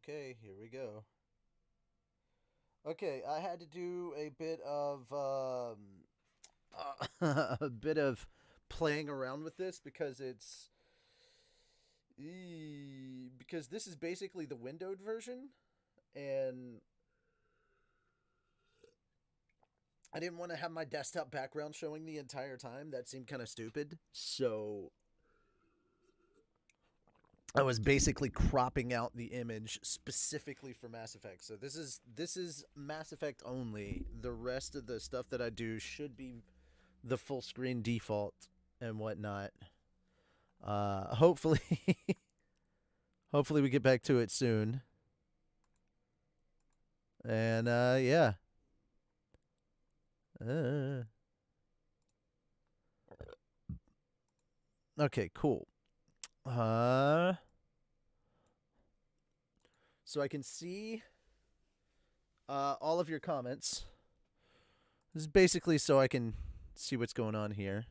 Okay, here we go. Okay, I had to do a bit of a bit of playing around with this because because this is basically the windowed version, and I didn't want to have my desktop background showing the entire time. That seemed kind of stupid. So I was basically cropping out the image specifically for Mass Effect. So this is Mass Effect only. The rest of the stuff that I do should be the full screen default and whatnot. Hopefully, hopefully we get back to it soon. And yeah. Uh, okay, cool. Uh, so I can see all of your comments. This is basically so I can see what's going on here.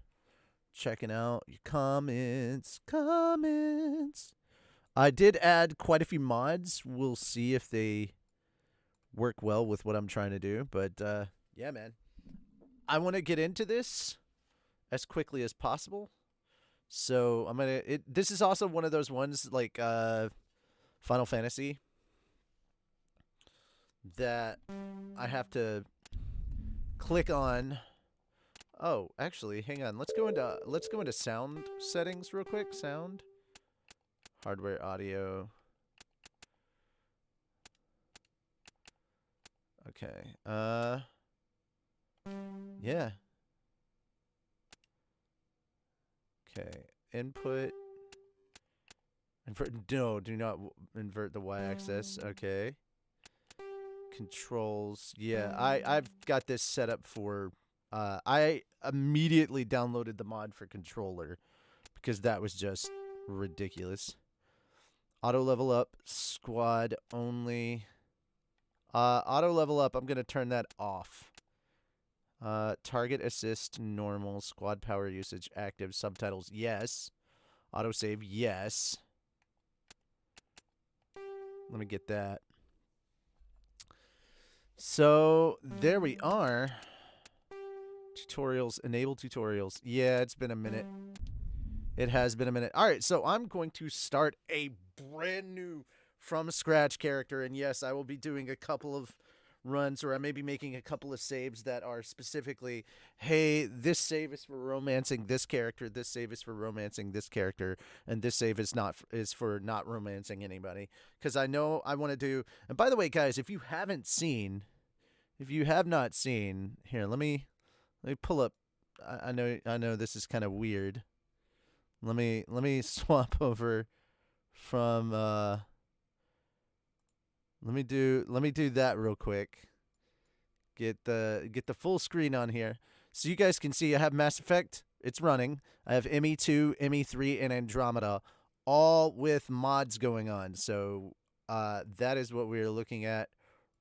Checking out your comments. I did add quite a few mods. We'll see if they work well with what I'm trying to do. But yeah, man. I want to get into this as quickly as possible. So I'm gonna. This is also one of those ones like Final Fantasy that I have to click on. Oh, actually, hang on. Let's go into sound settings real quick. Sound, hardware, audio. Okay. Yeah. Okay. Input. Invert. No, do not invert the y-axis. Okay. Controls. Yeah, I've got this set up for. I immediately downloaded the mod for controller because that was just ridiculous. Auto level up, squad only. Auto level up. I'm gonna turn that off. Target assist normal. Squad power usage active. Subtitles yes. Autosave yes. Let me get that. So there we are. Tutorials. Enable tutorials. Yeah, it's been a minute. It has been a minute. All right, so I'm going to start a brand new from scratch character. And yes, I will be doing a couple of runs, or I may be making a couple of saves that are specifically, hey, this save is for romancing this character, this save is for romancing this character, and this save is for not romancing anybody. Because I know I want to do. And by the way, guys, if you have not seen, here, let me pull up. I know this is kind of weird. Let me swap over from let me do that real quick. Get the full screen on here. So you guys can see I have Mass Effect. It's running. I have ME2, ME3 and Andromeda all with mods going on. So that is what we're looking at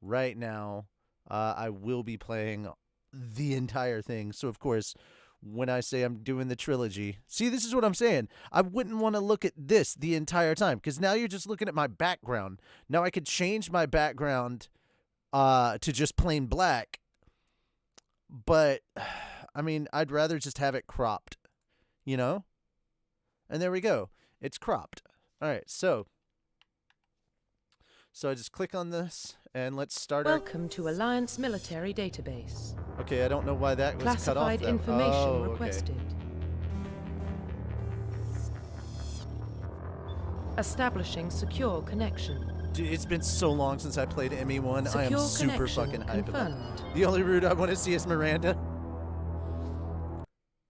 right now. I will be playing the entire thing. So of course, when I say I'm doing the trilogy, see, this is what I'm saying. I wouldn't want to look at this the entire time because now you're just looking at my background. Now I could change my background to just plain black, but I mean, I'd rather just have it cropped, you know? And there we go. It's cropped. All right, so I just click on this and let's start Welcome to Alliance Military Database. Okay, I don't know why that was Classified cut off. information Okay. requested. Establishing secure connection. Dude, it's been so long since I played ME1. I am Secure super connection fucking hyped about confirmed. it. The only route I want to see is Miranda.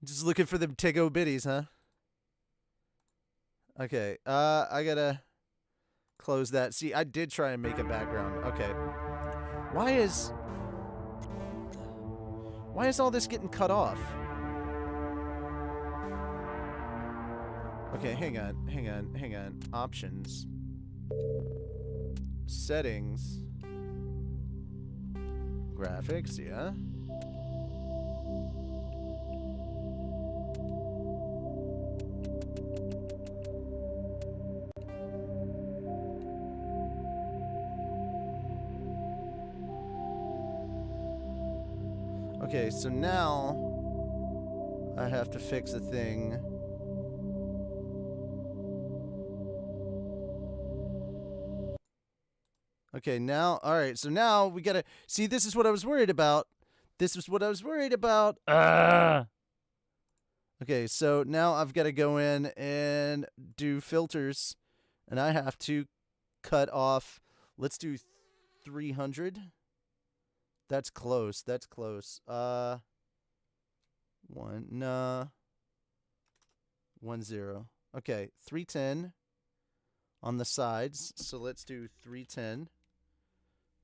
Just looking for them Tigo biddies, huh? Okay, I gotta close that. See, I did try and make a background. Okay. Why is all this getting cut off? Okay, hang on. Options. Settings. Graphics, yeah. Okay, so now I have to fix a thing. Okay, now, all right, so now we gotta see. This is what I was worried about. This is what I was worried about. Okay, so now I've got to go in and do filters, and I have to cut off. Let's do 300. That's close. That's close. 10. Okay, 310 on the sides. So let's do 310.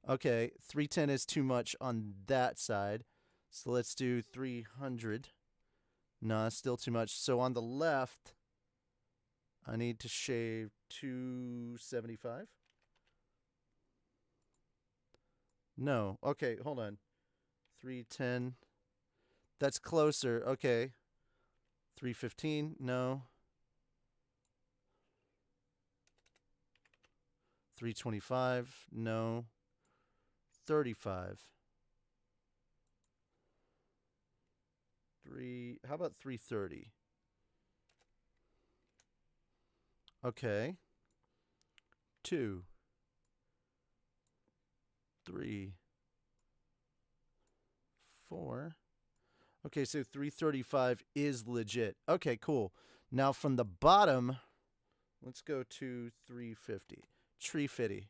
Okay, 310 is too much on that side. So let's do 300. No, still too much. So on the left, I need to shave 275. No. Okay, hold on. 310. That's closer. Okay. 315. No. 325. No. 35. How about 330? Okay. 2. 3. 4. Okay, so 335 is legit. Okay, cool. Now from the bottom, let's go to 350. Tree fitty.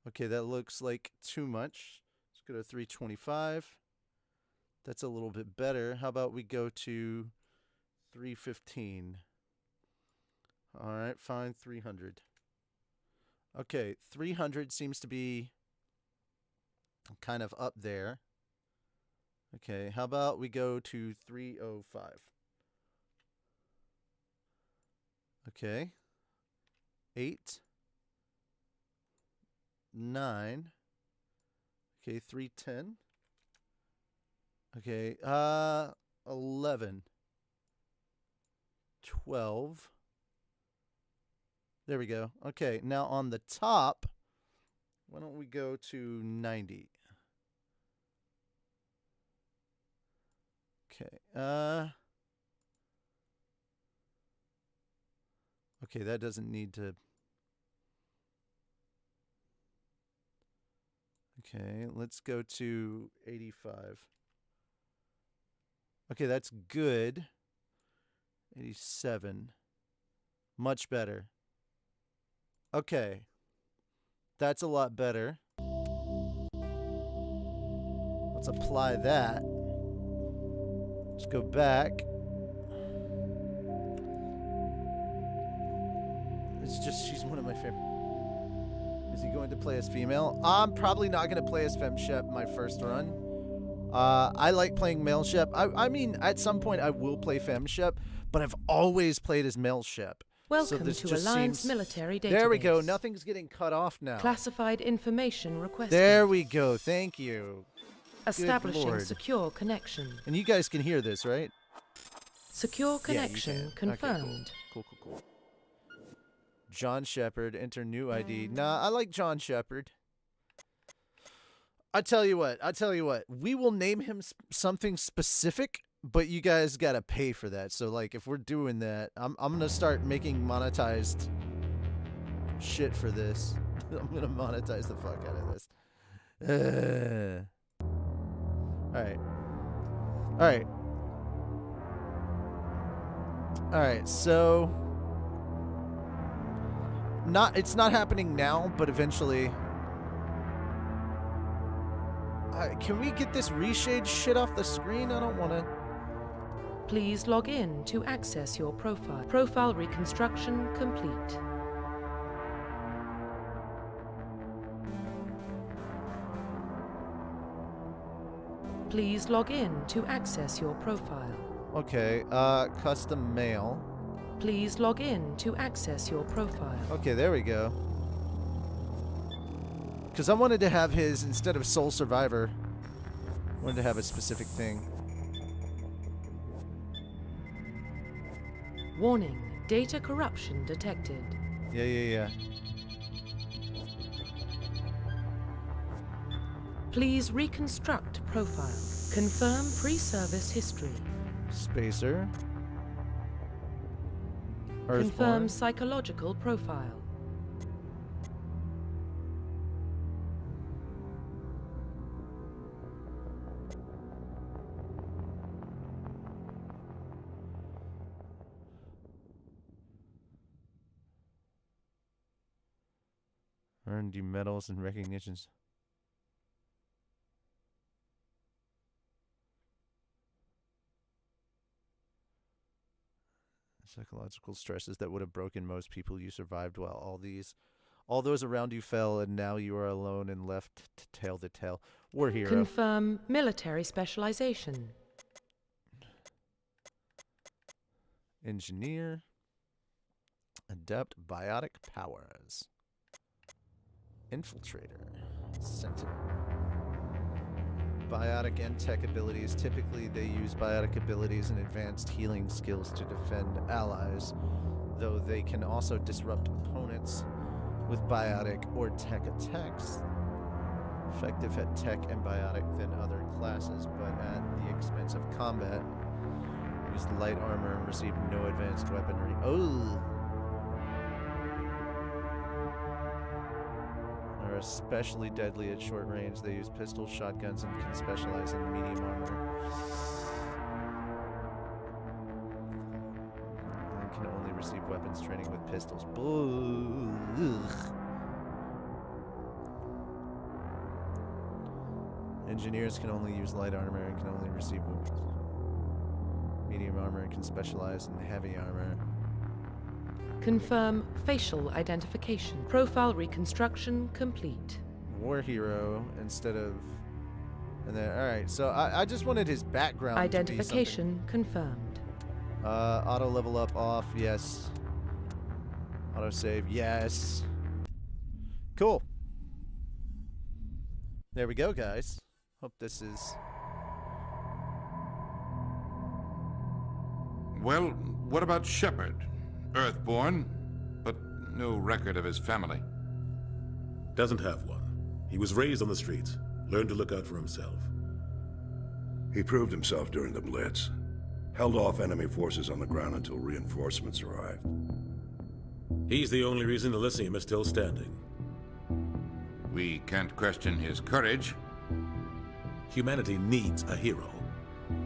Okay, that looks like too much. Let's go to 325. That's a little bit better. How about we go to 315? All right, fine, 300. Okay, 300 seems to be kind of up there. Okay, how about we go to 305? Okay. 8. 9. Okay, 310. Okay, 11. 12. There we go. Okay, now on the top, why don't we go to 90? Okay, okay, that doesn't need to. Okay, let's go to 85. Okay, that's good. 87. Much better. Okay. That's a lot better. Let's apply that. Let's go back. It's just, she's one of my favorite. Is he going to play as female? I'm probably not going to play as FemShep my first run. I like playing male Shep. I mean, at some point I will play FemShep, but I've always played as male Shep. Welcome to Alliance Military Database. There we go. Nothing's getting cut off now. Classified information requested. There we go. Thank you. Establishing secure connection. And you guys can hear this, right? Secure connection confirmed. Okay, cool. John Shepard, enter new ID. Nah, I like John Shepard. I tell you what. We will name him something specific, but you guys gotta pay for that. So, like, if we're doing that, I'm gonna start making monetized shit for this. I'm gonna monetize the fuck out of this. All right. So, it's not happening now, but eventually. Can we get this reshade shit off the screen? I don't want to. Please log in to access your profile. Profile reconstruction complete. Please log in to access your profile. Okay, custom mail. Please log in to access your profile. Okay, there we go. Because I wanted to have his, instead of Sole Survivor, I wanted to have a specific thing. Warning, data corruption detected. Yeah. Please reconstruct profile. Confirm pre-service history. Spacer. Confirm Earthborn. psychological profile. Earned you medals and recognitions. Psychological stresses that would have broken most people. You survived while all those around you fell, and now you are alone and left to tell the tale. War hero. Confirm military specialization. Engineer. Adept biotic powers. Infiltrator. Sentinel. Biotic and tech abilities. Typically, they use biotic abilities and advanced healing skills to defend allies, though they can also disrupt opponents with biotic or tech attacks. Effective at tech and biotic than other classes, but at the expense of combat. Use light armor and receive no advanced weaponry. Oh! Are especially deadly at short range. They use pistols, shotguns, and can specialize in medium armor. And can only receive weapons training with pistols. Ugh. Engineers can only use light armor and can only receive medium armor and can specialize in heavy armor. Confirm facial identification. Profile reconstruction complete. War hero instead of... And then, alright, so I just wanted his background Identification to be confirmed. auto level up off, yes. Auto save, yes. Cool. There we go, guys. Hope this is... Well, what about Shepard? Earthborn, but no record of his family. Doesn't have one. He was raised on the streets, learned to look out for himself. He proved himself during the Blitz. Held off enemy forces on the ground until reinforcements arrived. He's the only reason Elysium is still standing. We can't question his courage. Humanity needs a hero,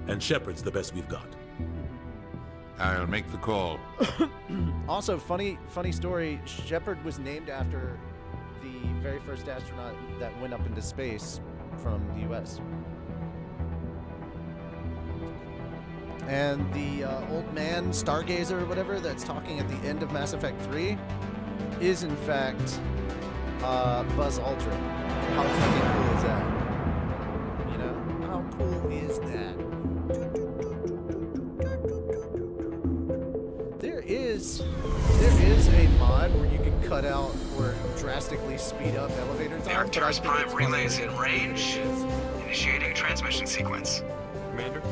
and Shepard's the best we've got. I'll make the call. Also, funny story, Shepard was named after the very first astronaut that went up into space from the US. And the old man, Stargazer or whatever, that's talking at the end of Mass Effect 3 is in fact Buzz Aldrin. How fucking cool is that? You know? How cool is that? There is a mod where you can cut out or drastically speed up elevator time. The Arcturus Prime relay is in range. Initiating transmission sequence. Commander?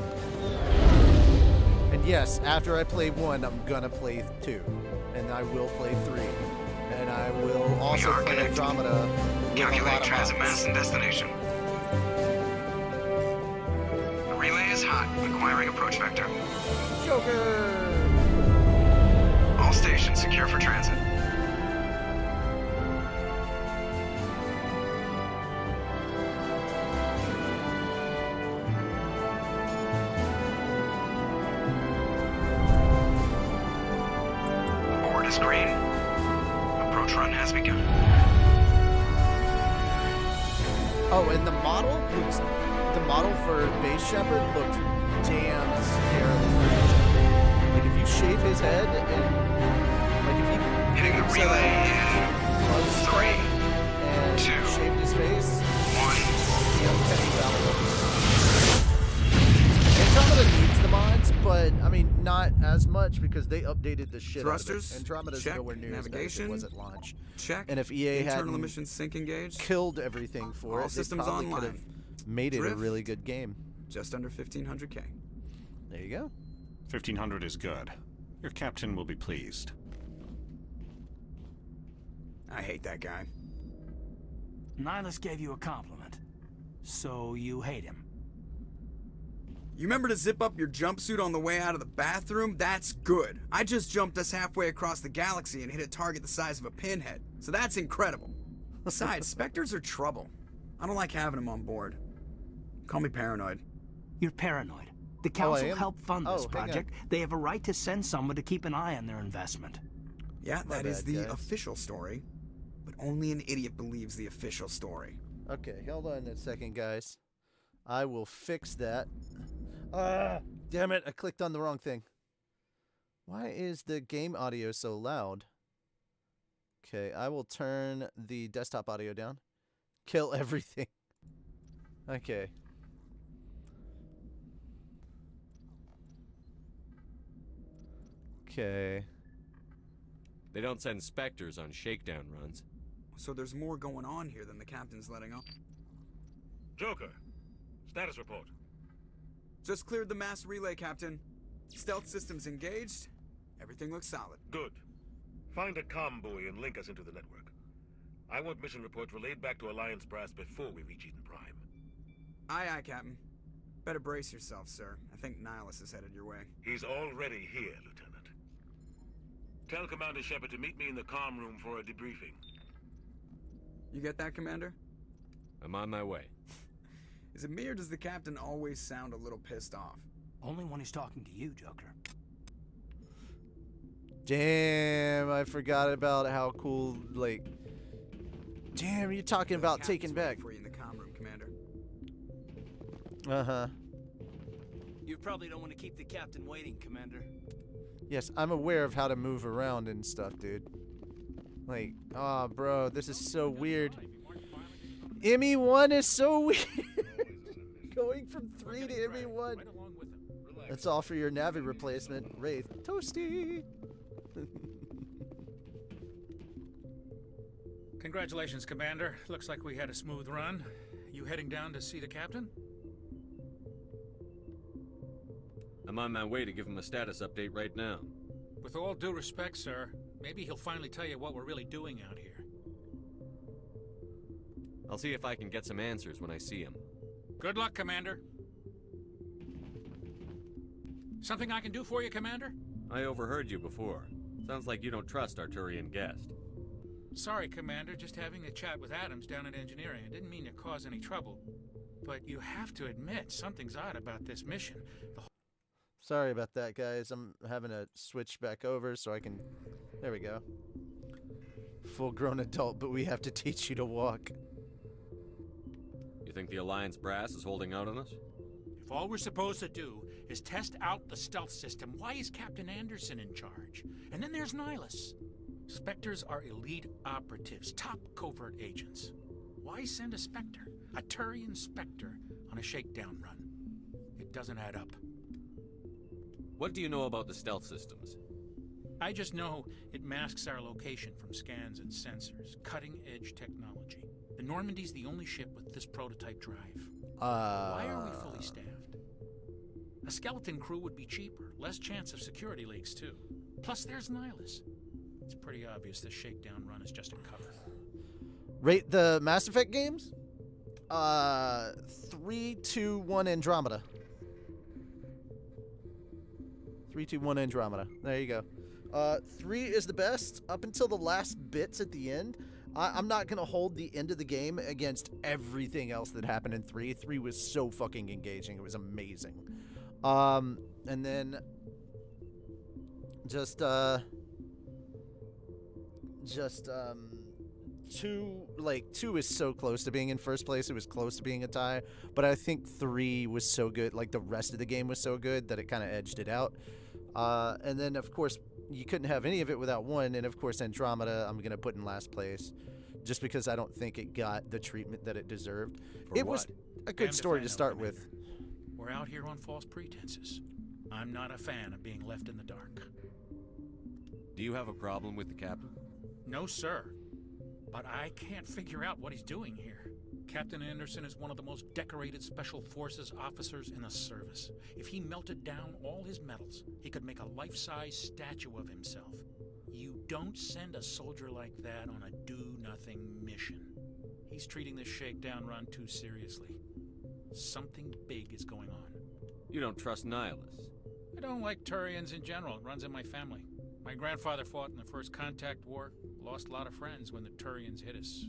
And yes, after I play 1, I'm gonna play 2. And I will play 3. And I will also play connected. Andromeda. Calculate transit mass and destination. The relay is hot. Acquiring approach vector. Joker! All stations secure for transit. Board is green. Approach run has begun. Oh, and the model for Base Shepard looked damn scary. Like if you shave his head and like if you Hitting the relay in 3, and 2, shaved his face, 1. the uncanny valley. Andromeda needs the mods, but I mean not as much because they updated the shit Thrusters, out of it. Andromeda's check. nowhere near Navigation, as bad as it was at launch. Check. And if EA Internal hadn't emission sync engaged. killed everything for All it, they systems probably could have online. made it a Drift. really good game. Just under 1500K. There you go. 1500 is good. Your captain will be pleased. I hate that guy. Nihilus gave you a compliment. So you hate him. You remember to zip up your jumpsuit on the way out of the bathroom? That's good. I just jumped us halfway across the galaxy and hit a target the size of a pinhead, so that's incredible. Besides, Spectres are trouble. I don't like having them on board. Call me paranoid. You're paranoid. The I council am? helped fund this Oh, hang on. project. They have a right to send someone to keep an eye on their investment. Yeah, My that is bad, the guys. official story. But only an idiot believes the official story. Okay, hold on a second, guys. I will fix that. Damn it, I clicked on the wrong thing. Why is the game audio so loud? Okay, I will turn the desktop audio down. Kill everything. Okay. Okay. They don't send Spectres on shakedown runs. So there's more going on here than the captain's letting on. Joker, status report. Just cleared the mass relay, Captain. Stealth systems engaged. Everything looks solid. Good. Find a comm buoy and link us into the network. I want mission reports relayed back to Alliance Brass before we reach Eden Prime. Aye, aye, Captain. Better brace yourself, sir. I think Nihilus is headed your way. He's already here, Lieutenant. Tell Commander Shepard to meet me in the comm room for a debriefing. You get that, Commander? I'm on my way. Is it me or does the Captain always sound a little pissed off? Only when he's talking to you, Joker. Damn, I forgot about how cool, like... Damn, you're talking The about Captain's taking waiting back. for you in the comm room, Commander. Uh-huh. You probably don't want to keep the captain waiting, Commander. Yes, I'm aware of how to move around and stuff, dude. Like, oh, bro, this is so weird. ME1 is so weird. Going from 3 to ME1. That's all for your Navi replacement, Wraith. Toasty! Congratulations, Commander. Looks like we had a smooth run. You heading down to see the captain? I'm on my way to give him a status update right now. With all due respect, sir, maybe he'll finally tell you what we're really doing out here. I'll see if I can get some answers when I see him. Good luck, Commander. Something I can do for you, Commander? I overheard you before. Sounds like you don't trust our Turian guest. Sorry, Commander, just having a chat with Adams down at engineering. I didn't mean to cause any trouble. But you have to admit, something's odd about this mission. Sorry about that, guys. I'm having to switch back over so I can... There we go. Full-grown adult, but we have to teach you to walk. You think the Alliance brass is holding out on us? If all we're supposed to do is test out the stealth system, why is Captain Anderson in charge? And then there's Nihilus. Spectres are elite operatives, top covert agents. Why send a Spectre, a Turian Spectre, on a shakedown run? It doesn't add up. What do you know about the stealth systems? I just know it masks our location from scans and sensors. Cutting-edge technology. The Normandy's the only ship with this prototype drive. Why are we fully staffed? A skeleton crew would be cheaper, less chance of security leaks too. Plus there's Nihilus. It's pretty obvious this shakedown run is just a cover. Rate the Mass Effect games? 3, 2, 1 Andromeda. 3, 2, 1 Andromeda. There you go. 3 is the best up until the last bits at the end. I'm not going to hold the end of the game against everything else that happened in 3. 3 was so fucking engaging. It was amazing. And then just 2 is so close to being in first place. It was close to being a tie, but I think 3 was so good, like the rest of the game was so good that it kind of edged it out. And then of course you couldn't have any of it without 1, and of course Andromeda I'm gonna put in last place just because I don't think it got the treatment that it deserved. For it what? was a good Damned story if I to know, start Commander. with. We're out here on false pretenses. I'm not a fan of being left in the dark. Do you have a problem with the captain? No, sir. But I can't figure out what he's doing here. Captain Anderson is one of the most decorated Special Forces officers in the service. If he melted down all his medals, he could make a life-size statue of himself. You don't send a soldier like that on a do-nothing mission. He's treating this shakedown run too seriously. Something big is going on. You don't trust Nihilus. I don't like Turians in general. It runs in my family. My grandfather fought in the First Contact War. Lost a lot of friends when the Turians hit us.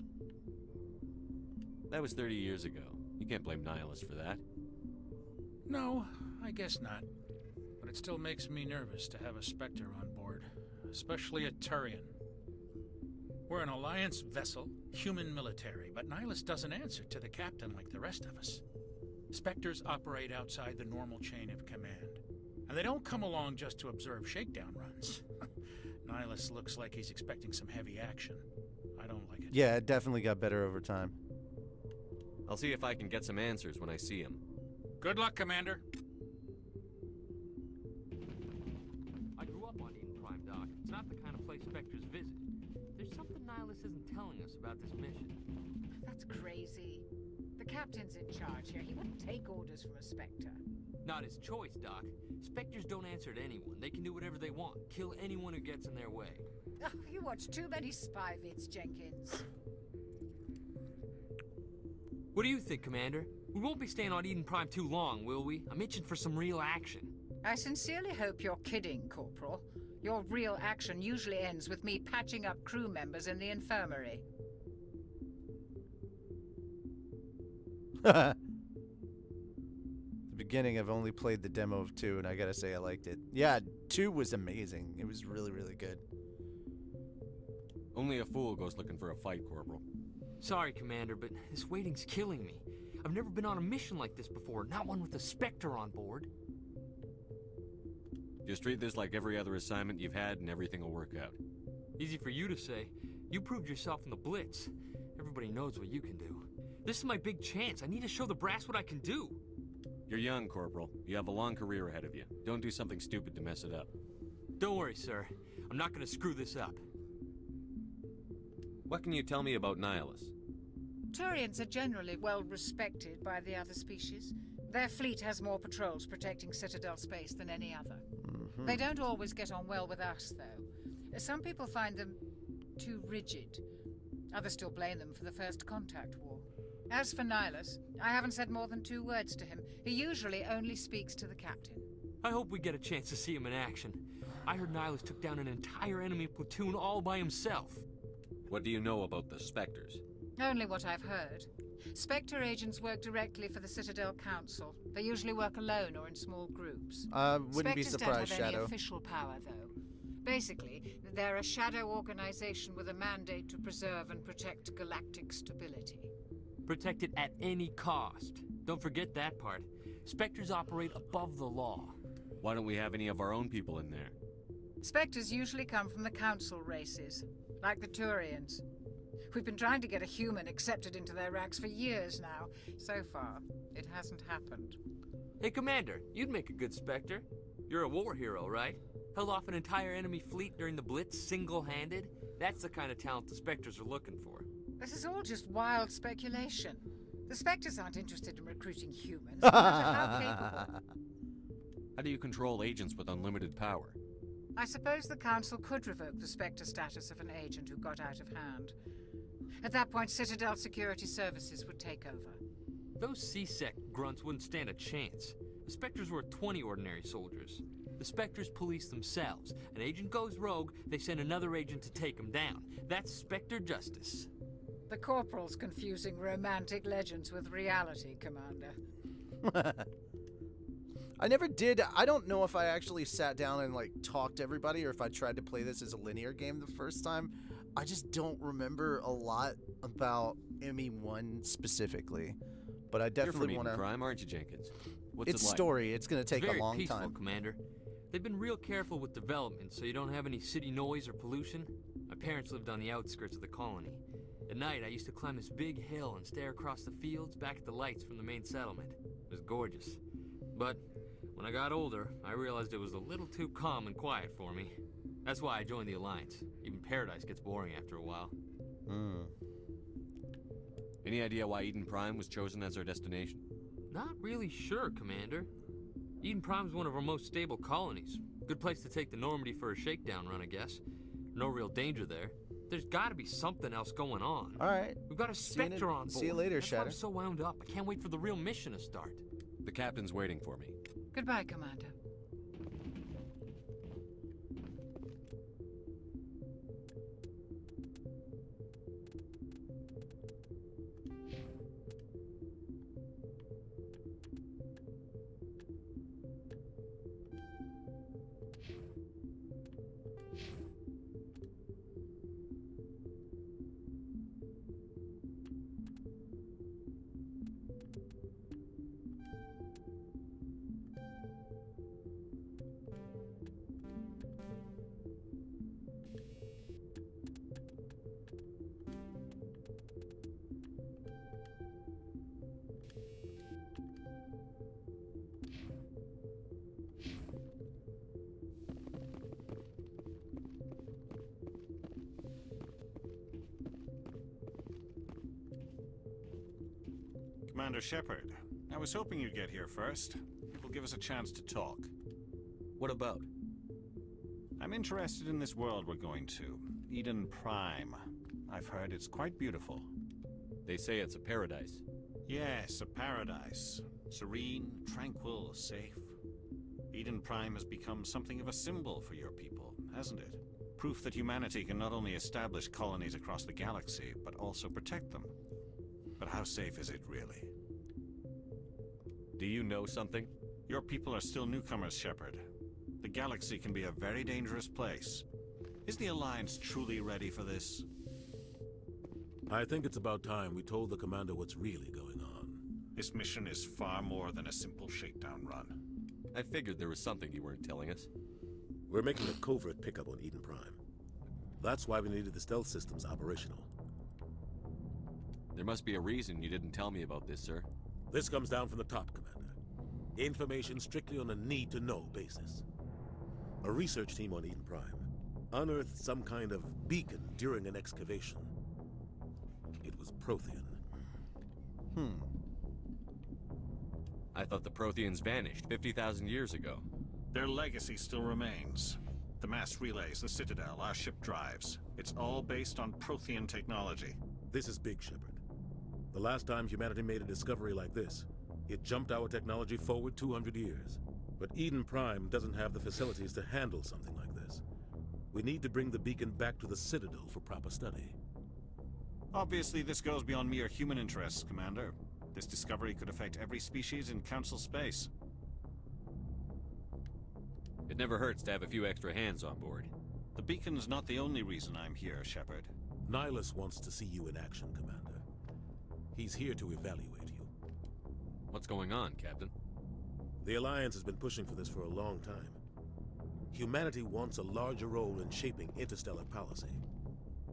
That was 30 years ago. You can't blame Nihilus for that. No, I guess not. But it still makes me nervous to have a Spectre on board. Especially a Turian. We're an Alliance vessel, human military, but Nihilus doesn't answer to the captain like the rest of us. Spectres operate outside the normal chain of command. And they don't come along just to observe shakedown runs. Nihilus looks like he's expecting some heavy action. I don't like it. Yeah, it definitely got better over time. I'll see if I can get some answers when I see him. Good luck, Commander. I grew up on Eden Prime, Doc. It's not the kind of place Spectres visit. There's something Nihilus isn't telling us about this mission. That's crazy. The captain's in charge here. He wouldn't take orders from a Spectre. Not his choice, Doc. Spectres don't answer to anyone. They can do whatever they want. Kill anyone who gets in their way. Oh, you watch too many spy vids, Jenkins. What do you think, Commander? We won't be staying on Eden Prime too long, will we? I'm itching for some real action. I sincerely hope you're kidding, Corporal. Your real action usually ends with me patching up crew members in the infirmary. The beginning, I've only played the demo of 2, and I gotta say I liked it. Yeah, 2 was amazing. It was really, really good. Only a fool goes looking for a fight, Corporal. Sorry, Commander, but this waiting's killing me. I've never been on a mission like this before, not one with a Spectre on board. Just treat this like every other assignment you've had and everything will work out. Easy for you to say. You proved yourself in the Blitz. Everybody knows what you can do. This is my big chance. I need to show the brass what I can do. You're young, Corporal. You have a long career ahead of you. Don't do something stupid to mess it up. Don't worry, sir. I'm not gonna screw this up. What can you tell me about Nihilus? Turians are generally well respected by the other species. Their fleet has more patrols protecting Citadel space than any other. They don't always get on well with us, though. Some people find them too rigid. Others still blame them for the First Contact War. As for Nihilus, I haven't said more than 2 words to him. He usually only speaks to the captain. I hope we get a chance to see him in action. I heard Nihilus took down an entire enemy platoon all by himself. What do you know about the Spectres? Only what I've heard. Spectre agents work directly for the Citadel Council. They usually work alone or in small groups. Wouldn't be surprised, Spectres don't have Shadow. any official power, though. Basically, they're a shadow organization with a mandate to preserve and protect galactic stability. Protect it at any cost. Don't forget that part. Spectres operate above the law. Why don't we have any of our own people in there? Spectres usually come from the Council races, like the Turians. We've been trying to get a human accepted into their ranks for years now. So far, it hasn't happened. Hey, Commander, you'd make a good Spectre. You're a war hero, right? Held off an entire enemy fleet during the Blitz single-handed? That's the kind of talent the Spectres are looking for. This is all just wild speculation. The Spectres aren't interested in recruiting humans, no matter how capable. How do you control agents with unlimited power? I suppose the Council could revoke the Spectre status of an agent who got out of hand. At that point, Citadel Security Services would take over. Those C-Sec grunts wouldn't stand a chance. The Spectres were 20 ordinary soldiers. The Spectres police themselves. An agent goes rogue, they send another agent to take him down. That's Spectre justice. The Corporal's confusing romantic legends with reality, Commander. I never did. I don't know if I actually sat down and like talked to everybody or if I tried to play this as a linear game the first time. I just don't remember a lot about ME1 specifically. But I definitely want to. Crime, aren't you, Jenkins? What's It's it like? story. It's going to take Very a long peaceful, time. Commander. They've been real careful with development so you don't have any city noise or pollution. My parents lived on the outskirts of the colony. At night, I used to climb this big hill and stare across the fields back at the lights from the main settlement. It was gorgeous. But when I got older, I realized it was a little too calm and quiet for me. That's why I joined the Alliance. Even Paradise gets boring after a while. Any idea why Eden Prime was chosen as our destination? Not really sure, Commander. Eden Prime's one of our most stable colonies. Good place to take the Normandy for a shakedown run, I guess. No real danger there. There's gotta be something else going on. Alright. We've got a Spectre on board. See you later, That's why Shadow. I'm so wound up. I can't wait for the real mission to start. The captain's waiting for me. Goodbye, Commander. Commander Shepard, I was hoping you'd get here first. It will give us a chance to talk. What about? I'm interested in this world we're going to, Eden Prime. I've heard it's quite beautiful. They say it's a paradise. Yes, a paradise. Serene, tranquil, safe. Eden Prime has become something of a symbol for your people, hasn't it? Proof that humanity can not only establish colonies across the galaxy, but also protect them. But how safe is it, really? Do you know something? Your people are still newcomers, Shepard. The galaxy can be a very dangerous place. Is the Alliance truly ready for this? I think it's about time we told the Commander what's really going on. This mission is far more than a simple shakedown run. I figured there was something you weren't telling us. We're making a covert pickup on Eden Prime. That's why we needed the stealth systems operational. There must be a reason you didn't tell me about this, sir. This comes down from the top, Commander. Information strictly on a need-to-know basis. A research team on Eden Prime unearthed some kind of beacon during an excavation. It was Prothean. I thought the Protheans vanished 50,000 years ago. Their legacy still remains. The mass relays, the Citadel, our ship drives. It's all based on Prothean technology. This is big, Shepard. The last time humanity made a discovery like this, it jumped our technology forward 200 years. But Eden Prime doesn't have the facilities to handle something like this. We need to bring the beacon back to the Citadel for proper study. Obviously, this goes beyond mere human interests, Commander. This discovery could affect every species in Council space. It never hurts to have a few extra hands on board. The beacon's not the only reason I'm here, Shepard. Nihilus wants to see you in action, Commander. He's here to evaluate you. What's going on, Captain? The Alliance has been pushing for this for a long time. Humanity wants a larger role in shaping interstellar policy.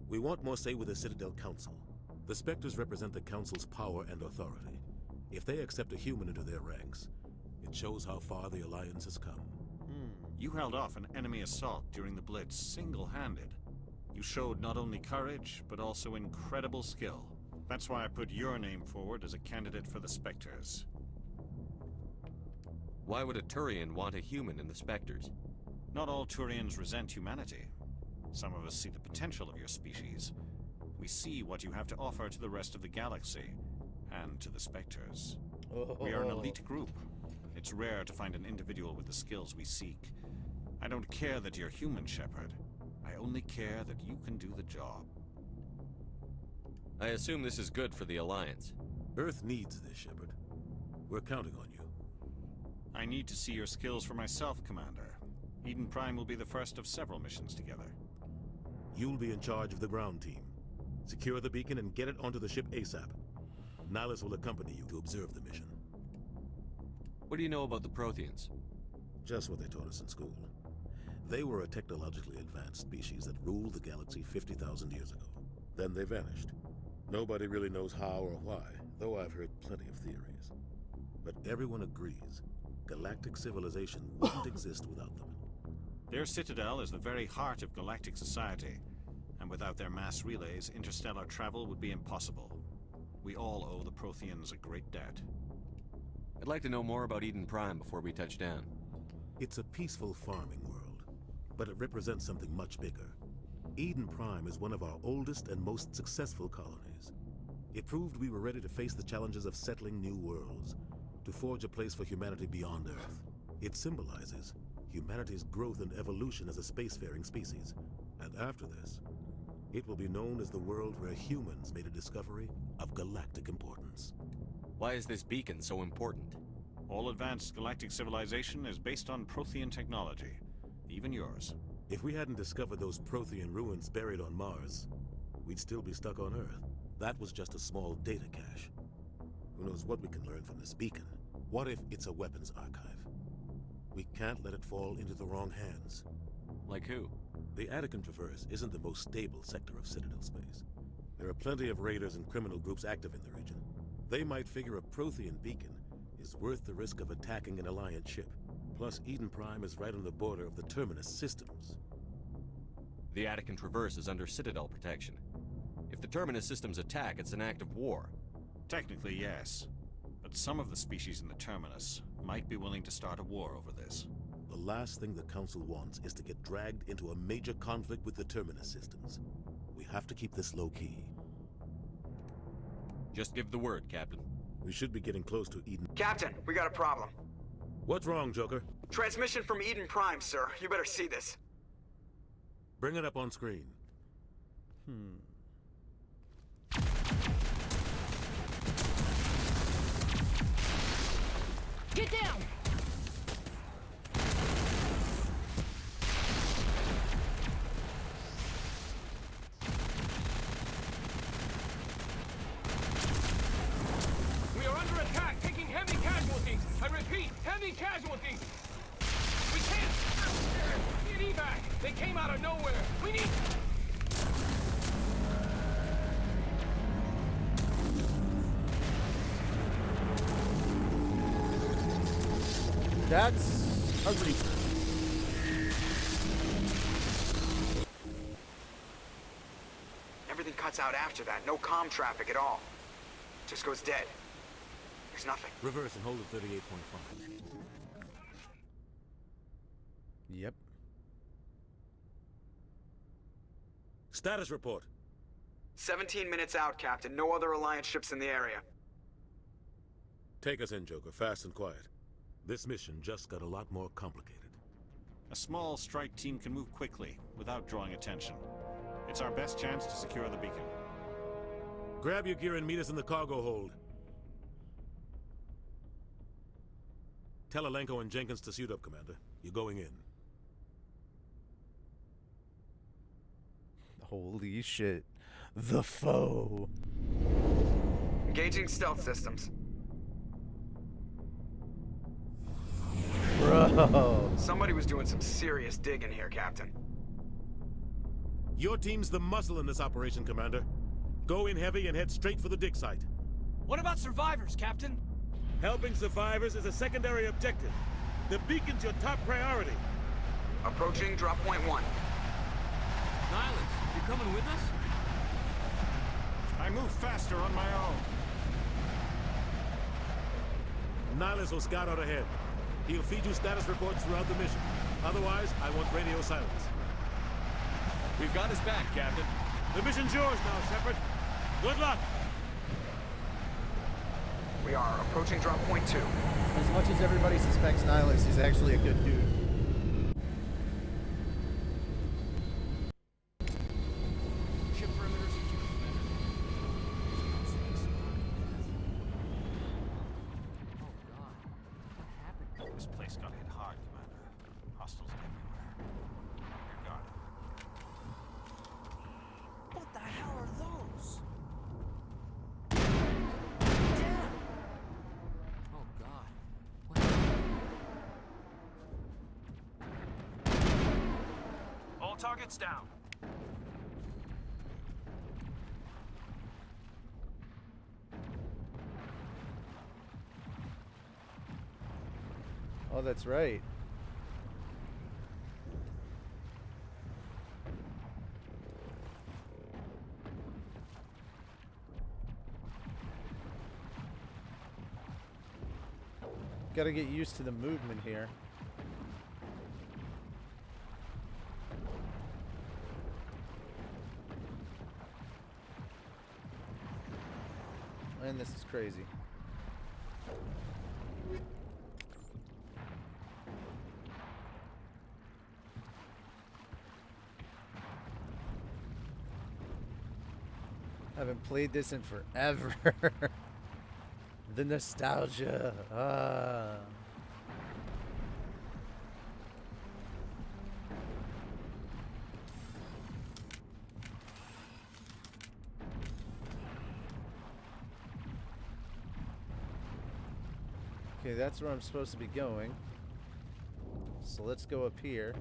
We want more say with the Citadel Council. The Spectres represent the Council's power and authority. If they accept a human into their ranks, it shows how far the Alliance has come. You held off an enemy assault during the Blitz single-handed. You showed not only courage, but also incredible skill. That's why I put your name forward as a candidate for the Spectres. Why would a Turian want a human in the Spectres? Not all Turians resent humanity. Some of us see the potential of your species. We see what you have to offer to the rest of the galaxy, and to the Spectres. We are an elite group. It's rare to find an individual with the skills we seek. I don't care that you're human, Shepard. I only care that you can do the job. I assume this is good for the Alliance. Earth needs this, Shepard. We're counting on you. I need to see your skills for myself, Commander. Eden Prime will be the first of several missions together. You'll be in charge of the ground team. Secure the beacon and get it onto the ship ASAP. Nihilus will accompany you to observe the mission. What do you know about the Protheans? Just what they taught us in school. They were a technologically advanced species that ruled the galaxy 50,000 years ago. Then they vanished. Nobody really knows how or why, though I've heard plenty of theories. But everyone agrees, galactic civilization wouldn't exist without them. Their citadel is the very heart of galactic society, and without their mass relays, interstellar travel would be impossible. We all owe the Protheans a great debt. I'd like to know more about Eden Prime before we touch down. It's a peaceful farming world, but it represents something much bigger. Eden Prime is one of our oldest and most successful colonies. It proved we were ready to face the challenges of settling new worlds, to forge a place for humanity beyond Earth. It symbolizes humanity's growth and evolution as a spacefaring species. And after this, it will be known as the world where humans made a discovery of galactic importance. Why is this beacon so important? All advanced galactic civilization is based on Prothean technology, even yours. If we hadn't discovered those Prothean ruins buried on Mars, we'd still be stuck on Earth. That was just a small data cache. Who knows what we can learn from this beacon? What if it's a weapons archive? We can't let it fall into the wrong hands. Like who? The Attican Traverse isn't the most stable sector of Citadel space. There are plenty of raiders and criminal groups active in the region. They might figure a Prothean beacon is worth the risk of attacking an Alliance ship. Plus, Eden Prime is right on the border of the Terminus systems. The Attican Traverse is under Citadel protection. If the Terminus systems attack, it's an act of war. Technically, yes. But some of the species in the Terminus might be willing to start a war over this. The last thing the Council wants is to get dragged into a major conflict with the Terminus systems. We have to keep this low-key. Just give the word, Captain. We should be getting close to Eden. Captain, we got a problem. What's wrong, Joker? Transmission from Eden Prime, sir. You better see this. Bring it up on screen. Get down! We are under attack, taking heavy casualties. I repeat, heavy casualties. We can't. Need evac. They came out of nowhere. We need. That's a Reaper. Everything cuts out after that. No comm traffic at all. Just goes dead. There's nothing. Reverse and hold at 38.5. Yep. Status report. 17 minutes out, Captain. No other Alliance ships in the area. Take us in, Joker. Fast and quiet. This mission just got a lot more complicated. A small strike team can move quickly, without drawing attention. It's our best chance to secure the beacon. Grab your gear and meet us in the cargo hold. Tell Alenko and Jenkins to suit up, Commander. You're going in. Holy shit. The foe. Engaging stealth systems. Bro. Somebody was doing some serious digging here, Captain. Your team's the muscle in this operation, Commander. Go in heavy and head straight for the dig site. What about survivors, Captain? Helping survivors is a secondary objective. The beacon's your top priority. Approaching drop point 1. Nihilus, you coming with us? I move faster on my own. Nihilus will scout out ahead. He'll feed you status reports throughout the mission. Otherwise, I want radio silence. We've got his back, Captain. The mission's yours now, Shepard. Good luck! We are approaching drop point 2. As much as everybody suspects Nihilus, he's actually a good dude. Ship perimeter secure, This place got hit hard, Commander. Hostiles everywhere. You're guarded. What the hell are those? Oh God. All targets down. Oh, that's right. Gotta get used to the movement here. And this is crazy. Haven't played this in forever. The nostalgia. Okay, that's where I'm supposed to be going. So let's go up here.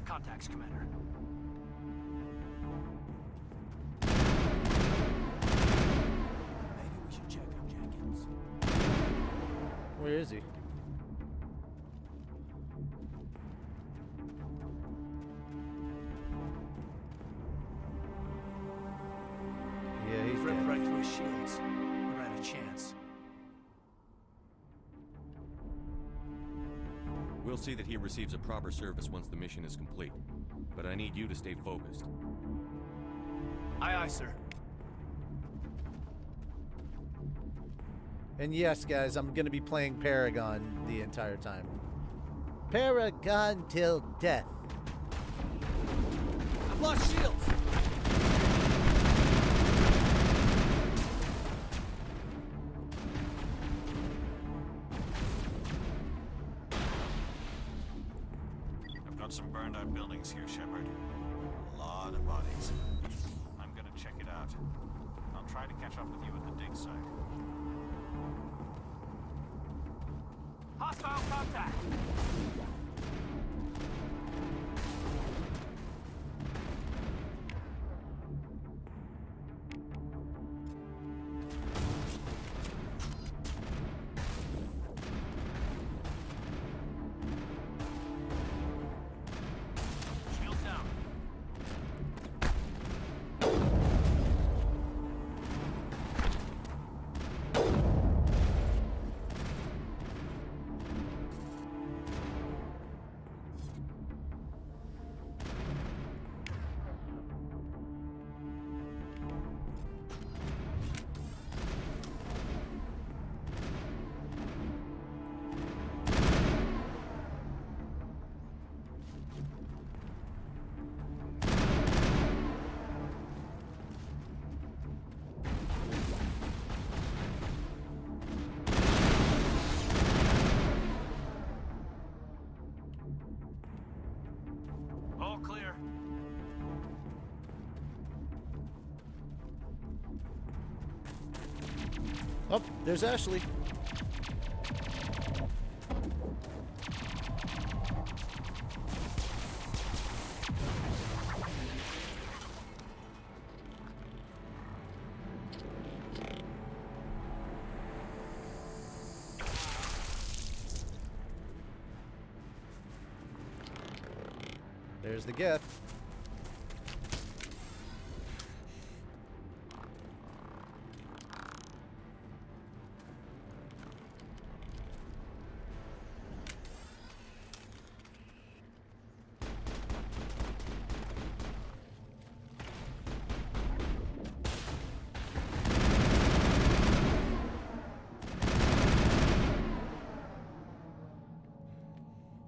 Contacts, Commander. Maybe we should check on Jenkins. Where is he? Yeah, he's ripped dead. right through his shields. Never had a chance. We'll see that he receives a proper service once the mission is complete. But I need you to stay focused. Aye, aye, sir. And yes, guys, I'm going to be playing Paragon the entire time. Paragon till death. I've lost shields! Got some burned out buildings here, Shepard. A lot of bodies. I'm gonna check it out. I'll try to catch up with you at the dig site. Hostile contact! All clear. Oh, there's Ashley. There's the Geth.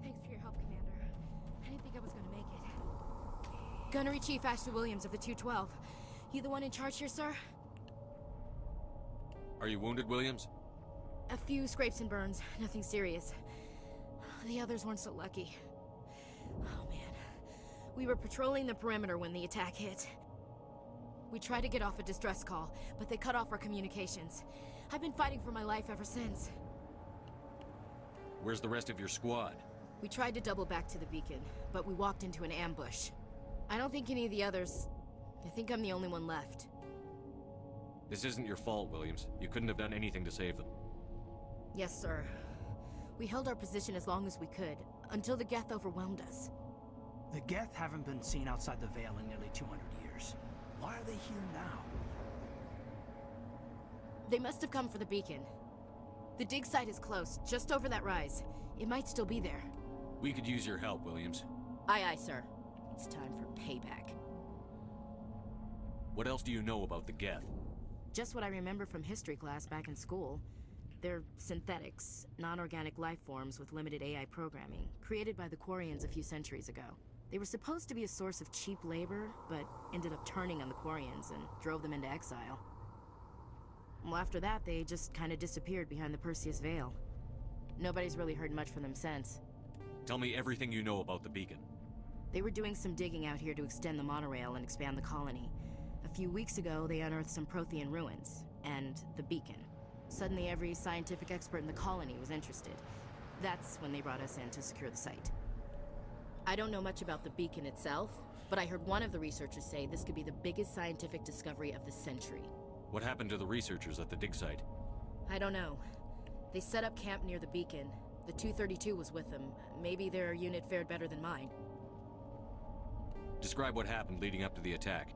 Thanks for your help, Commander. I didn't think I was gonna make it. Gunnery Chief Ashley Williams of the 212. You the one in charge here, sir? Are you wounded, Williams? A few scrapes and burns, nothing serious. The others weren't so lucky. Oh man. We were patrolling the perimeter when the attack hit. We tried to get off a distress call, but they cut off our communications. I've been fighting for my life ever since. Where's the rest of your squad? We tried to double back to the beacon, but we walked into an ambush. I don't think any of the others... I think I'm the only one left. This isn't your fault, Williams. You couldn't have done anything to save them. Yes, sir. We held our position as long as we could, until the Geth overwhelmed us. The Geth haven't been seen outside the Veil in nearly 200 years. Why are they here now? They must have come for the beacon. The dig site is close, just over that rise. It might still be there. We could use your help, Williams. Aye, aye, sir. It's time for payback. What else do you know about the Geth? Just what I remember from history class back in school. They're synthetics, non-organic life forms with limited AI programming, created by the Quarians a few centuries ago. They were supposed to be a source of cheap labor, but ended up turning on the Quarians and drove them into exile. Well, after that, they just kind of disappeared behind the Perseus Veil. Nobody's really heard much from them since. Tell me everything you know about the beacon. They were doing some digging out here to extend the monorail and expand the colony. A few weeks ago, they unearthed some Prothean ruins, and the beacon. Suddenly, every scientific expert in the colony was interested. That's when they brought us in to secure the site. I don't know much about the beacon itself, but I heard one of the researchers say this could be the biggest scientific discovery of the century. What happened to the researchers at the dig site? I don't know. They set up camp near the beacon. The 232 was with them. Maybe their unit fared better than mine. Describe what happened leading up to the attack.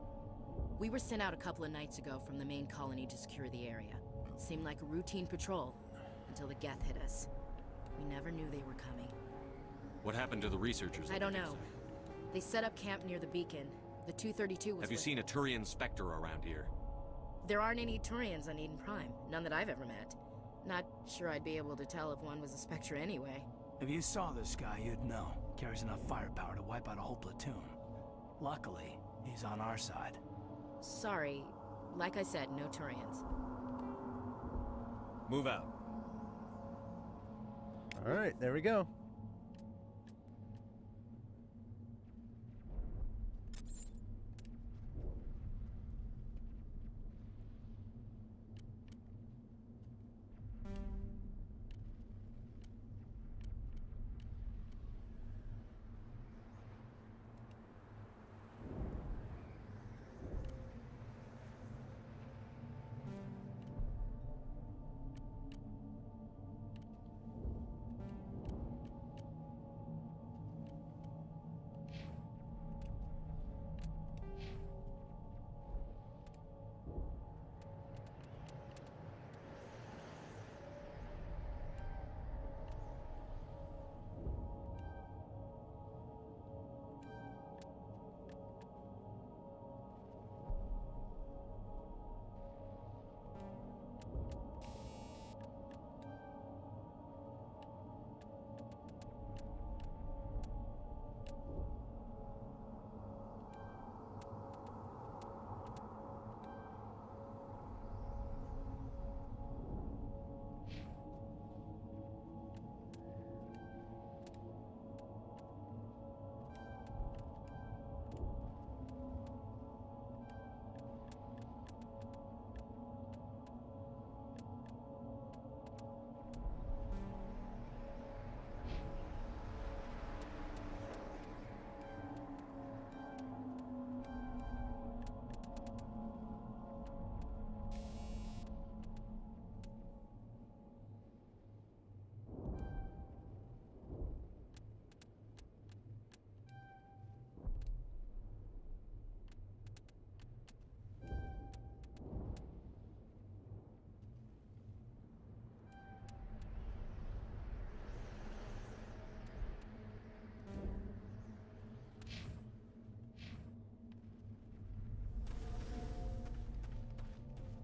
We were sent out a couple of nights ago from the main colony to secure the area. Seemed like a routine patrol, until the Geth hit us. We never knew they were coming. What happened to the researchers? I don't know. They set up camp near the beacon. The 232 was Have you seen a Turian Spectre around here? There aren't any Turians on Eden Prime. None that I've ever met. Not sure I'd be able to tell if one was a Spectre anyway. If you saw this guy, you'd know. Carries enough firepower to wipe out a whole platoon. Luckily, he's on our side. Sorry. Like I said, no Turians. Move out. All right, there we go.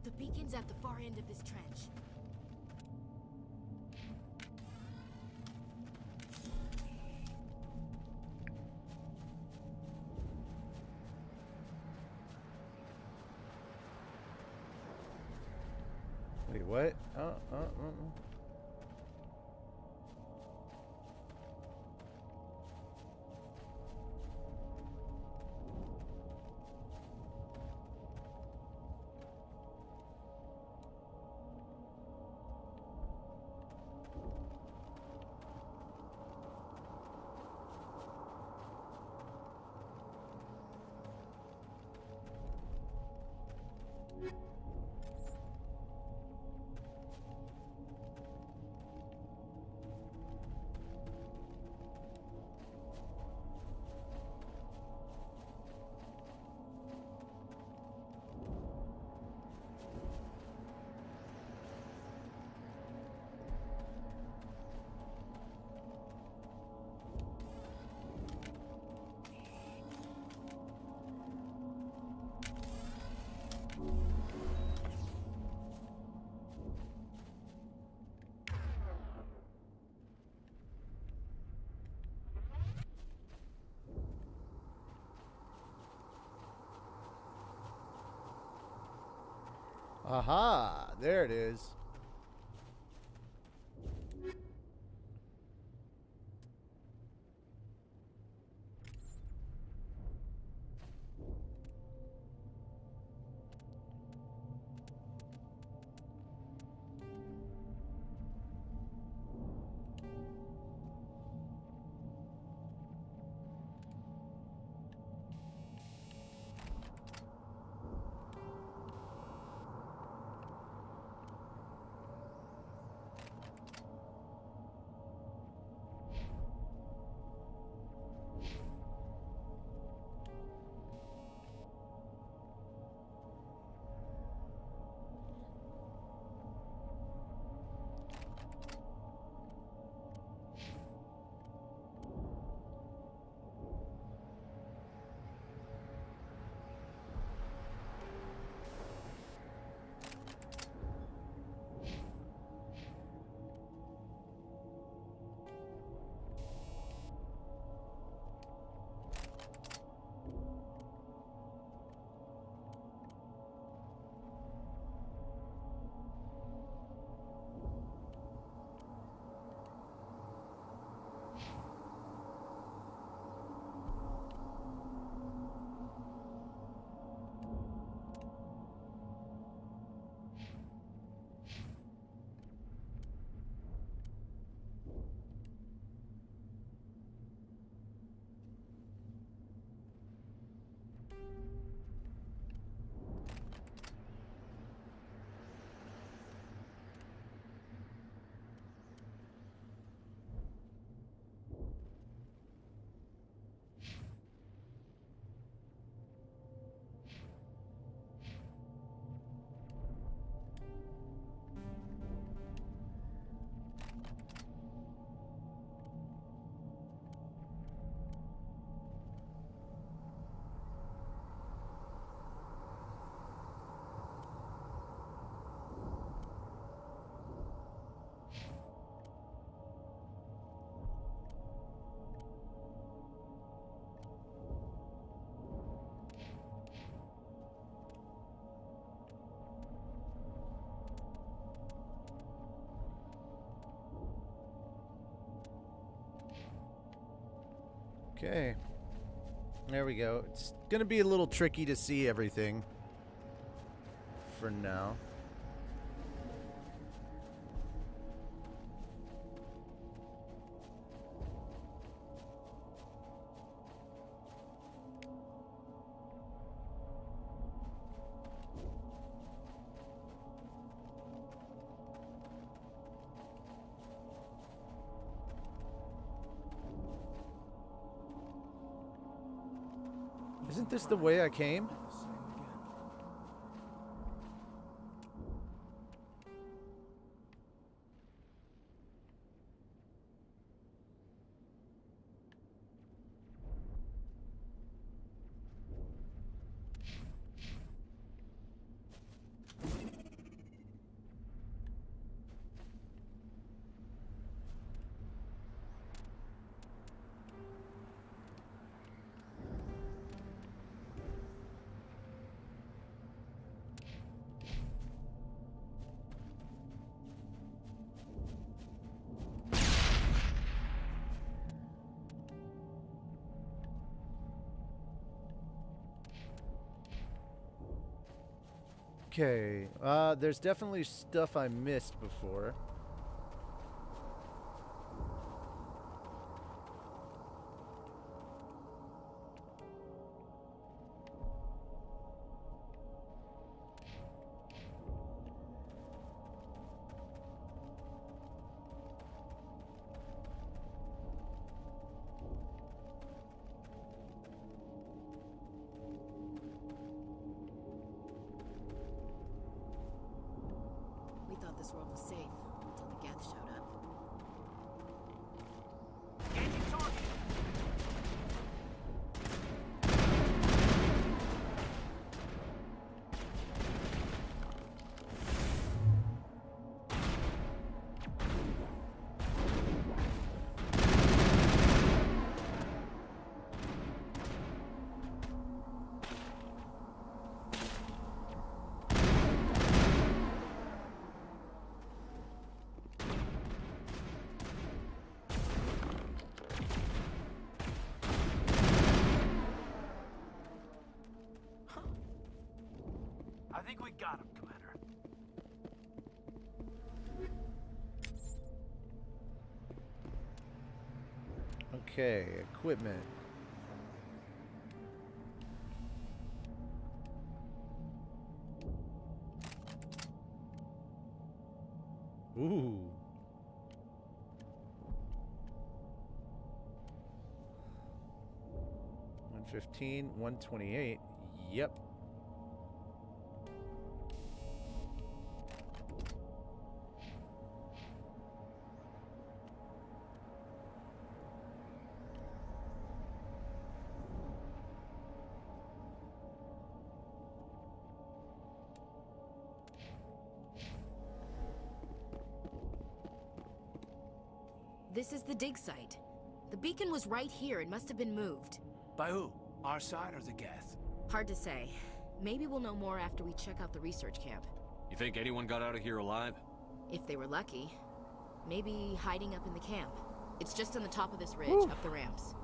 The beacon's at the far end of this trench. Wait, what? Aha! There it is. Okay. There we go. It's going to be a little tricky to see everything for now. Isn't this the way I came? Okay, there's definitely stuff I missed before. We thought this world was safe. Got him, Commander. Okay, equipment. Ooh. $115, $128. Yep. This is the dig site. The beacon was right here. It must have been moved. By who? Our side or the Geth? Hard to say. Maybe we'll know more after we check out the research camp. You think anyone got out of here alive? If they were lucky. Maybe hiding up in the camp. It's just on the top of this ridge, up the ramps.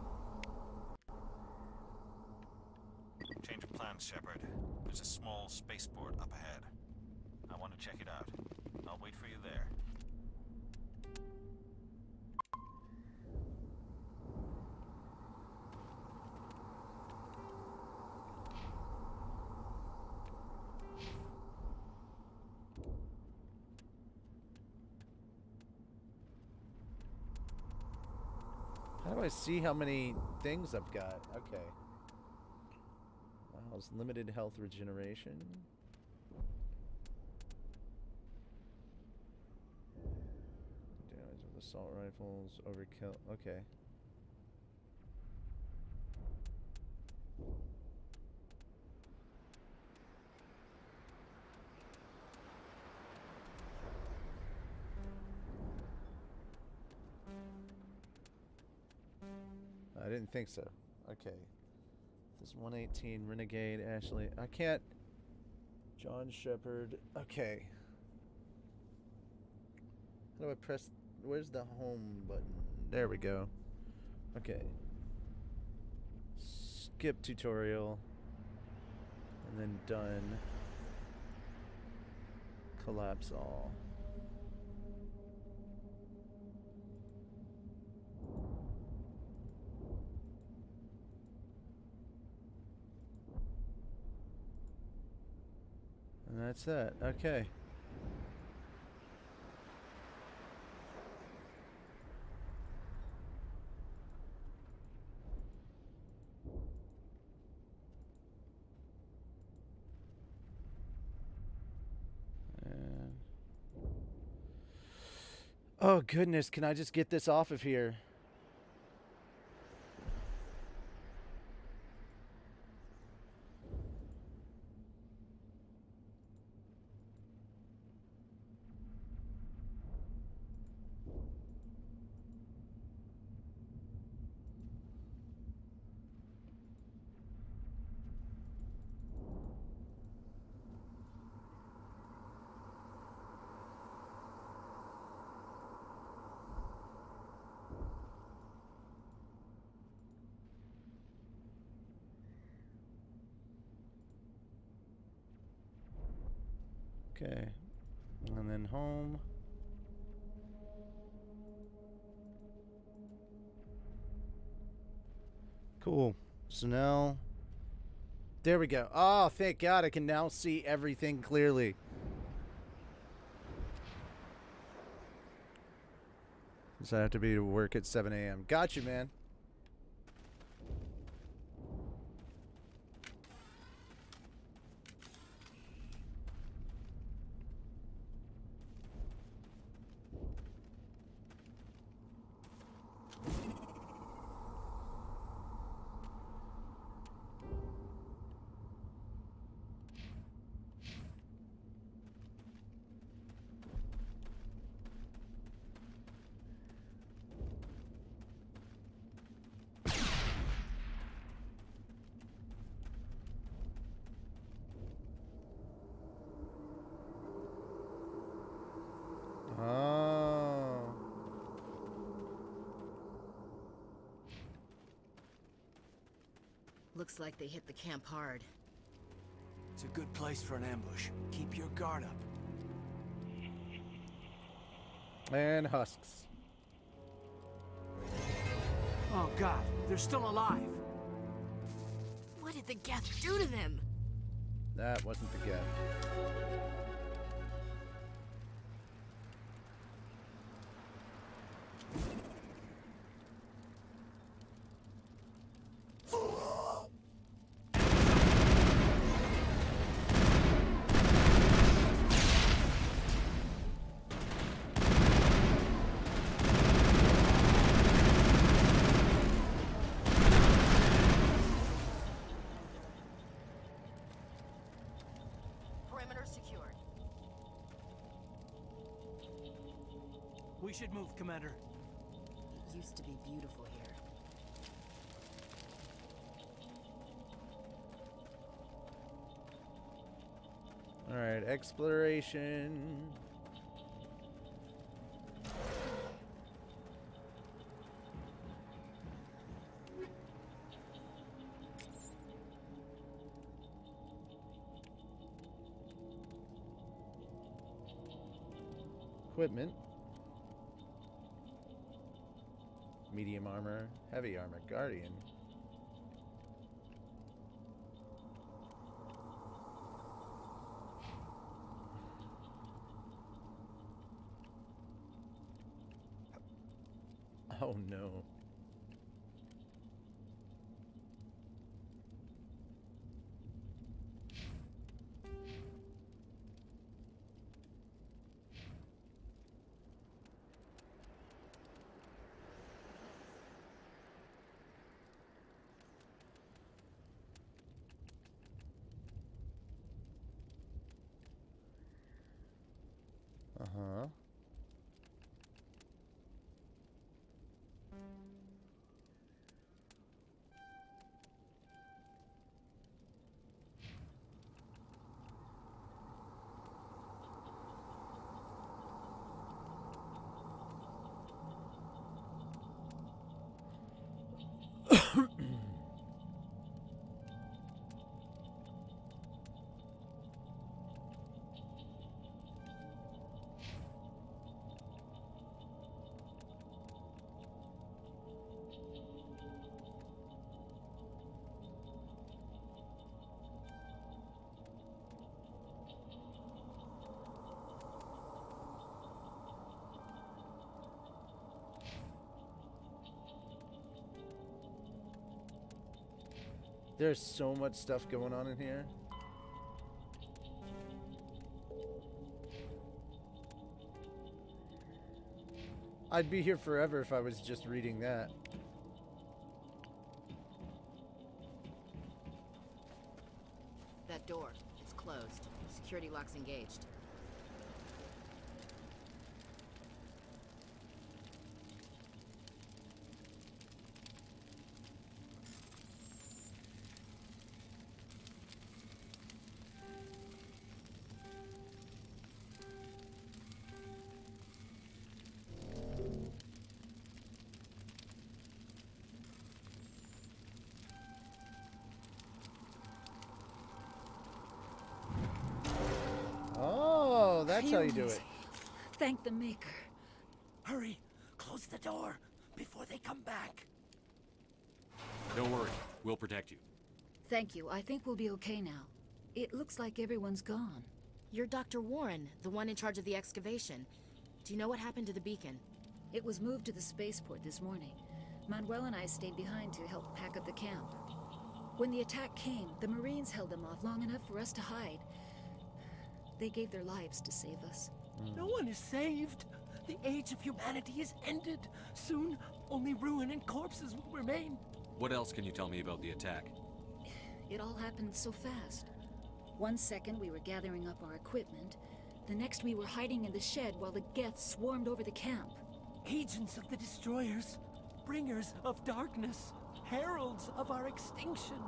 Change of plans, Shepard. There's a small spaceport up ahead. I want to check it out. I'll wait for you there. How do I see how many things I've got? Okay. Wow, it's limited health regeneration. Damage of assault rifles, overkill. Okay. I didn't think so. Okay. This is 118 Renegade Ashley. I can't. John Shepard. Okay. How do I press? Where's the home button? There we go. Okay. Skip tutorial. And then done. Collapse all. And that's that. Okay. And oh goodness, can I just get this off of here? Okay, and then home. Cool. So now, there we go. Oh, thank God, I can now see everything clearly. So I have to be to work at 7 a.m. Got you, man. Oh. Looks like they hit the camp hard. It's a good place for an ambush. Keep your guard up. And husks. Oh god, they're still alive. What did the Geth do to them? That wasn't the Geth. Perimeter secured. We should move, Commander. It used to be beautiful here. All right, exploration. Equipment. Medium armor, heavy armor, guardian. Oh no. Uh-huh. There's so much stuff going on in here. I'd be here forever if I was just reading that. That door, it's closed. Security lock's engaged. Oh, that's how you do it. Thank the Maker. Hurry! Close the door before they come back. Don't worry, we'll protect you. Thank you. I think we'll be okay now. It looks like everyone's gone. You're Dr. Warren, the one in charge of the excavation. Do you know what happened to the beacon? It was moved to the spaceport this morning. Manuel and I stayed behind to help pack up the camp. When the attack came, the Marines held them off long enough for us to hide. They gave their lives to save us. No one is saved. The age of humanity is ended. Soon, only ruin and corpses will remain. What else can you tell me about the attack? It all happened so fast. 1 second we were gathering up our equipment. The next we were hiding in the shed while the Geth swarmed over the camp. Agents of the destroyers, bringers of darkness, heralds of our extinction.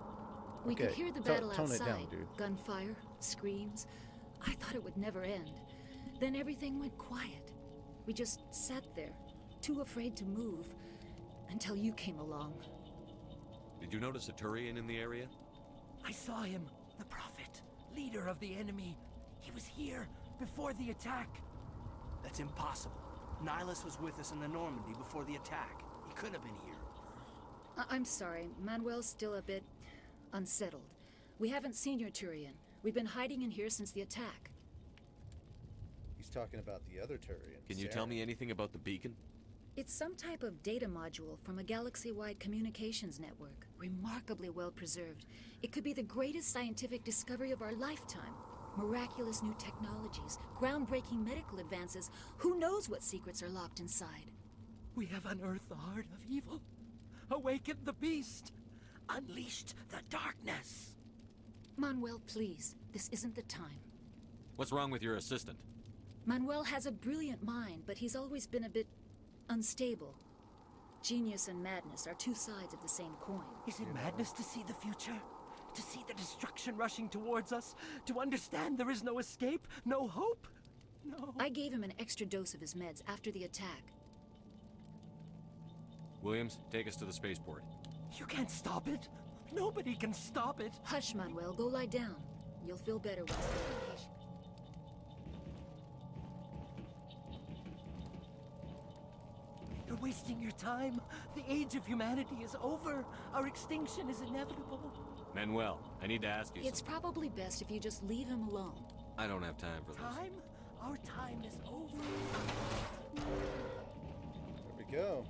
We could hear the battle tone outside. it down, dude. Gunfire, screams. I thought it would never end. Then everything went quiet. We just sat there, too afraid to move, until you came along. Did you notice a Turian in the area? I saw him, the prophet, leader of the enemy. He was here before the attack. That's impossible. Nihilus was with us in the Normandy before the attack. He couldn't have been here. I'm sorry. Manuel's still a bit unsettled. We haven't seen your Turian. We've been hiding in here since the attack. He's talking about the other Turian. Can you tell me anything about the beacon? It's some type of data module from a galaxy-wide communications network. Remarkably well preserved. It could be the greatest scientific discovery of our lifetime. Miraculous new technologies, groundbreaking medical advances. Who knows what secrets are locked inside? We have unearthed the heart of evil, awakened the beast, unleashed the darkness. Manuel, please. This isn't the time. What's wrong with your assistant? Manuel has a brilliant mind, but he's always been a bit unstable. Genius and madness are two sides of the same coin. Is it madness to see the future? To see the destruction rushing towards us? To understand there is no escape? No hope? No. I gave him an extra dose of his meds after the attack. Williams, take us to the spaceport. You can't stop it. Nobody can stop it. Hush, Manuel. Go lie down. You'll feel better once the medication. You're wasting your time. The age of humanity is over. Our extinction is inevitable. Manuel, I need to ask you It's probably best if you just leave him alone. I don't have time for this. Time? Our time is over. There we go.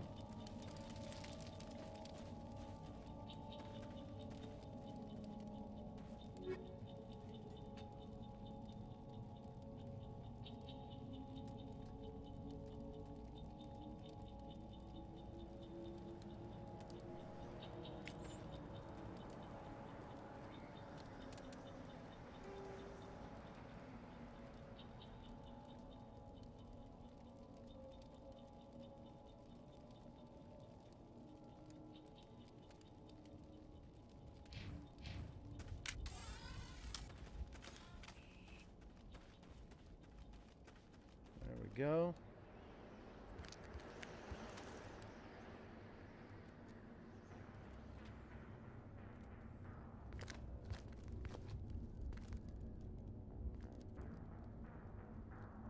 There we go.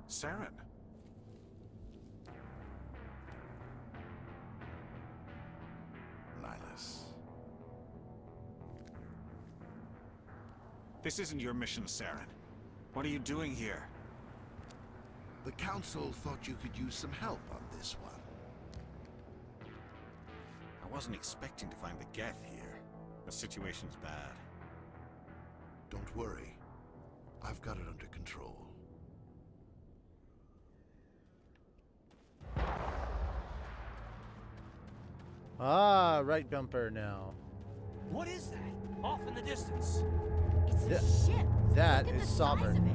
Saren. Nihilus. This isn't your mission, Saren. What are you doing here? The Council thought you could use some help on this one. I wasn't expecting to find the Geth here. The situation's bad. Don't worry. I've got it under control. Ah, right bumper now. What is that? Off in the distance. It's a ship. That Look at is the size Sovereign. of it.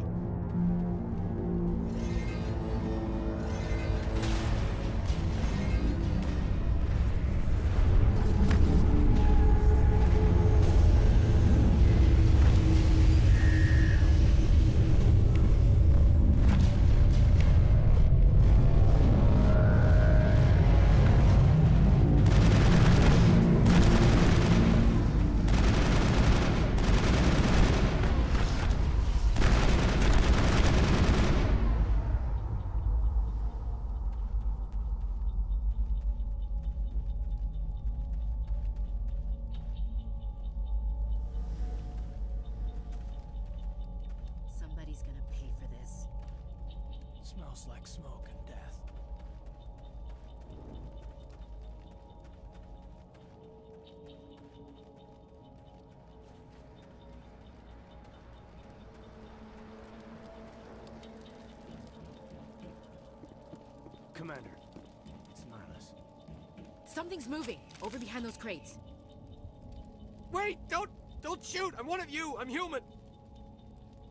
Somebody's gonna pay for this. Smells like smoke and death. Commander, it's Nihilus. Something's moving over behind those crates. Wait! Don't shoot! I'm one of you! I'm human!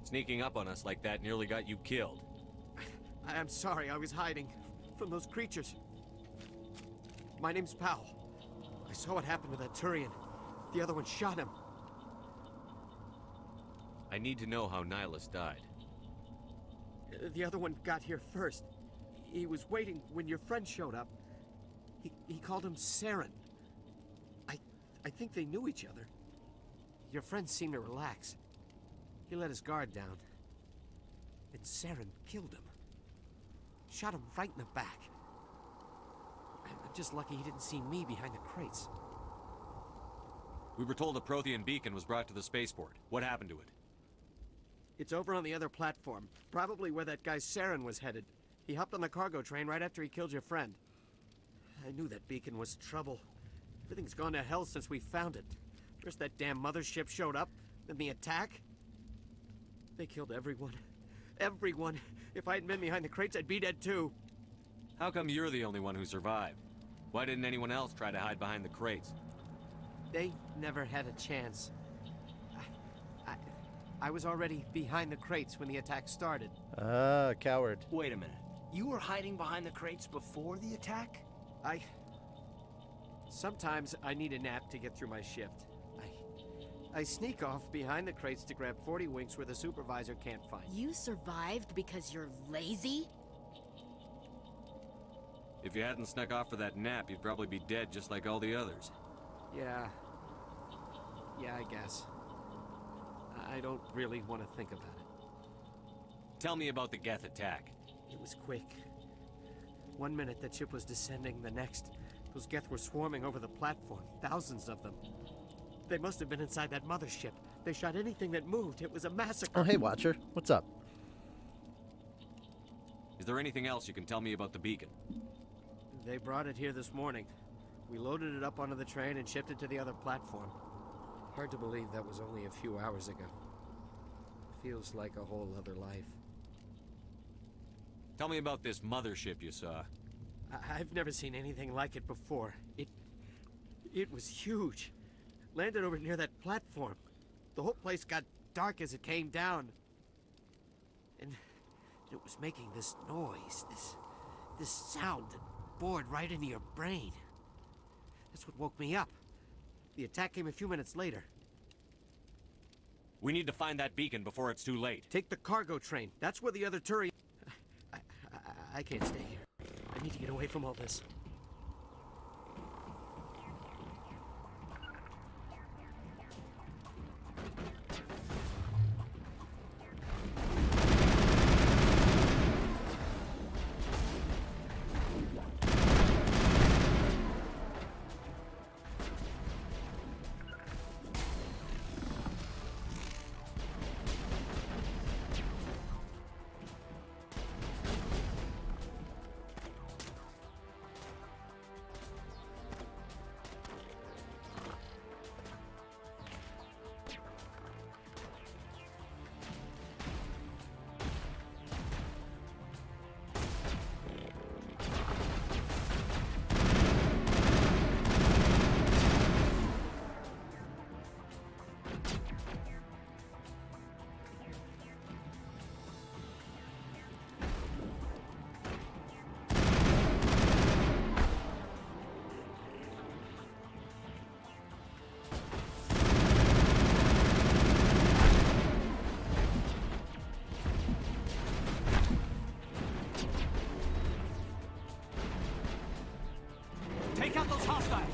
Sneaking up on us like that nearly got you killed. I'm sorry, I was hiding from those creatures. My name's Powell. I saw what happened to that Turian. The other one shot him. I need to know how Nihilus died. The other one got here first. He was waiting when your friend showed up. He called him Saren. I think they knew each other. Your friend seemed to relax. He let his guard down. And Saren killed him. Shot him right in the back. I'm just lucky he didn't see me behind the crates. We were told a Prothean beacon was brought to the spaceport. What happened to it? It's over on the other platform. Probably where that guy Saren was headed. He hopped on the cargo train right after he killed your friend. I knew that beacon was trouble. Everything's gone to hell since we found it. First that damn mothership showed up, then the attack. They killed everyone. Everyone. If I hadn't been behind the crates, I'd be dead too. How come you're the only one who survived? Why didn't anyone else try to hide behind the crates? They never had a chance. I was already behind the crates when the attack started. Ah, coward. Wait a minute. You were hiding behind the crates before the attack? Sometimes I need a nap to get through my shift. I sneak off behind the crates to grab 40 winks where the supervisor can't find. You survived because you're lazy? If you hadn't snuck off for that nap, you'd probably be dead just like all the others. Yeah, I guess. I don't really want to think about it. Tell me about the Geth attack. It was quick. 1 minute the ship was descending, the next, those Geth were swarming over the platform, thousands of them. They must have been inside that mothership. They shot anything that moved. It was a massacre. Oh, hey, Watcher. What's up? Is there anything else you can tell me about the beacon? They brought it here this morning. We loaded it up onto the train and shipped it to the other platform. Hard to believe that was only a few hours ago. Feels like a whole other life. Tell me about this mothership you saw. I've never seen anything like it before. It was huge. Landed over near that platform. The whole place got dark as it came down. And it was making this noise, this sound that bored right into your brain. That's what woke me up. The attack came a few minutes later. We need to find that beacon before it's too late. Take the cargo train. That's where the other Turian... I can't stay here. I need to get away from all this. Take out those hostiles!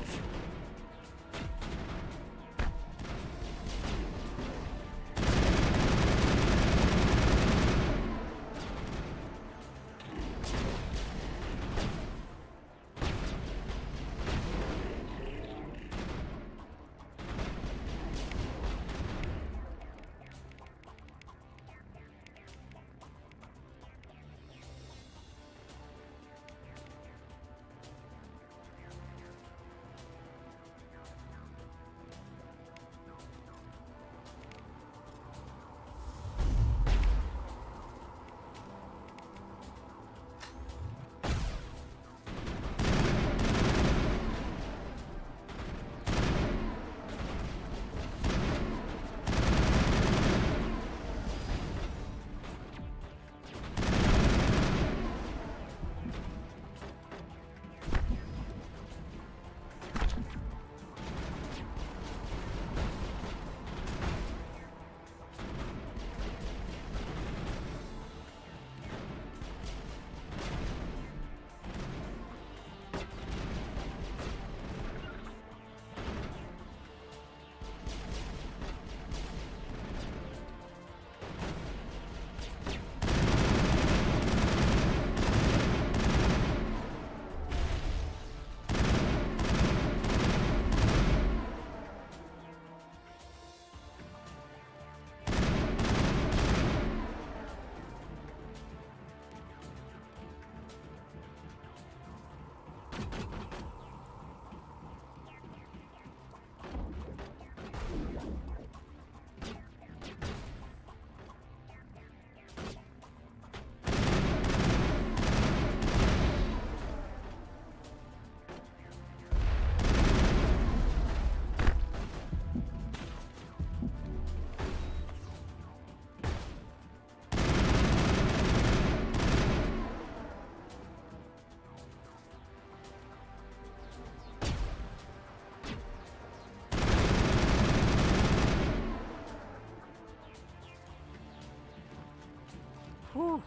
Whew.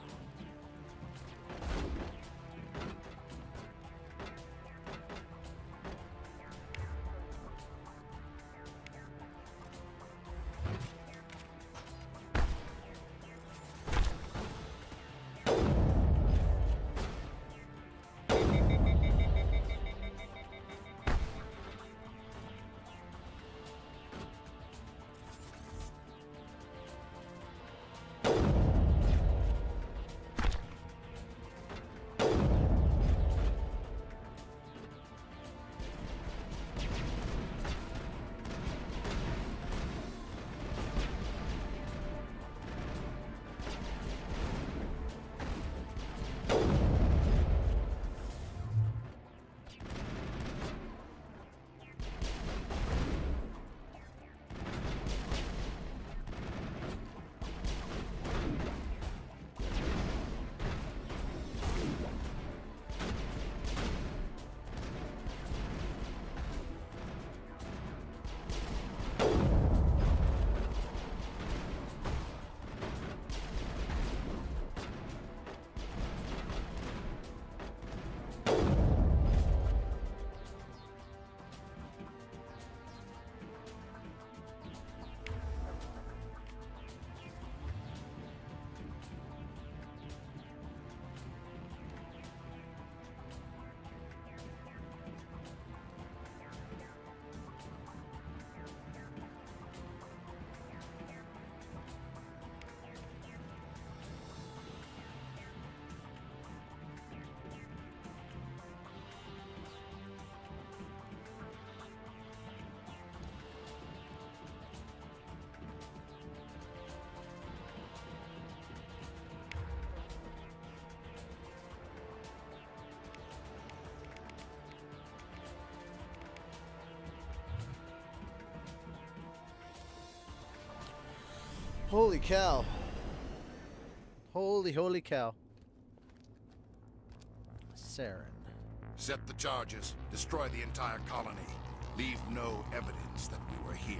Holy cow. Holy cow. Saren. Set the charges. Destroy the entire colony. Leave no evidence that we were here.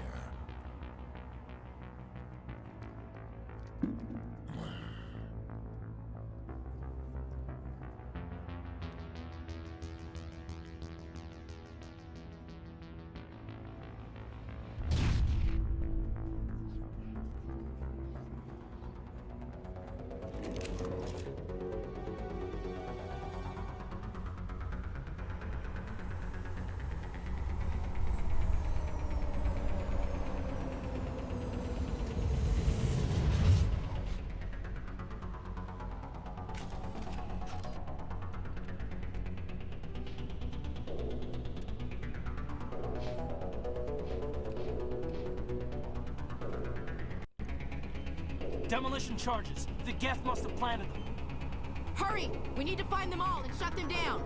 Demolition charges. The Geth must have planted them. Hurry! We need to find them all and shut them down.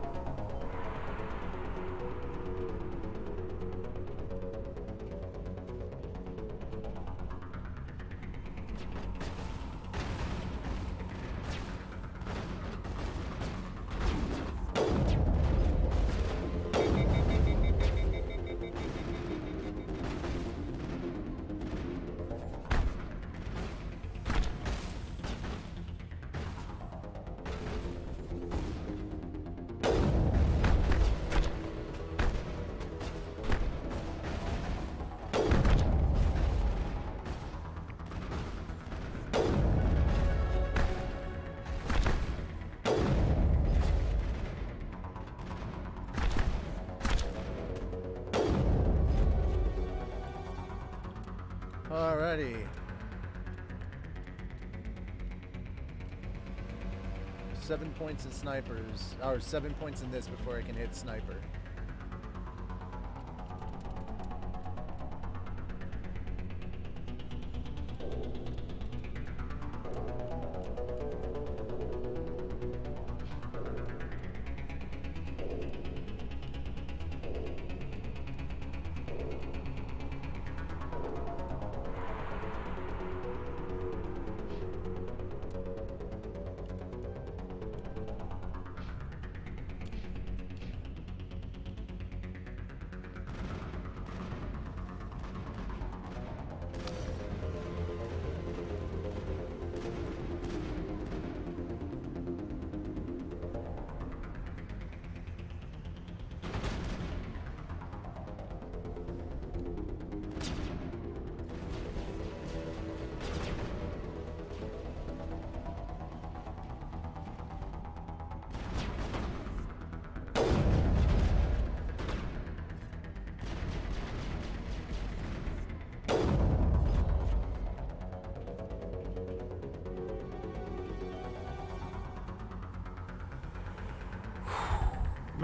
Alrighty. 7 points in snipers, or 7 points in this before I can hit sniper.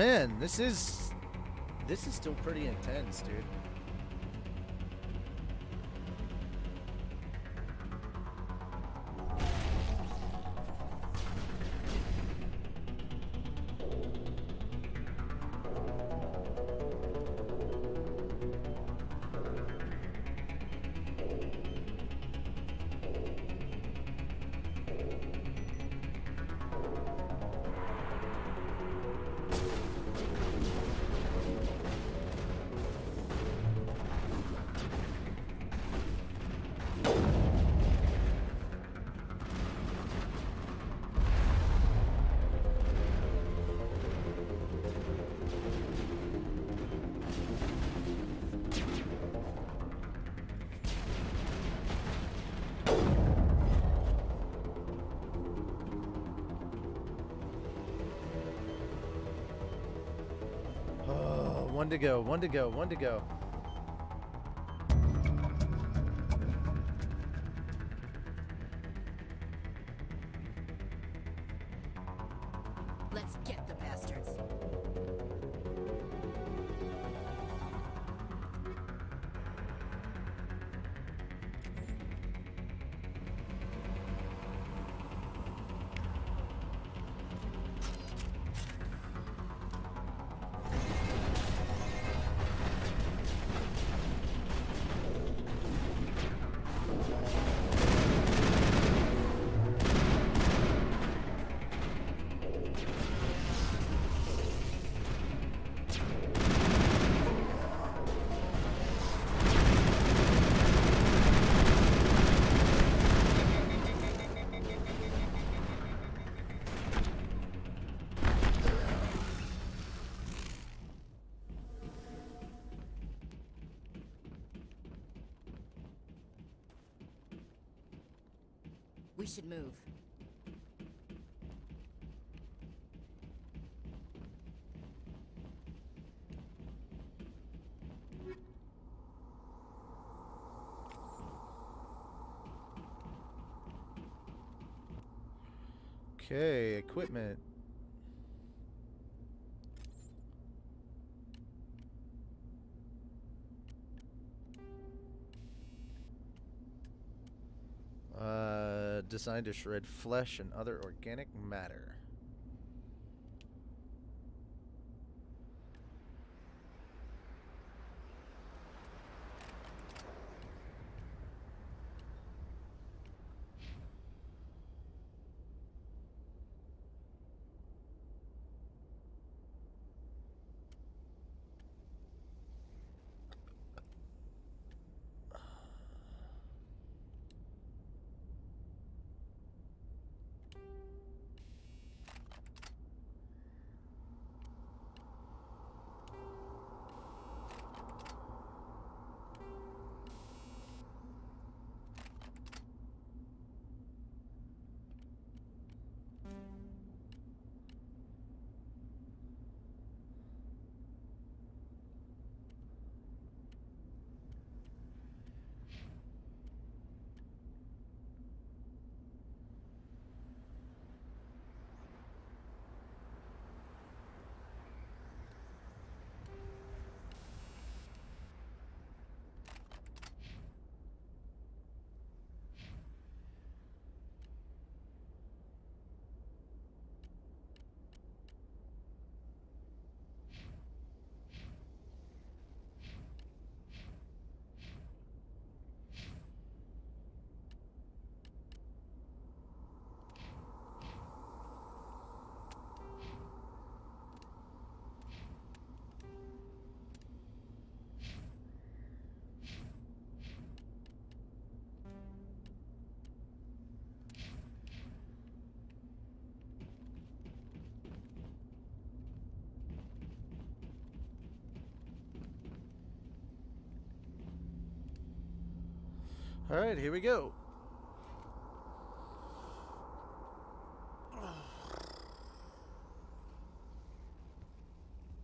Man, this is still pretty intense, dude. One to go, one to go, one to go. Let's get the bastards. We should move. Okay, equipment. Designed to shred flesh and other organic matter. All right, here we go.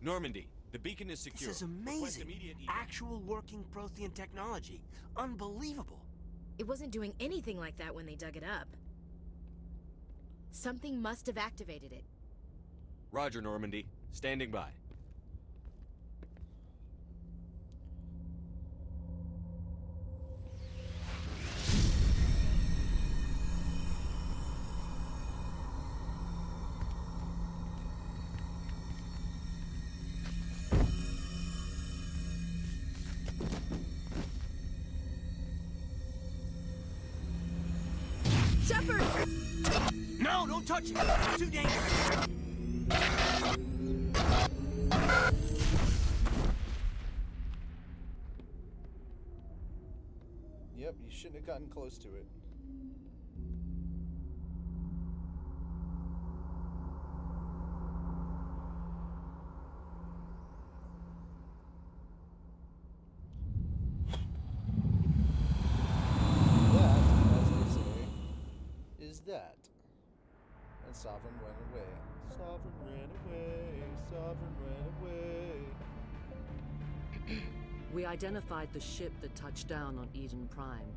Normandy, the beacon is secure. This is amazing. Actual working Prothean technology. Unbelievable. It wasn't doing anything like that when they dug it up. Something must have activated it. Roger, Normandy. Standing by. Shepard! No, don't touch it! It's too dangerous! Yep, you shouldn't have gotten close to it. That, as they say, is that. And Sovereign ran away. Sovereign ran away. Sovereign ran away. We identified the ship that touched down on Eden Prime.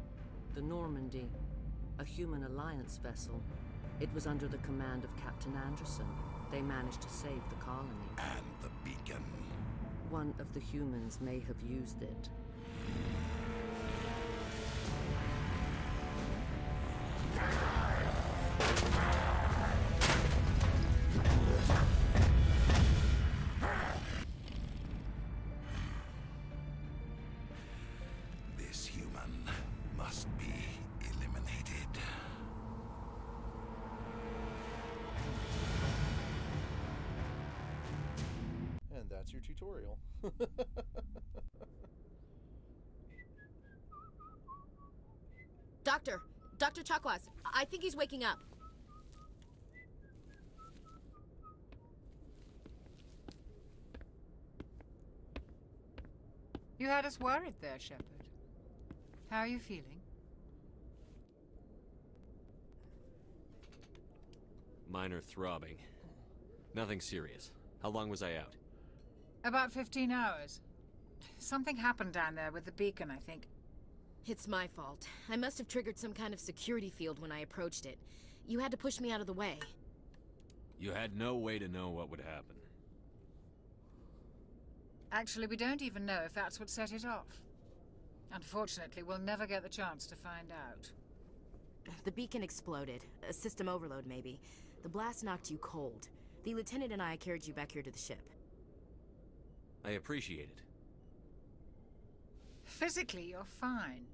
The Normandy. A human alliance vessel. It was under the command of Captain Anderson. They managed to save the colony. And the beacon. One of the humans may have used it. This human must be eliminated. And that's your tutorial. Dr. Chakwas, I think he's waking up. You had us worried there, Shepard. How are you feeling? Minor throbbing. Nothing serious. How long was I out? About 15 hours. Something happened down there with the beacon, I think. It's my fault. I must have triggered some kind of security field when I approached it. You had to push me out of the way. You had no way to know what would happen. Actually, we don't even know if that's what set it off. Unfortunately, we'll never get the chance to find out. The beacon exploded. A system overload, maybe. The blast knocked you cold. The lieutenant and I carried you back here to the ship. I appreciate it. Physically, you're fine.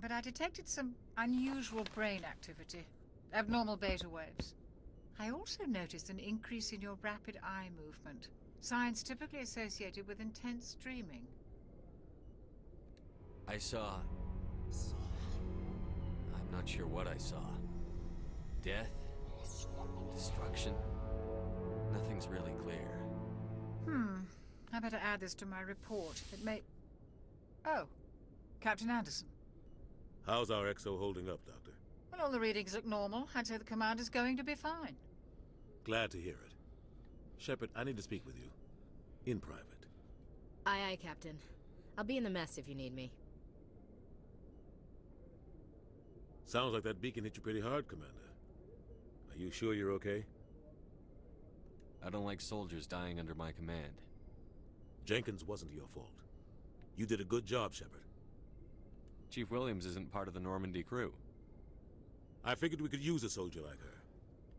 But I detected some unusual brain activity. Abnormal beta waves. I also noticed an increase in your rapid eye movement. Signs typically associated with intense dreaming. I saw... I'm not sure what I saw. Death? Destruction? Nothing's really clear. I better add this to my report. It may... Oh, Captain Anderson. How's our XO holding up, Doctor? Well, all the readings look normal. I'd say the commander's going to be fine. Glad to hear it. Shepard, I need to speak with you. In private. Aye, aye, Captain. I'll be in the mess if you need me. Sounds like that beacon hit you pretty hard, Commander. Are you sure you're okay? I don't like soldiers dying under my command. Jenkins wasn't your fault. You did a good job, Shepard. Chief Williams isn't part of the Normandy crew. I figured we could use a soldier like her.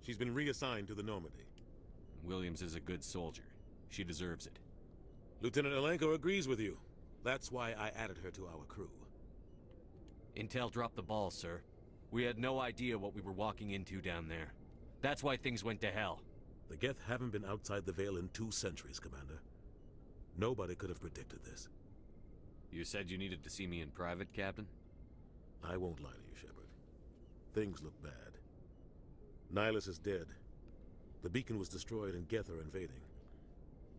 She's been reassigned to the Normandy. Williams is a good soldier. She deserves it. Lieutenant Alenko agrees with you. That's why I added her to our crew. Intel dropped the ball, sir. We had no idea what we were walking into down there. That's why things went to hell. The Geth haven't been outside the Veil in 2 centuries, Commander. Nobody could have predicted this. You said you needed to see me in private, Captain? I won't lie to you, Shepard. Things look bad. Nihilus is dead. The beacon was destroyed and Geth are invading.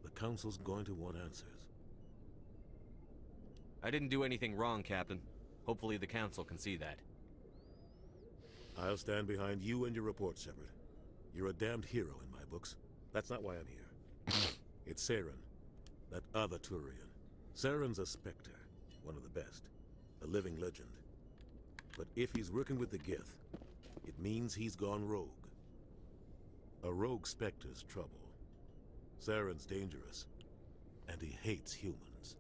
The Council's going to want answers. I didn't do anything wrong, Captain. Hopefully the Council can see that. I'll stand behind you and your report, Shepard. You're a damned hero in my books. That's not why I'm here. It's Saren, that other Turian. Saren's a Spectre, one of the best. A living legend. But if he's working with the Geth, it means he's gone rogue. A rogue Spectre's trouble. Saren's dangerous, and he hates humans.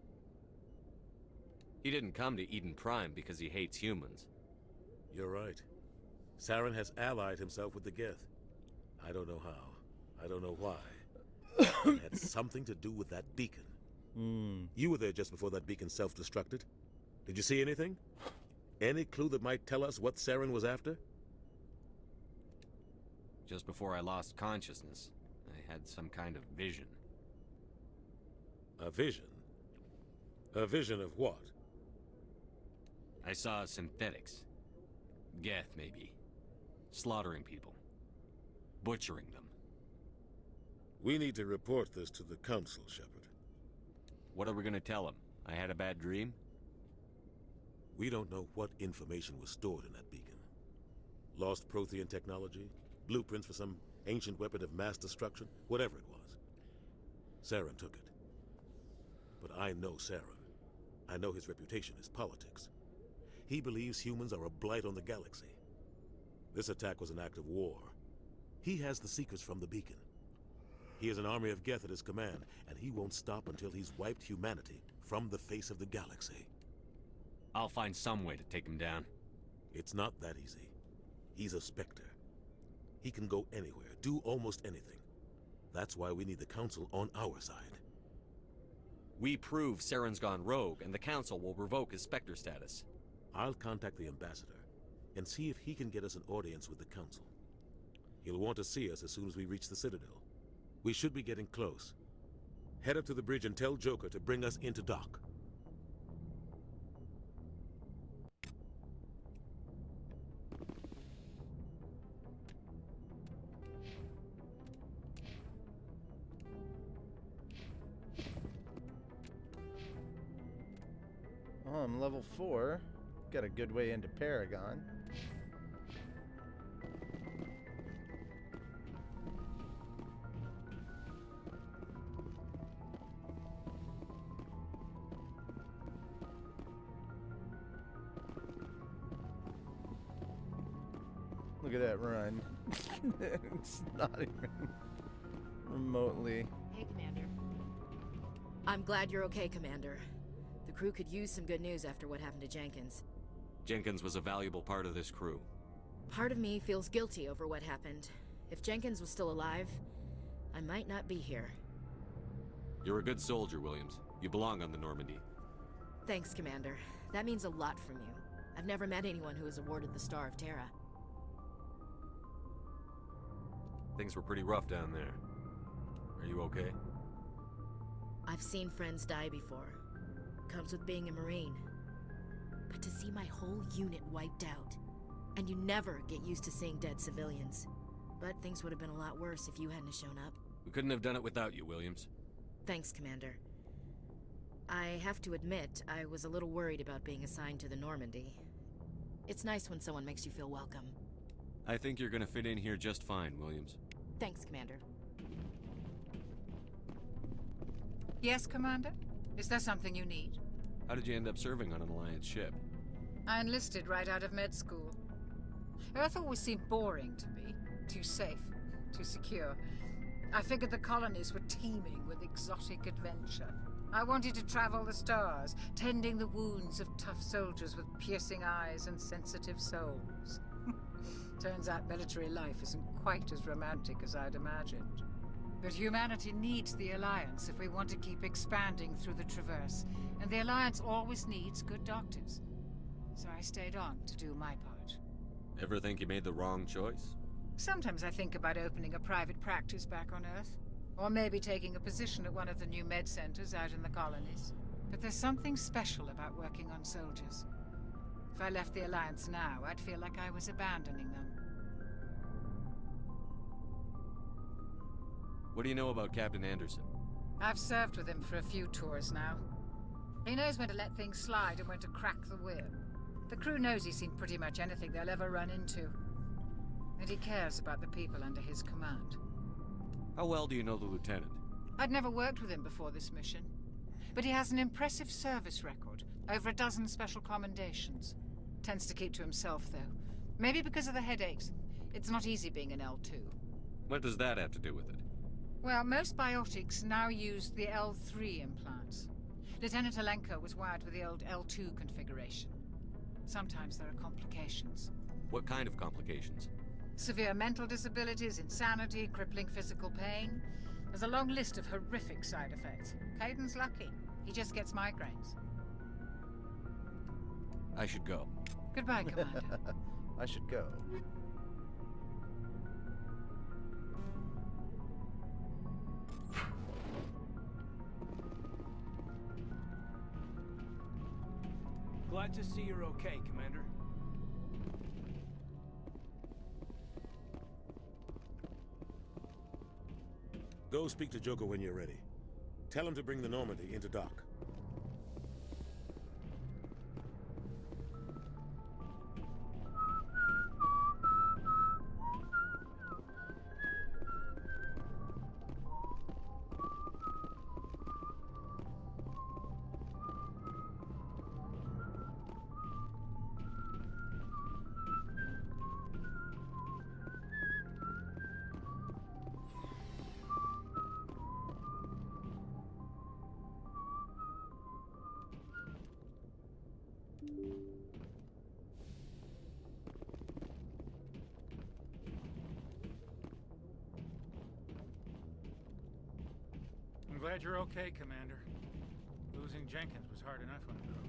He didn't come to Eden Prime because he hates humans. You're right. Saren has allied himself with the Geth. I don't know how. I don't know why. It had something to do with that beacon. You were there just before that beacon self-destructed. Did you see anything? Any clue that might tell us what Saren was after? Just before I lost consciousness, I had some kind of vision. A vision? A vision of what? I saw synthetics. Geth, maybe. Slaughtering people. Butchering them. We need to report this to the Council, Shepard. What are we gonna tell him? I had a bad dream? We don't know what information was stored in that beacon. Lost Prothean technology? Blueprints for some ancient weapon of mass destruction? Whatever it was. Saren took it. But I know Saren. I know his reputation is politics. He believes humans are a blight on the galaxy. This attack was an act of war. He has the secrets from the beacon. He has an army of Geth at his command, and he won't stop until he's wiped humanity from the face of the galaxy. I'll find some way to take him down. It's not that easy. He's a Spectre. He can go anywhere, do almost anything. That's why we need the Council on our side. We prove Saren's gone rogue, and the Council will revoke his Spectre status. I'll contact the Ambassador and see if he can get us an audience with the Council. He'll want to see us as soon as we reach the Citadel. We should be getting close. Head up to the bridge and tell Joker to bring us into dock. Oh, I'm level 4. Got a good way into Paragon. Look at that run. It's not even remotely. Hey, Commander. I'm glad you're okay, Commander. The crew could use some good news after what happened to Jenkins. Jenkins was a valuable part of this crew. Part of me feels guilty over what happened. If Jenkins was still alive, I might not be here. You're a good soldier, Williams. You belong on the Normandy. Thanks, Commander. That means a lot from you. I've never met anyone who was awarded the Star of Terra. Things were pretty rough down there. Are you okay? I've seen friends die before. Comes with being a Marine. But to see my whole unit wiped out, and you never get used to seeing dead civilians. But things would have been a lot worse if you hadn't shown up. We couldn't have done it without you, Williams. Thanks, Commander. I have to admit, I was a little worried about being assigned to the Normandy. It's nice when someone makes you feel welcome. I think you're gonna fit in here just fine, Williams. Thanks, Commander. Yes, Commander? Is there something you need? How did you end up serving on an Alliance ship? I enlisted right out of med school. Earth always seemed boring to me. Too safe, too secure. I figured the colonies were teeming with exotic adventure. I wanted to travel the stars, tending the wounds of tough soldiers with piercing eyes and sensitive souls. Turns out military life isn't quite as romantic as I'd imagined. But humanity needs the Alliance if we want to keep expanding through the Traverse, and the Alliance always needs good doctors. So I stayed on to do my part. Ever think you made the wrong choice? Sometimes I think about opening a private practice back on Earth, or maybe taking a position at one of the new med centers out in the colonies. But there's something special about working on soldiers. If I left the Alliance now, I'd feel like I was abandoning them. What do you know about Captain Anderson? I've served with him for a few tours now. He knows when to let things slide and when to crack the whip. The crew knows he's seen pretty much anything they'll ever run into. And he cares about the people under his command. How well do you know the lieutenant? I'd never worked with him before this mission. But he has an impressive service record. Over a dozen special commendations. Tends to keep to himself, though. Maybe because of the headaches. It's not easy being an L2. What does that have to do with it? Well, most biotics now use the L3 implants. Lieutenant Alenko was wired with the old L2 configuration. Sometimes there are complications. What kind of complications? Severe mental disabilities, insanity, crippling physical pain. There's a long list of horrific side effects. Caden's lucky. He just gets migraines. I should go. Goodbye, Commander. I should go. Glad to see you're okay, Commander. Go speak to Joker when you're ready. Tell him to bring the Normandy into dock. I'm glad you're okay, Commander. Losing Jenkins was hard enough on the road.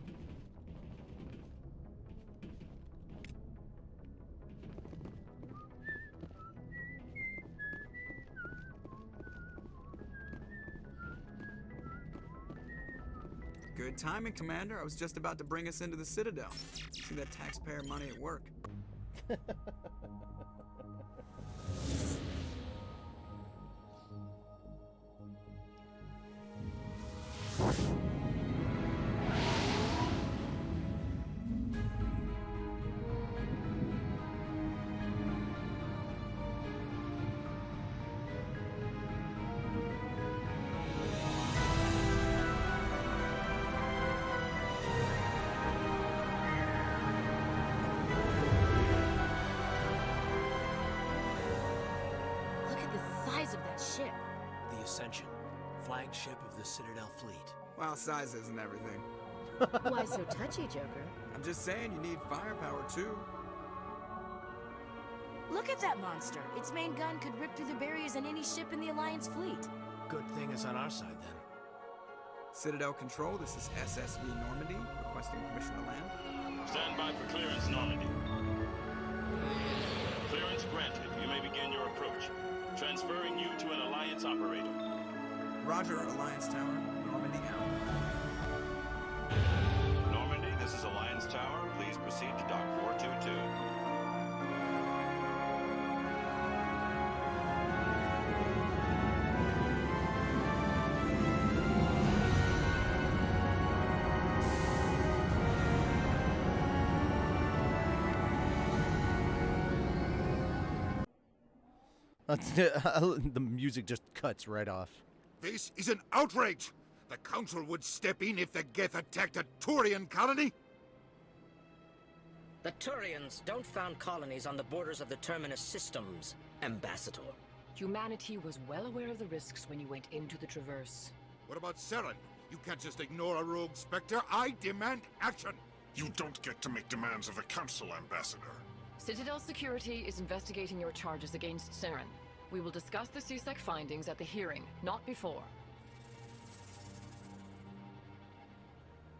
Good timing, Commander. I was just about to bring us into the Citadel. See that taxpayer money at work. Ship. The Ascension, flagship of the Citadel fleet. Well, size isn't everything. Why so touchy, Joker? I'm just saying you need firepower, too. Look at that monster. Its main gun could rip through the barriers in any ship in the Alliance fleet. Good thing it's on our side, then. Citadel Control, this is SSV Normandy, requesting permission to land. Stand by for clearance, Normandy. Clearance granted. You may begin your approach. Transferring you to an Alliance operator. Roger, Alliance Tower. Normandy out. Normandy, this is Alliance Tower. Please proceed to Dock 422. The music just cuts right off. This is an outrage! The Council would step in if the Geth attacked a Turian colony? The Turians don't found colonies on the borders of the Terminus systems, Ambassador. Humanity was well aware of the risks when you went into the Traverse. What about Saren? You can't just ignore a rogue Spectre. I demand action! You don't get to make demands of the Council, Ambassador. Citadel Security is investigating your charges against Saren. We will discuss the CSEC findings at the hearing, not before.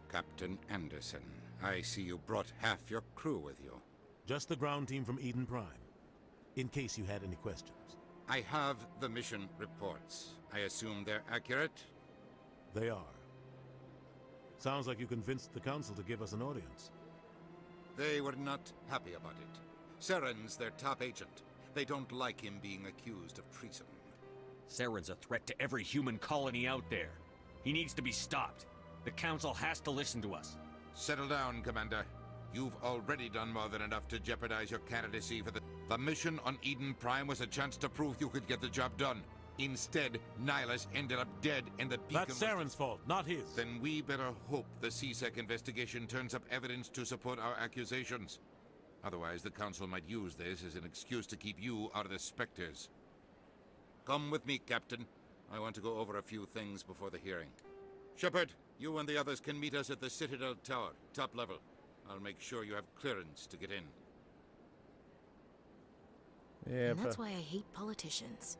Captain Anderson, I see you brought half your crew with you. Just the ground team from Eden Prime, in case you had any questions. I have the mission reports. I assume they're accurate? They are. Sounds like you convinced the Council to give us an audience. They were not happy about it. Saren's their top agent. They don't like him being accused of treason. Saren's a threat to every human colony out there. He needs to be stopped. The Council has to listen to us. Settle down, Commander. You've already done more than enough to jeopardize your candidacy for the mission on Eden Prime was a chance to prove you could get the job done. Instead, Nihilus ended up dead and the beacon... That's Saren's fault, not his. Then we better hope the CSEC investigation turns up evidence to support our accusations. Otherwise, the Council might use this as an excuse to keep you out of the Spectres. Come with me, Captain. I want to go over a few things before the hearing. Shepard, you and the others can meet us at the Citadel Tower, top level. I'll make sure you have clearance to get in. Yeah, And that's why I hate politicians.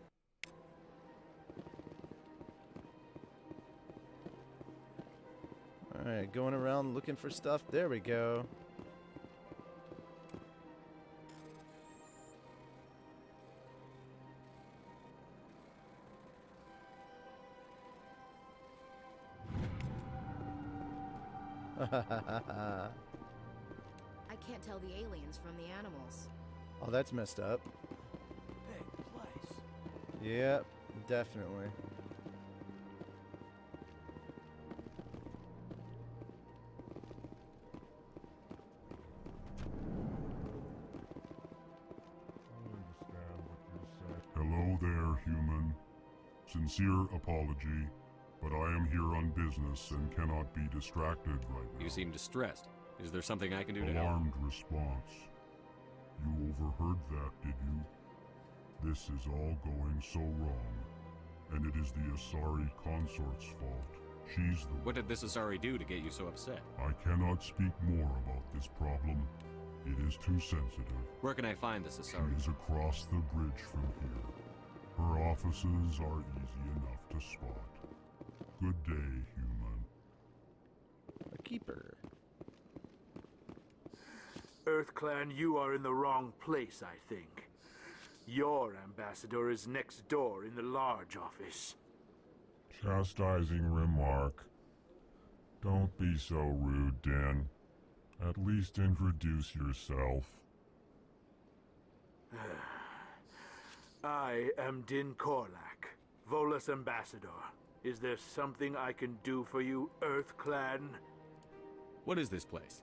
Alright, going around looking for stuff. There we go. I can't tell the aliens from the animals. Oh, that's messed up. Big place. Yep, definitely. Hello there, human. Sincere apology, but I am here on business and cannot be distracted right now. You seem distressed. Is there something I can do to help? Alarmed response. You overheard that, did you? This is all going so wrong, and it is the Asari consort's fault. She's the... What did this Asari do to get you so upset? I cannot speak more about this problem. It is too sensitive. Where can I find this She Asari? is across the bridge from here. Her offices are easy enough to spot. Good day, human. A keeper. EarthClan, you are in the wrong place, I think. Your ambassador is next door in the large office. Chastising remark. Don't be so rude, Din. At least introduce yourself. I am Din Korlak, Volus ambassador. Is there something I can do for you, EarthClan? What is this place?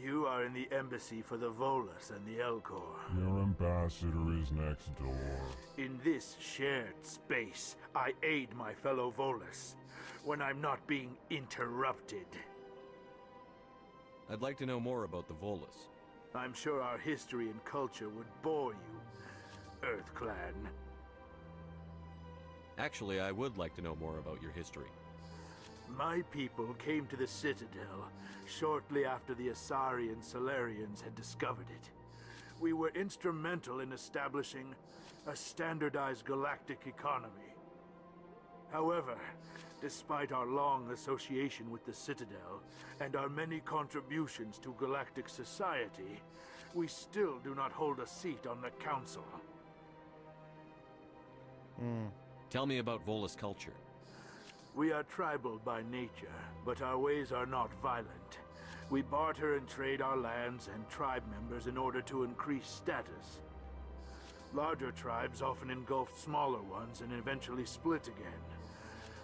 You are in the embassy for the Volus and the Elcor. Your ambassador is next door. In this shared space, I aid my fellow Volus when I'm not being interrupted. I'd like to know more about the Volus. I'm sure our history and culture would bore you, EarthClan. Actually, I would like to know more about your history. My people came to the Citadel shortly after the Asari and Solarians had discovered it. We were instrumental in establishing a standardized galactic economy. However, despite our long association with the Citadel and our many contributions to galactic society, we still do not hold a seat on the Council. Tell me about Volus culture. We are tribal by nature, but our ways are not violent. We barter and trade our lands and tribe members in order to increase status. Larger tribes often engulf smaller ones and eventually split again.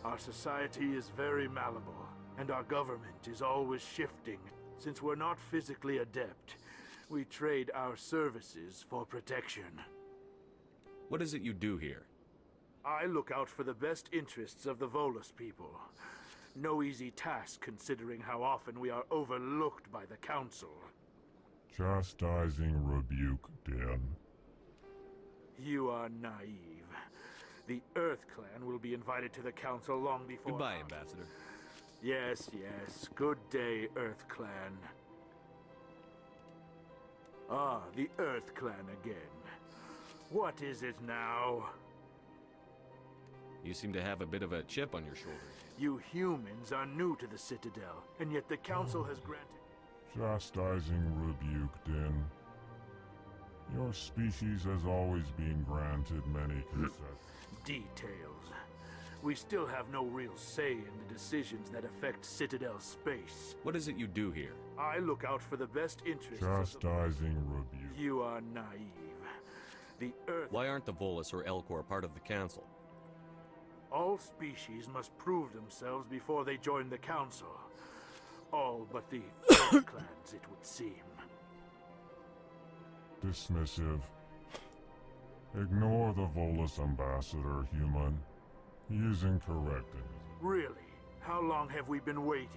Our society is very malleable, and our government is always shifting. Since we're not physically adept, we trade our services for protection. What is it you do here? I look out for the best interests of the Volus people. No easy task considering how often we are overlooked by the Council. Chastising rebuke, Din. You are naive. The EarthClan will be invited to the Council long before... Goodbye, Ambassador. Yes, yes. Good day, EarthClan. Ah, the EarthClan again. What is it now? You seem to have a bit of a chip on your shoulder. You humans are new to the Citadel, and yet the Council has granted... Chastising rebuke, Din. Your species has always been granted many concessions. Details. We still have no real say in the decisions that affect Citadel space. What is it you do here? I look out for the best interests Chastising of the... rebuke. You are naive. The Earth... Why aren't the Volus or Elcor part of the Council? All species must prove themselves before they join the Council. All but the clans, it would seem. Dismissive. Ignore the Volus ambassador, human. He is incorrect in his... Really? How long have we been waiting?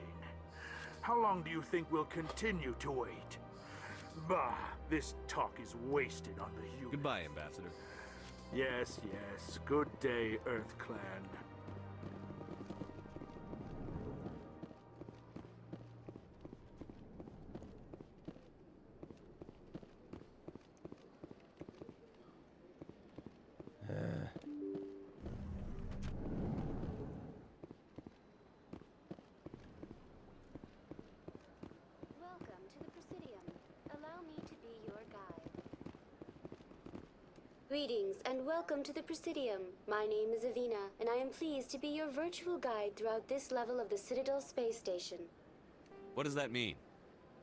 How long do you think we'll continue to wait? Bah, this talk is wasted on the human. Goodbye, Ambassador. Yes, yes. Good day, Earth Clan. Welcome to the Presidium. Allow me to be your guide. Greetings and welcome to the Presidium. My name is Avina, and I am pleased to be your virtual guide throughout this level of the Citadel space station. What does that mean?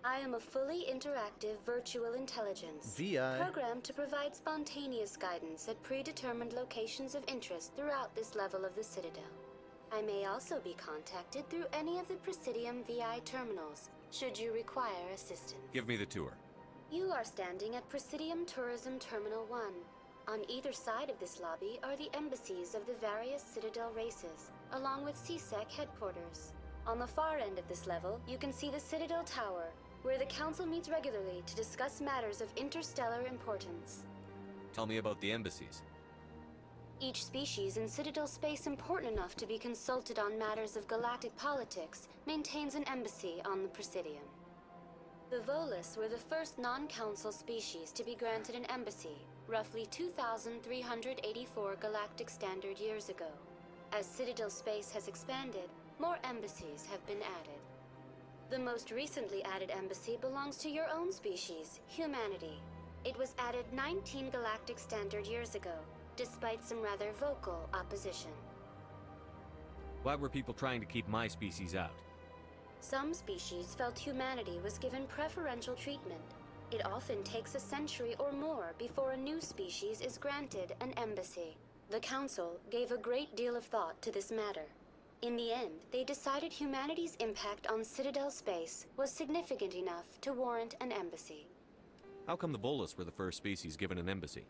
I am a fully interactive virtual intelligence, VI. programmed to provide spontaneous guidance at predetermined locations of interest throughout this level of the Citadel. I may also be contacted through any of the Presidium VI terminals, should you require assistance. Give me the tour. You are standing at Presidium Tourism Terminal 1. On either side of this lobby are the embassies of the various Citadel races, along with CSEC headquarters. On the far end of this level, you can see the Citadel Tower, where the Council meets regularly to discuss matters of interstellar importance. Tell me about the embassies. Each species in Citadel space important enough to be consulted on matters of galactic politics maintains an embassy on the Presidium. The Volus were the first non-Council species to be granted an embassy, roughly 2,384 galactic standard years ago. As Citadel space has expanded, more embassies have been added. The most recently added embassy belongs to your own species, humanity. It was added 19 galactic standard years ago, despite some rather vocal opposition. Why were people trying to keep my species out? Some species felt humanity was given preferential treatment. It often takes a century or more before a new species is granted an embassy. The Council gave a great deal of thought to this matter. In the end, they decided humanity's impact on Citadel space was significant enough to warrant an embassy. How come the Volus were the first species given an embassy?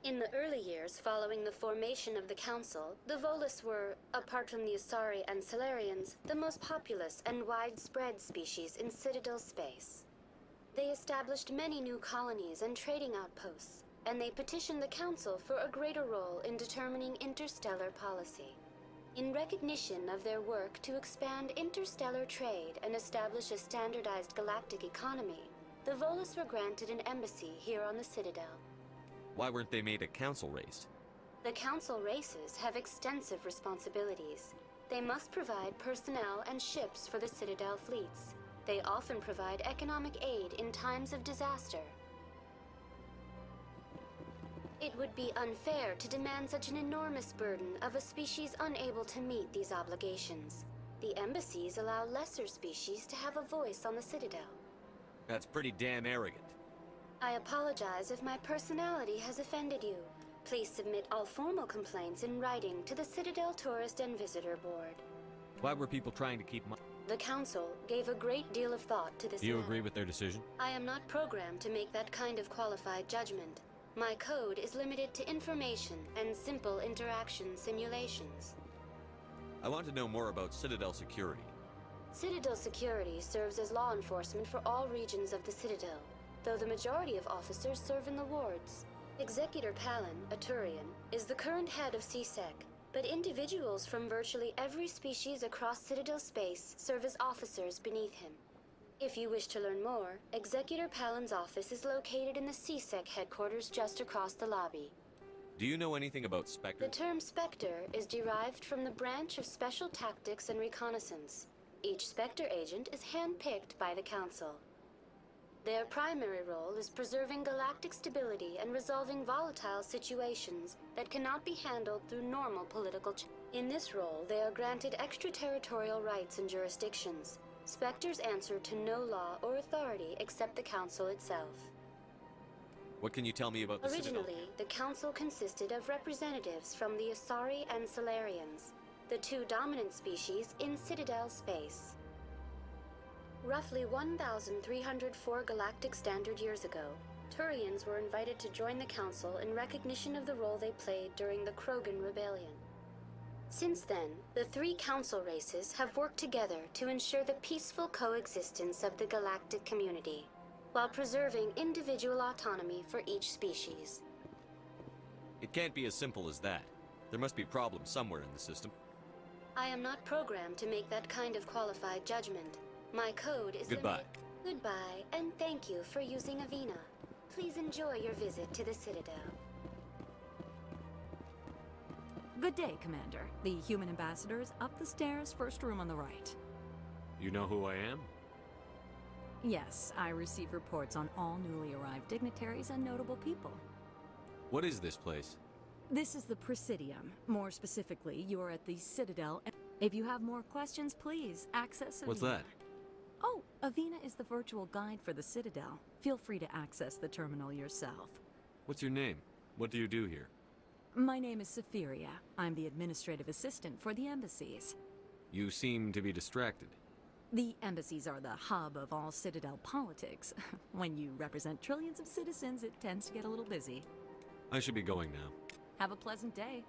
In the early years following the formation of the Council, the Volus were, apart from the Asari and Solarians, the most populous and widespread species in Citadel space. They established many new colonies and trading outposts, and they petitioned the Council for a greater role in determining interstellar policy. In recognition of their work to expand interstellar trade and establish a standardized galactic economy, the Volus were granted an embassy here on the Citadel. Why weren't they made a council race? The Council races have extensive responsibilities. They must provide personnel and ships for the Citadel fleets. They often provide economic aid in times of disaster. It would be unfair to demand such an enormous burden of a species unable to meet these obligations. The embassies allow lesser species to have a voice on the Citadel. That's pretty damn arrogant. I apologize if my personality has offended you. Please submit all formal complaints in writing to the Citadel Tourist and Visitor Board. Why were people trying to keep my... The Council gave a great deal of thought to this Do you matter. agree with their decision? I am not programmed to make that kind of qualified judgment. My code is limited to information and simple interaction simulations. I want to know more about Citadel security. Citadel security serves as law enforcement for all regions of the Citadel, though the majority of officers serve in the wards. Executor Palin, a Turian, is the current head of CSEC, but individuals from virtually every species across Citadel space serve as officers beneath him. If you wish to learn more, Executor Palin's office is located in the CSEC headquarters just across the lobby. Do you know anything about Spectre? The term Spectre is derived from the branch of Special Tactics and Reconnaissance. Each Spectre agent is handpicked by the Council. Their primary role is preserving galactic stability and resolving volatile situations that cannot be handled through normal political In this role, they are granted extraterritorial rights and jurisdictions. Spectres answer to no law or authority except the Council itself. What can you tell me about the Citadel? Originally, the Council consisted of representatives from the Asari and Solarians, the two dominant species in Citadel space. Roughly 1,304 galactic standard years ago, Turians were invited to join the Council in recognition of the role they played during the Krogan Rebellion. Since then, the three Council races have worked together to ensure the peaceful coexistence of the galactic community, while preserving individual autonomy for each species. It can't be as simple as that. There must be problems somewhere in the system. I am not programmed to make that kind of qualified judgment. My code is Goodbye. Goodbye, and thank you for using Avina. Please enjoy your visit to the Citadel. Good day, Commander. The human ambassador is up the stairs, first room on the right. You know who I am? Yes, I receive reports on all newly arrived dignitaries and notable people. What is this place? This is the Presidium. More specifically, you are at the Citadel. If you have more questions, please access Avina. What's that? Oh, Avina is the virtual guide for the Citadel. Feel free to access the terminal yourself. What's your name? What do you do here? My name is Safiria. I'm the administrative assistant for the embassies. You seem to be distracted. The embassies are the hub of all Citadel politics. When you represent trillions of citizens, it tends to get a little busy. I should be going now. Have a pleasant day.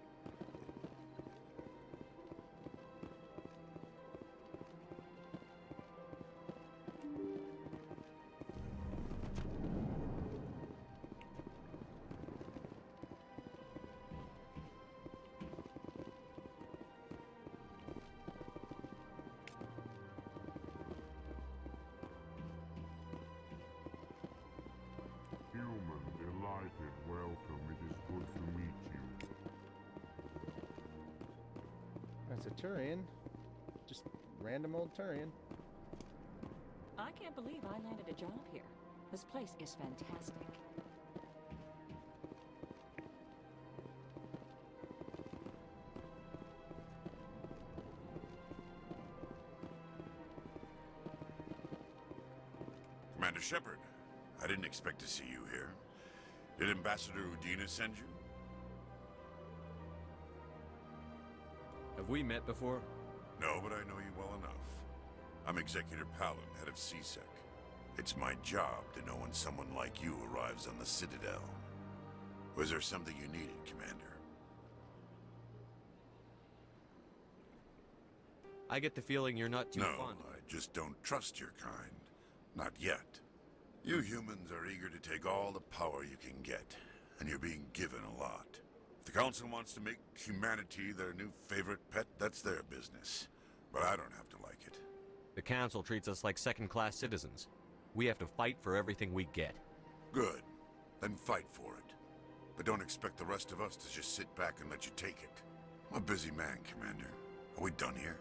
Human, delighted, welcome. It is good to meet you. That's a Turian. Just random old Turian. I can't believe I landed a job here. This place is fantastic. Commander Shepard, I didn't expect to see you here. Did Ambassador Udina send you? Have we met before? No, but I know you well enough. I'm Executor Palin, head of CSEC. It's my job to know when someone like you arrives on the Citadel. Was there something you needed, Commander? I get the feeling you're not too No, fond of I just don't trust your kind. Not yet. You humans are eager to take all the power you can get, and you're being given a lot. If the Council wants to make humanity their new favorite pet, that's their business. But I don't have to like it. The Council treats us like second-class citizens. We have to fight for everything we get. Good. Then fight for it. But don't expect the rest of us to just sit back and let you take it. I'm a busy man, Commander. Are we done here?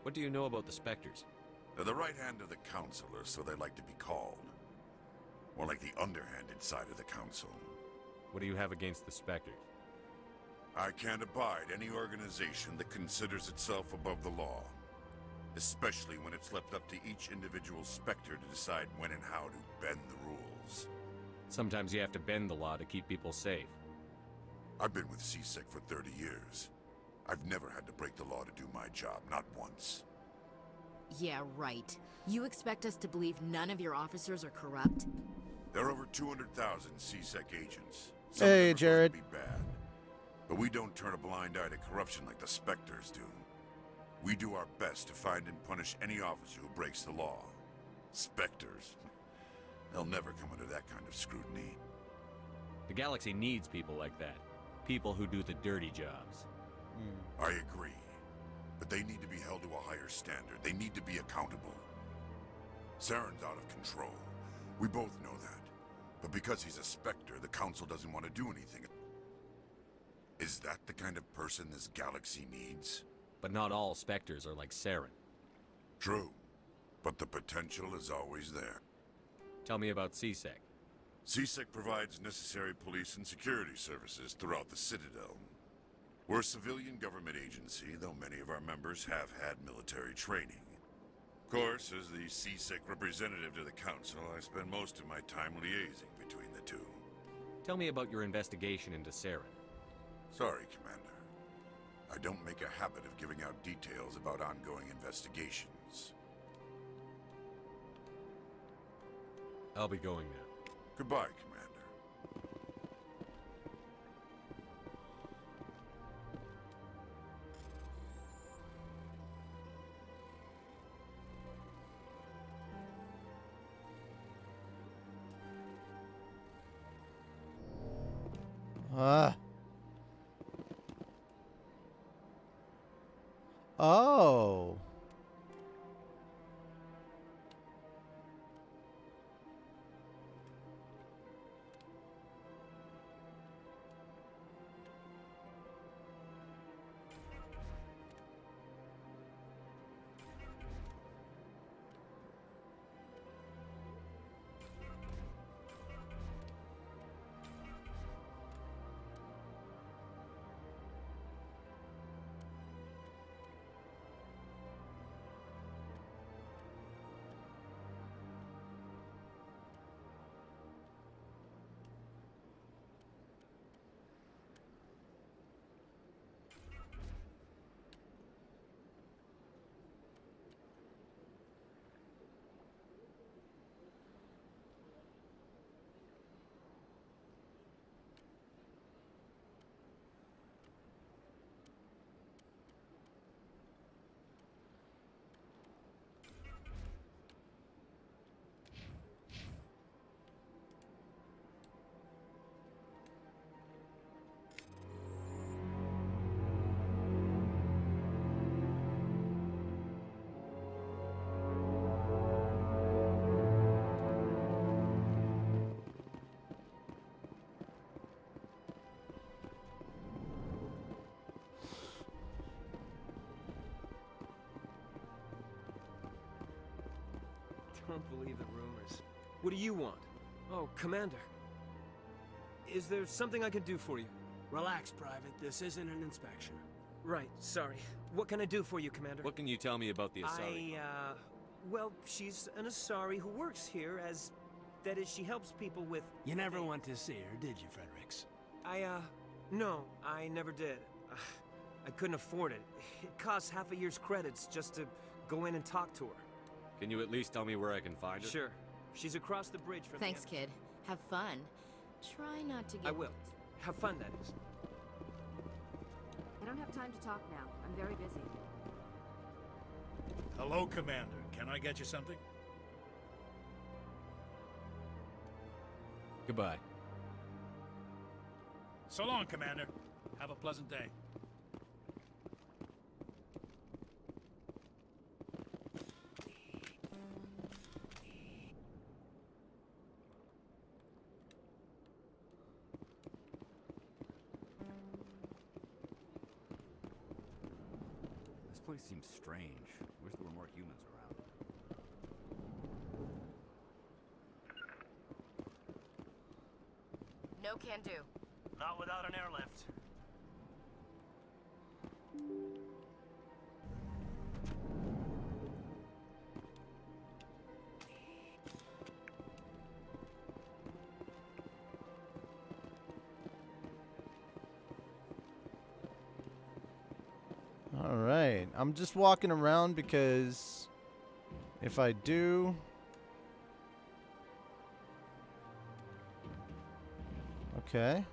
What do you know about the Spectres? They're the right hand of the Council, or so they like to be called. More like the underhanded side of the Council. What do you have against the Spectres? I can't abide any organization that considers itself above the law. Especially when it's left up to each individual Spectre to decide when and how to bend the rules. Sometimes you have to bend the law to keep people safe. I've been with CSEC for 30 years. I've never had to break the law to do my job, not once. Yeah, right. You expect us to believe none of your officers are corrupt? There are over 200,000 CSEC agents. Hey, Jared. Be bad. But we don't turn a blind eye to corruption like the Spectres do. We do our best to find and punish any officer who breaks the law. Spectres. They'll never come under that kind of scrutiny. The galaxy needs people like that. People who do the dirty jobs. I agree. But they need to be held to a higher standard. They need to be accountable. Saren's out of control. We both know that. But because he's a Spectre, the Council doesn't want to do anything. Is that the kind of person this galaxy needs? But not all Spectres are like Saren. True. But the potential is always there. Tell me about CSEC. CSEC provides necessary police and security services throughout the Citadel. We're a civilian government agency, though many of our members have had military training. Of course, as the CSEC representative to the Council, I spend most of my time liaising between the two. Tell me about your investigation into Saren. Sorry, Commander. I don't make a habit of giving out details about ongoing investigations. I'll be going now. Goodbye, Commander. Oh. Don't believe the rumors. What do you want? Oh, Commander. Is there something I can do for you? Relax, Private. This isn't an inspection. Right, sorry. What can I do for you, Commander? What can you tell me about the Asari? Well, she's an Asari who works here as... That is, she helps people with... You never went to see her, did you, Fredericks? No, I never did. I couldn't afford it. It costs half a year's credits just to go in and talk to her. Can you at least tell me where I can find her? Sure. She's across the bridge from Thanks, kid. Have fun. Try not to get... I will. Have fun, that is. I don't have time to talk now. I'm very busy. Hello, Commander. Can I get you something? Goodbye. So long, Commander. Have a pleasant day. This place seems strange. Wish there were more humans around. No can do. Not without an airlift. All right. I'm just walking around because if I do... Okay.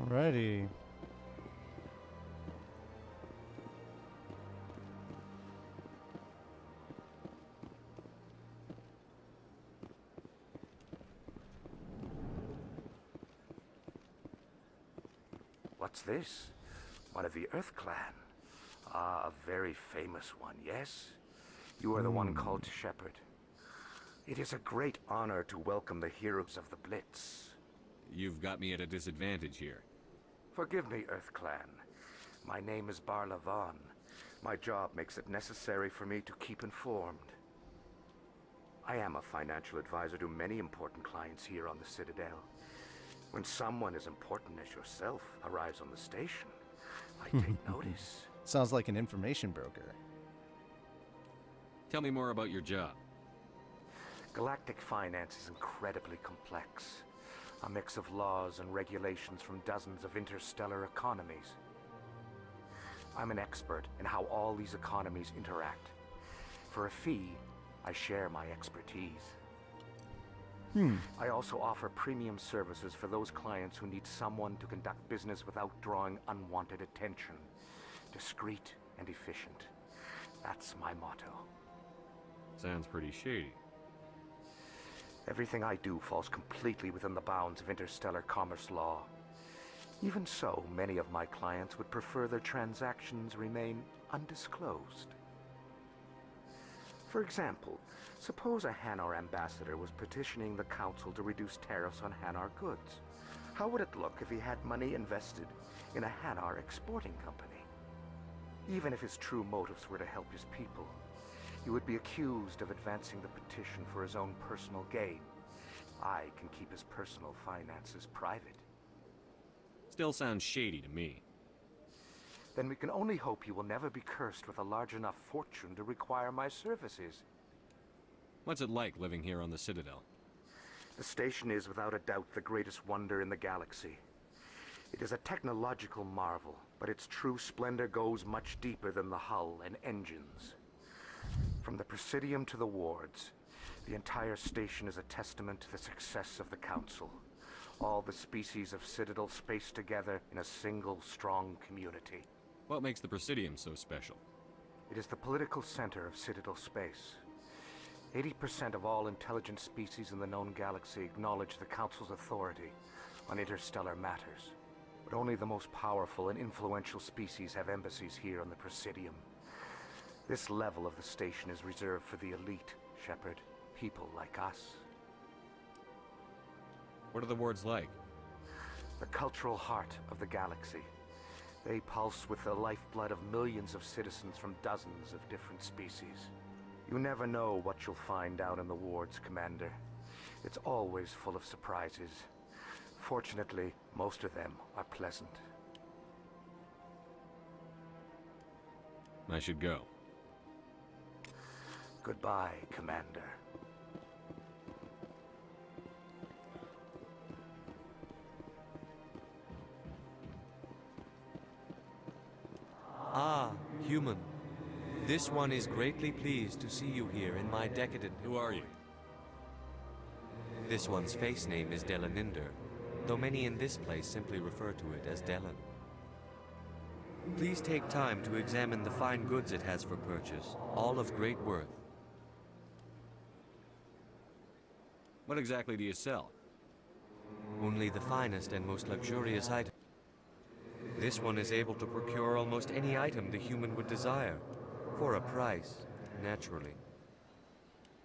Alrighty. What's this? One of the Earth Clan. Ah, a very famous one, yes? You are the one called Shepherd. It is a great honor to welcome the heroes of the Blitz. You've got me at a disadvantage here. Forgive me, Earth Clan. My name is Barla Vaughn. My job makes it necessary for me to keep informed. I am a financial advisor to many important clients here on the Citadel. When someone as important as yourself arrives on the station, I take notice. Sounds like an information broker. Tell me more about your job. Galactic finance is incredibly complex. A mix of laws and regulations from dozens of interstellar economies. I'm an expert in how all these economies interact. For a fee, I share my expertise. I also offer premium services for those clients who need someone to conduct business without drawing unwanted attention. Discreet and efficient. That's my motto. Sounds pretty shady. Everything I do falls completely within the bounds of interstellar commerce law. Even so, many of my clients would prefer their transactions remain undisclosed. For example, suppose a Hanar ambassador was petitioning the council to reduce tariffs on Hanar goods. How would it look if he had money invested in a Hanar exporting company? Even if his true motives were to help his people, he would be accused of advancing the petition for his own personal gain. I can keep his personal finances private. Still sounds shady to me. Then we can only hope you will never be cursed with a large enough fortune to require my services. What's it like living here on the Citadel? The station is without a doubt the greatest wonder in the galaxy. It is a technological marvel, but its true splendor goes much deeper than the hull and engines. From the Presidium to the wards, the entire station is a testament to the success of the Council. All the species of Citadel spaced together in a single, strong community. What makes the Presidium so special? It is the political center of Citadel space. 80% of all intelligent species in the known galaxy acknowledge the Council's authority on interstellar matters. But only the most powerful and influential species have embassies here on the Presidium. This level of the station is reserved for the elite, Shepard. People like us. What are the wards like? The cultural heart of the galaxy. They pulse with the lifeblood of millions of citizens from dozens of different species. You never know what you'll find out in the wards, Commander. It's always full of surprises. Fortunately, most of them are pleasant. I should go. Goodbye, Commander. Ah, human. This one is greatly pleased to see you here in my decadent... Who are you? This one's face name is Delaninder, though many in this place simply refer to it as Delan. Please take time to examine the fine goods it has for purchase, all of great worth. What exactly do you sell? Only the finest and most luxurious items. This one is able to procure almost any item the human would desire, for a price, naturally.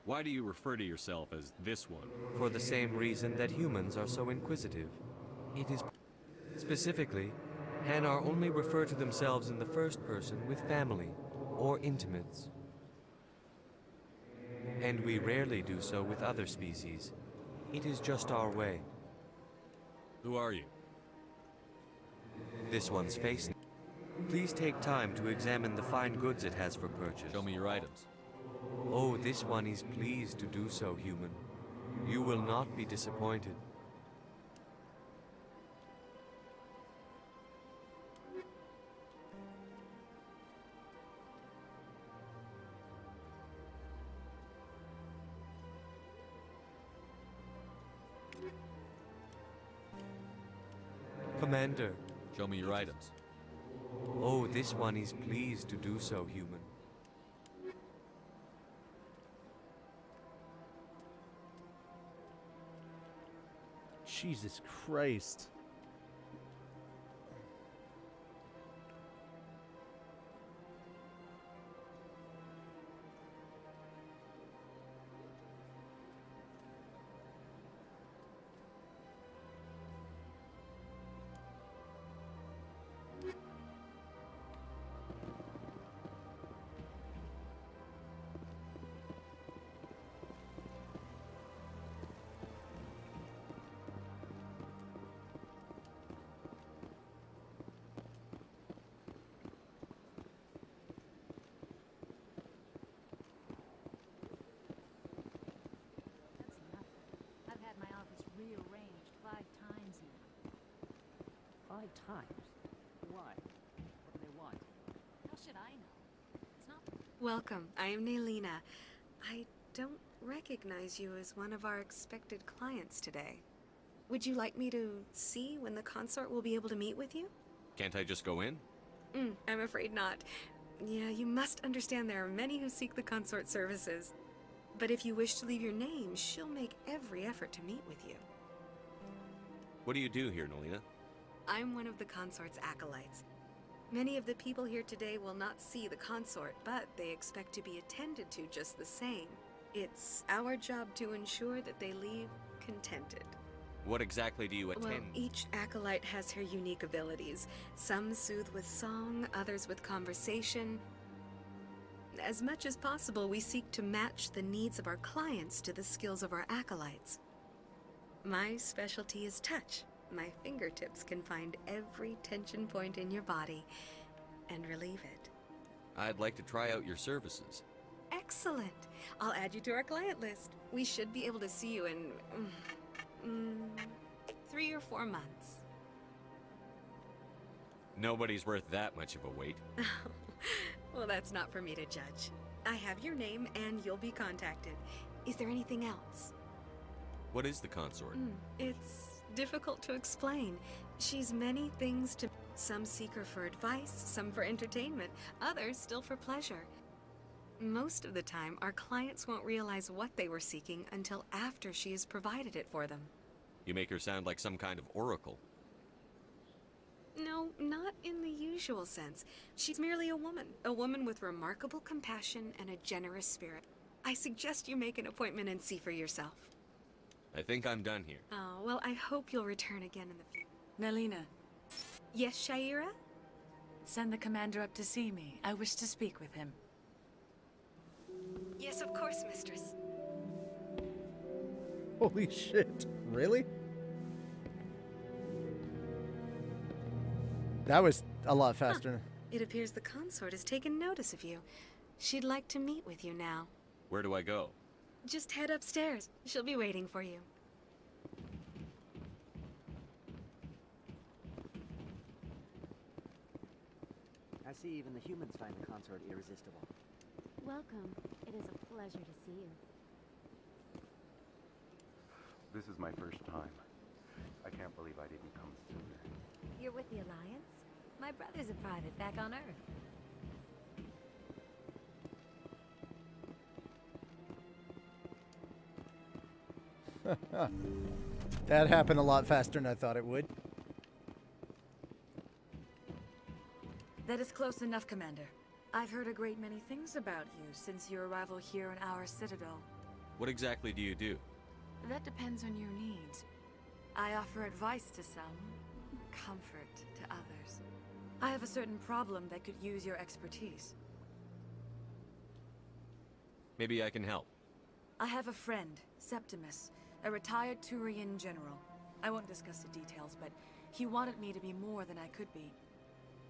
Why do you refer to yourself as this one? For the same reason that humans are so inquisitive. It is... Specifically, Hanar only refer to themselves in the first person with family, or intimates. And we rarely do so with other species. It is just our way. Who are you? This one's face. Please take time to examine the fine goods it has for purchase. Show me your items. Oh, this one is pleased to do so, human. You will not be disappointed. Commander. Show me your items. Oh, this one is pleased to do so, human. Jesus Christ. 5 times. Why? What do they want? How should I know? It's not. Welcome. I am Naylina. I don't recognize you as one of our expected clients today. Would you like me to see when the consort will be able to meet with you? Can't I just go in? I'm afraid not. Yeah, you must understand there are many who seek the consort services. But if you wish to leave your name, she'll make every effort to meet with you. What do you do here, Nolina? I'm one of the consort's acolytes. Many of the people here today will not see the consort, but they expect to be attended to just the same. It's our job to ensure that they leave contented. What exactly do you attend? Well, each acolyte has her unique abilities. Some soothe with song, others with conversation. As much as possible, we seek to match the needs of our clients to the skills of our acolytes. My specialty is touch. My fingertips can find every tension point in your body and relieve it. I'd like to try out your services. Excellent. I'll add you to our client list. We should be able to see you in 3 or 4 months. Nobody's worth that much of a wait. Well, that's not for me to judge. I have your name and you'll be contacted. Is there anything else? What is the consort? It's difficult to explain. She's many things to... Some seek her for advice, some for entertainment, others still for pleasure. Most of the time, our clients won't realize what they were seeking until after she has provided it for them. You make her sound like some kind of oracle. No, not in the usual sense. She's merely a woman with remarkable compassion and a generous spirit. I suggest you make an appointment and see for yourself. I think I'm done here. Oh, well, I hope you'll return again in the future. Naylina. Yes, Shaira? Send the commander up to see me. I wish to speak with him. Yes, of course, mistress. Holy shit. Really? That was a lot faster. It appears the consort has taken notice of you. She'd like to meet with you now. Where do I go? Just head upstairs. She'll be waiting for you. I see even the humans find the consort irresistible. Welcome. It is a pleasure to see you. This is my first time. I can't believe I didn't come sooner. You're with the Alliance? My brother's a private back on Earth. That happened a lot faster than I thought it would. That is close enough, Commander. I've heard a great many things about you since your arrival here in our citadel. What exactly do you do? That depends on your needs. I offer advice to some, comfort to others. I have a certain problem that could use your expertise. Maybe I can help. I have a friend, Septimus, a retired Turian general. I won't discuss the details, but he wanted me to be more than I could be.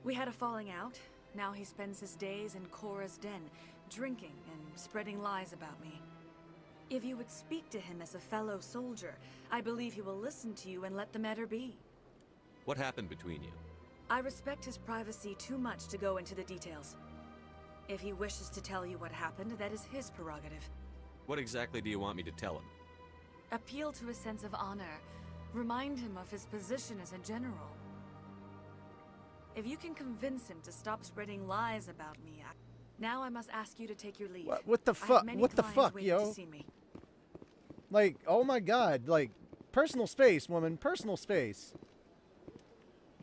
We had a falling out. Now he spends his days in Korra's den, drinking and spreading lies about me. If you would speak to him as a fellow soldier, I believe he will listen to you and let the matter be. What happened between you? I respect his privacy too much to go into the details. If he wishes to tell you what happened, that is his prerogative. What exactly do you want me to tell him? Appeal to his sense of honor. Remind him of his position as a general. If you can convince him to stop spreading lies about me, now I must ask you to take your leave. What the fuck? What the fuck, yo? To see me. Like, oh my god, like, personal space, woman, personal space.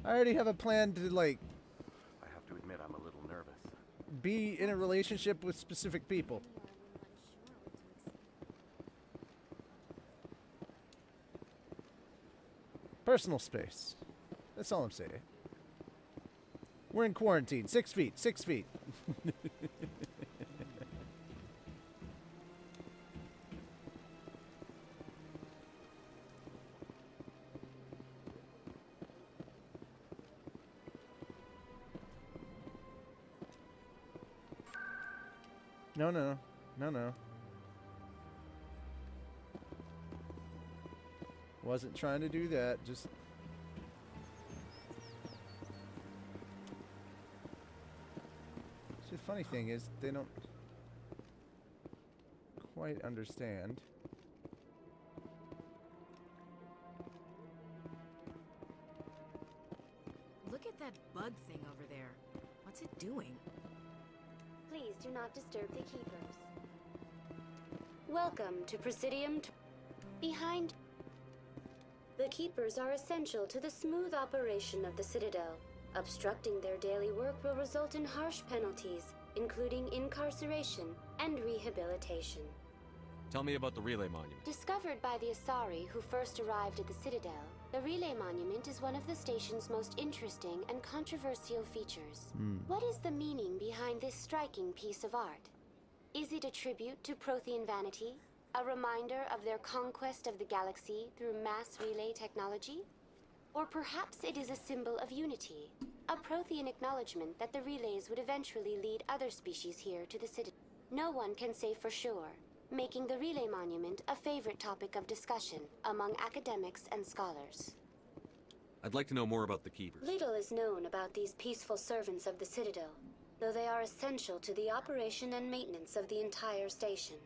I already have a plan to, like... I have to admit I'm a little nervous. Be in a relationship with specific people. Personal space. That's all I'm saying. We're in quarantine. 6 feet. 6 feet. No, no. No, no. Wasn't trying to do that. Just... funny thing is, they don't quite understand. Look at that bug thing over there. What's it doing? Please do not disturb the keepers. Welcome to Presidium. Behind. The keepers are essential to the smooth operation of the Citadel. Obstructing their daily work will result in harsh penalties, including incarceration and rehabilitation. Tell me about the relay monument. Discovered by the Asari who first arrived at the Citadel, the relay monument is one of the station's most interesting and controversial features. What is the meaning behind this striking piece of art? Is it a tribute to Prothean vanity? A reminder of their conquest of the galaxy through mass relay technology? Or perhaps it is a symbol of unity, a Prothean acknowledgement that the relays would eventually lead other species here to the Citadel. No one can say for sure, making the relay monument a favorite topic of discussion among academics and scholars. I'd like to know more about the Keepers. Little is known about these peaceful servants of the Citadel, though they are essential to the operation and maintenance of the entire station.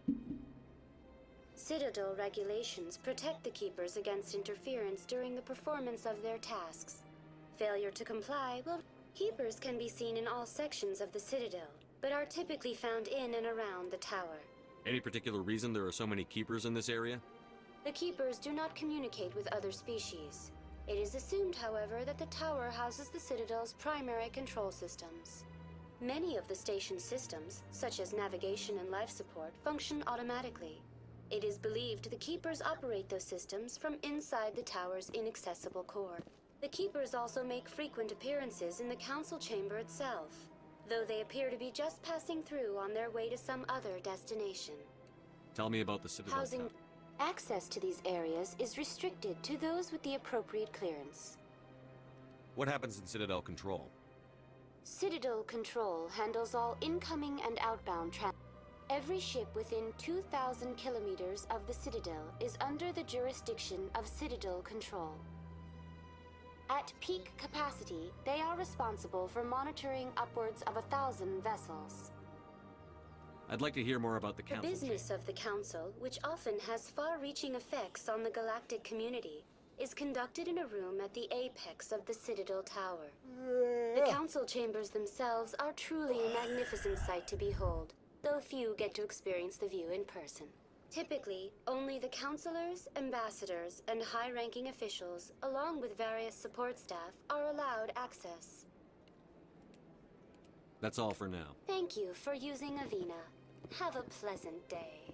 Citadel regulations protect the Keepers against interference during the performance of their tasks. Failure to comply will... Keepers can be seen in all sections of the Citadel, but are typically found in and around the tower. Any particular reason there are so many Keepers in this area? The Keepers do not communicate with other species. It is assumed, however, that the tower houses the Citadel's primary control systems. Many of the station's systems, such as navigation and life support, function automatically. It is believed the Keepers operate those systems from inside the tower's inaccessible core. The Keepers also make frequent appearances in the council chamber itself, though they appear to be just passing through on their way to some other destination. Tell me about the Citadel Housing. tower. Access to these areas is restricted to those with the appropriate clearance. What happens in Citadel Control? Citadel Control handles all incoming and outbound traffic. Every ship within 2,000 kilometers of the Citadel is under the jurisdiction of Citadel Control. At peak capacity, they are responsible for monitoring upwards of 1,000 vessels. I'd like to hear more about the The Council. business of the Council, which often has far-reaching effects on the galactic community, is conducted in a room at the apex of the Citadel Tower. The Council chambers themselves are truly a magnificent sight to behold, though few get to experience the view in person. Typically, only the councilors, ambassadors, and high-ranking officials, along with various support staff, are allowed access. That's all for now. Thank you for using Avina. Have a pleasant day.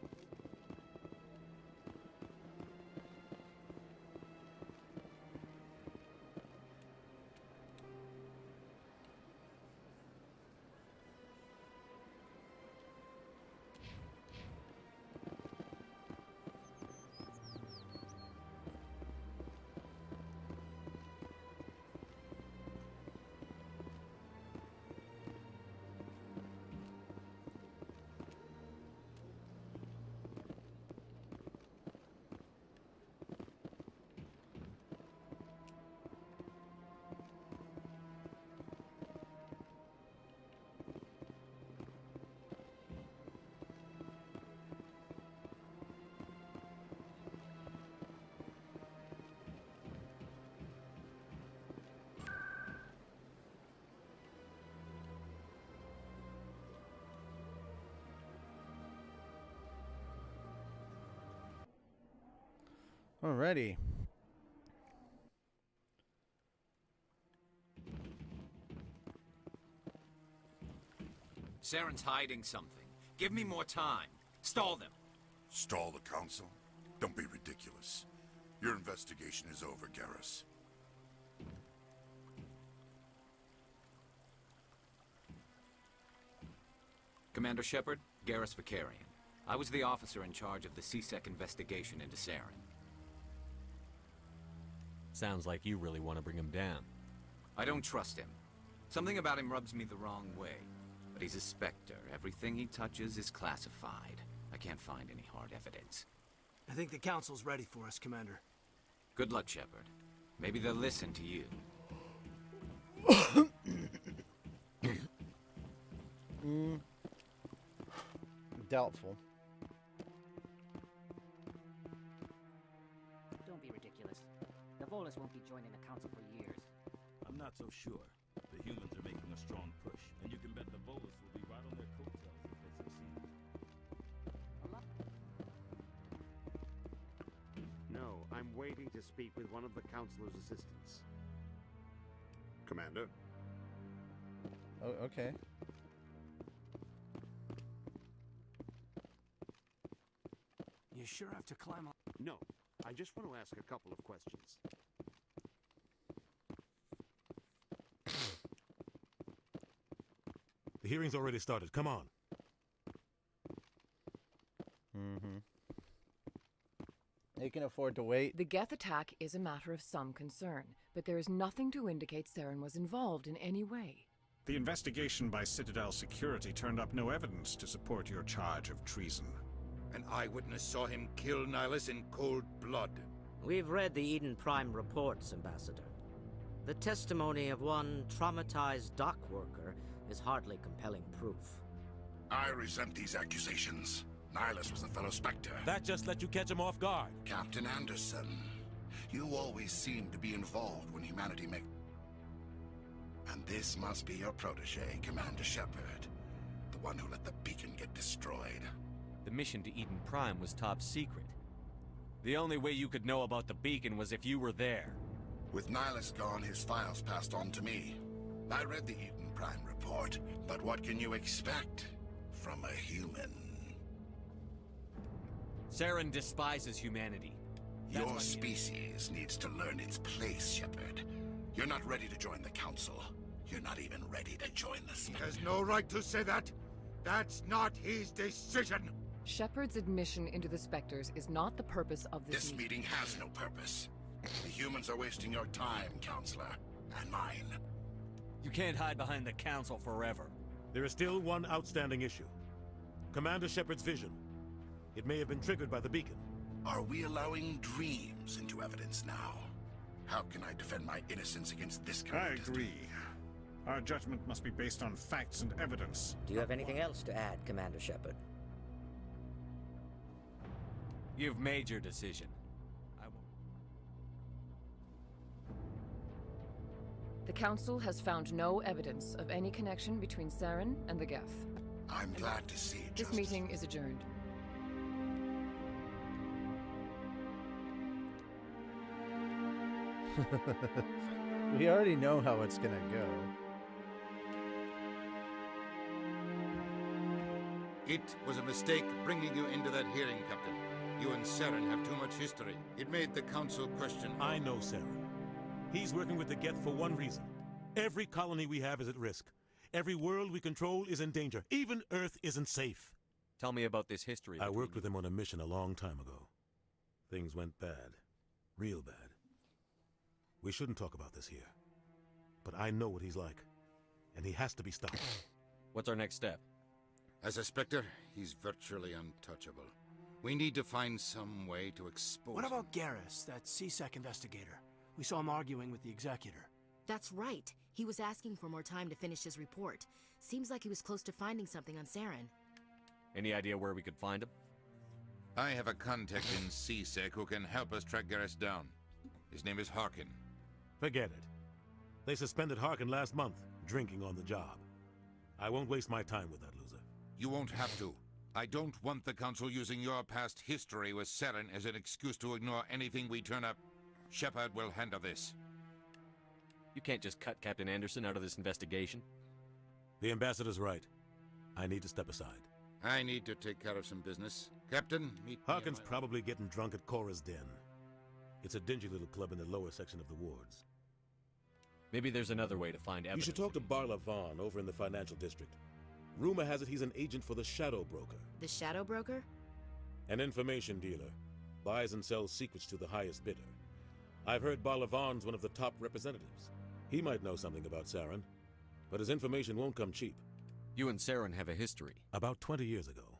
Alrighty. Saren's hiding something. Give me more time. Stall them. Stall the council? Don't be ridiculous. Your investigation is over, Garrus. Commander Shepard, Garrus Vicarian. I was the officer in charge of the CSEC investigation into Saren. Sounds like you really want to bring him down. I don't trust him. Something about him rubs me the wrong way. But he's a Spectre. Everything he touches is classified. I can't find any hard evidence. I think the Council's ready for us, Commander. Good luck, Shepard. Maybe they'll listen to you. Doubtful. Don't be ridiculous. The Volus won't be joining the council for years. I'm not so sure. The humans are making a strong push, and you can bet the Volus will be right on their coattails if they succeed. No, I'm waiting to speak with one of the councilor's assistants. Commander? Oh, okay. You sure have to climb up? No, I just want to ask a couple of questions. The hearing's already started. Come on. They can afford to wait. The Geth attack is a matter of some concern, but there is nothing to indicate Saren was involved in any way. The investigation by Citadel Security turned up no evidence to support your charge of treason. An eyewitness saw him kill Nihilus in cold blood. We've read the Eden Prime reports, Ambassador. The testimony of one traumatized dock worker is hardly compelling proof. I resent these accusations. Nihilus was a fellow Spectre. That just let you catch him off guard. Captain Anderson, you always seem to be involved when humanity make... And this must be your protege, Commander Shepard. The one who let the beacon get destroyed. The mission to Eden Prime was top secret. The only way you could know about the beacon was if you were there. With Nihilus gone, his files passed on to me. I read the Eden Prime report, but what can you expect from a human? Saren despises humanity. Your species needs to learn its place, Shepard. You're not ready to join the Council. You're not even ready to join the Spectre. He has no right to say that. That's not his decision. Shepard's admission into the Spectres is not the purpose of This meeting has no purpose. The humans are wasting your time, Counselor, and mine. You can't hide behind the Council forever. There is still one outstanding issue. Commander Shepard's vision. It may have been triggered by the beacon. Are we allowing dreams into evidence now? How can I defend my innocence against this kind of... I agree. Our judgment must be based on facts and evidence. Do you have anything else to add, Commander Shepard? You've made your decision. The Council has found no evidence of any connection between Saren and the Geth. I'm glad to see it. This meeting is adjourned. We already know how it's gonna go. It was a mistake bringing you into that hearing, Captain. You and Saren have too much history. It made the Council question... I know Saren. He's working with the Geth for one reason. Every colony we have is at risk. Every world we control is in danger. Even Earth isn't safe. Tell me about this history. I worked with him on a mission a long time ago. Things went bad. Real bad. We shouldn't talk about this here. But I know what he's like. And he has to be stopped. What's our next step? As a Spectre, he's virtually untouchable. We need to find some way to expose What him. about Garrus, that CSEC investigator? We saw him arguing with the Executor. That's right. He was asking for more time to finish his report. Seems like he was close to finding something on Saren. Any idea where we could find him? I have a contact in CSEC who can help us track Garrus down. His name is Harkin. Forget it. They suspended Harkin last month, drinking on the job. I won't waste my time with that loser. You won't have to. I don't want the Council using your past history with Saren as an excuse to ignore anything we turn up. Shepard will handle this. You can't just cut Captain Anderson out of this investigation. The Ambassador's right. I need to step aside. I need to take care of some business. Captain, meet Harkin's me. probably getting drunk at Cora's Den. It's a dingy little club in the lower section of the wards. Maybe there's another way to find evidence. You should talk to Barla Vaughn over in the financial district. Rumor has it he's an agent for the Shadow Broker. The Shadow Broker? An information dealer. Buys and sells secrets to the highest bidder. I've heard Barla Vaughn's one of the top representatives. He might know something about Saren, but his information won't come cheap. You and Saren have a history. About 20 years ago,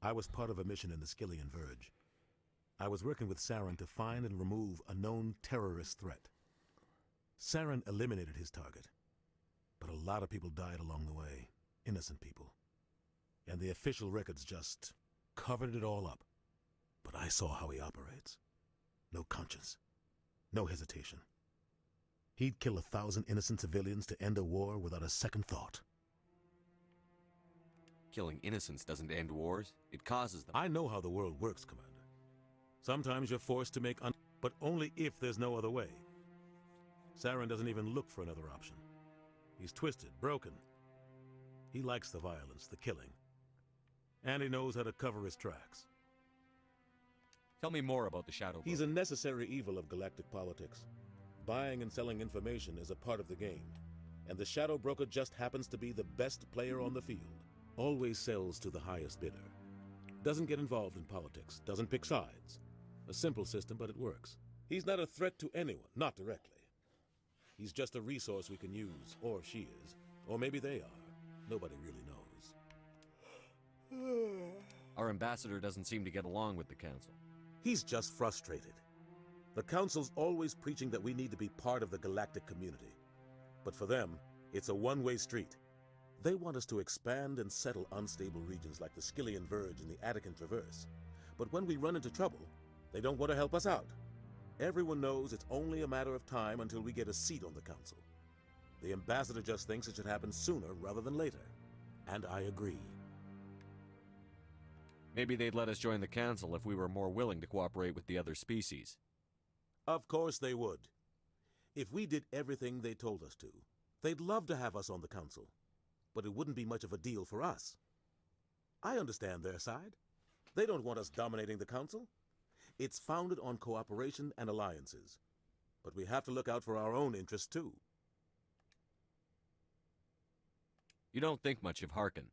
I was part of a mission in the Skillian Verge. I was working with Saren to find and remove a known terrorist threat. Saren eliminated his target, but a lot of people died along the way. innocent people. And the official records just covered it all up. But I saw how he operates. No conscience. No hesitation. He'd kill 1,000 innocent civilians to end a war without a second thought. Killing innocents doesn't end wars, it causes them. I know how the world works, Commander. Sometimes you're forced to make but only if there's no other way. Saren doesn't even look for another option. He's twisted, broken. He likes the violence, the killing. And he knows how to cover his tracks. Tell me more about the Shadow Broker. He's a necessary evil of galactic politics. Buying and selling information is a part of the game. And the Shadow Broker just happens to be the best player on the field. Always sells to the highest bidder. Doesn't get involved in politics. Doesn't pick sides. A simple system, but it works. He's not a threat to anyone, not directly. He's just a resource we can use, or she is. Or maybe they are. Nobody really knows. Our ambassador doesn't seem to get along with the Council. He's just frustrated. The Council's always preaching that we need to be part of the galactic community. But for them, it's a one-way street. They want us to expand and settle unstable regions like the Skillian Verge and the Attican Traverse. But when we run into trouble, they don't want to help us out. Everyone knows it's only a matter of time until we get a seat on the Council. The ambassador just thinks it should happen sooner rather than later. And I agree. Maybe they'd let us join the Council if we were more willing to cooperate with the other species. Of course they would. If we did everything they told us to, they'd love to have us on the Council. But it wouldn't be much of a deal for us. I understand their side. They don't want us dominating the Council. It's founded on cooperation and alliances. But we have to look out for our own interests, too. You don't think much of Harkin.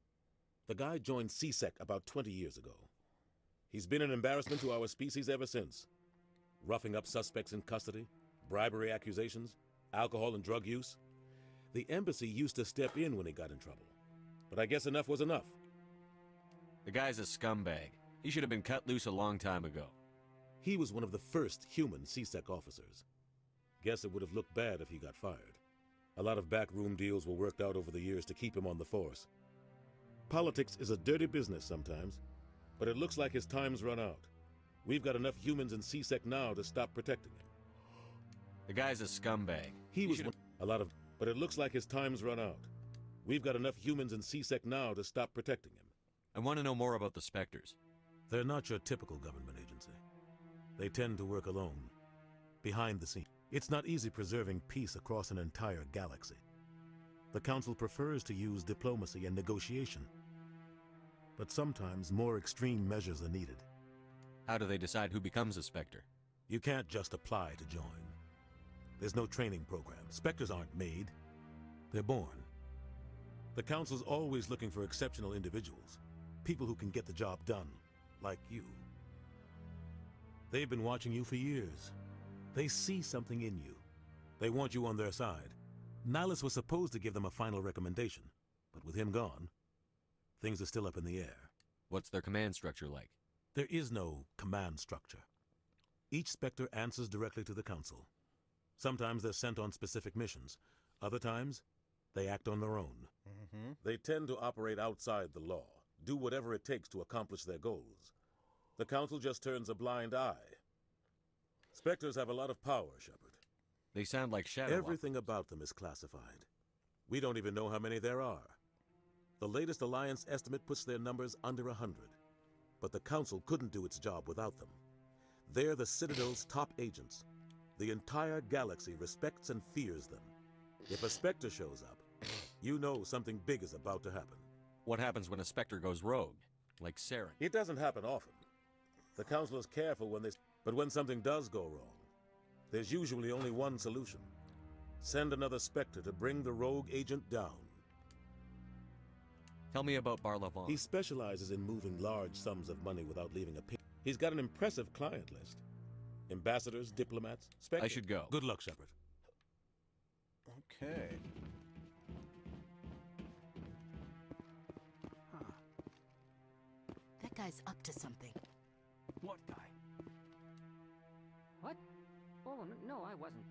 The guy joined CSEC about 20 years ago. He's been an embarrassment to our species ever since. Roughing up suspects in custody, bribery accusations, alcohol and drug use. The embassy used to step in when he got in trouble. But I guess enough was enough. The guy's a scumbag. He should have been cut loose a long time ago. He was one of the first human CSEC officers. Guess it would have looked bad if he got fired. A lot of backroom deals were worked out over the years to keep him on the force. Politics is a dirty business sometimes, but it looks like his time's run out. We've got enough humans in CSEC now to stop protecting him. The guy's a scumbag. But it looks like his time's run out. We've got enough humans in CSEC now to stop protecting him. I want to know more about the Spectres. They're not your typical government agency. They tend to work alone, behind the scenes. It's not easy preserving peace across an entire galaxy. The Council prefers to use diplomacy and negotiation. But sometimes more extreme measures are needed. How do they decide who becomes a Spectre? You can't just apply to join. There's no training program. Spectres aren't made. They're born. The Council's always looking for exceptional individuals. People who can get the job done, like you. They've been watching you for years. They see something in you. They want you on their side. Nihilus was supposed to give them a final recommendation, but with him gone, things are still up in the air. What's their command structure like? There is no command structure. Each Spectre answers directly to the Council. Sometimes they're sent on specific missions. Other times, they act on their own. They tend to operate outside the law, do whatever it takes to accomplish their goals. The Council just turns a blind eye. Spectres have a lot of power, Shepard. They sound like shadow Everything about them is classified. We don't even know how many there are. The latest Alliance estimate puts their numbers under 100. But the Council couldn't do its job without them. They're the Citadel's top agents. The entire galaxy respects and fears them. If a Spectre shows up, you know something big is about to happen. What happens when a Spectre goes rogue? Like Saren? It doesn't happen often. The Council is careful but when something does go wrong, there's usually only one solution. Send another Spectre to bring the rogue agent down. Tell me about Barlavon. He specializes in moving large sums of money without leaving a pin. He's got an impressive client list. Ambassadors, diplomats, Spectre. I should go. Good luck, Shepard. Okay. That guy's up to something. What guy? What? Oh, no, I wasn't.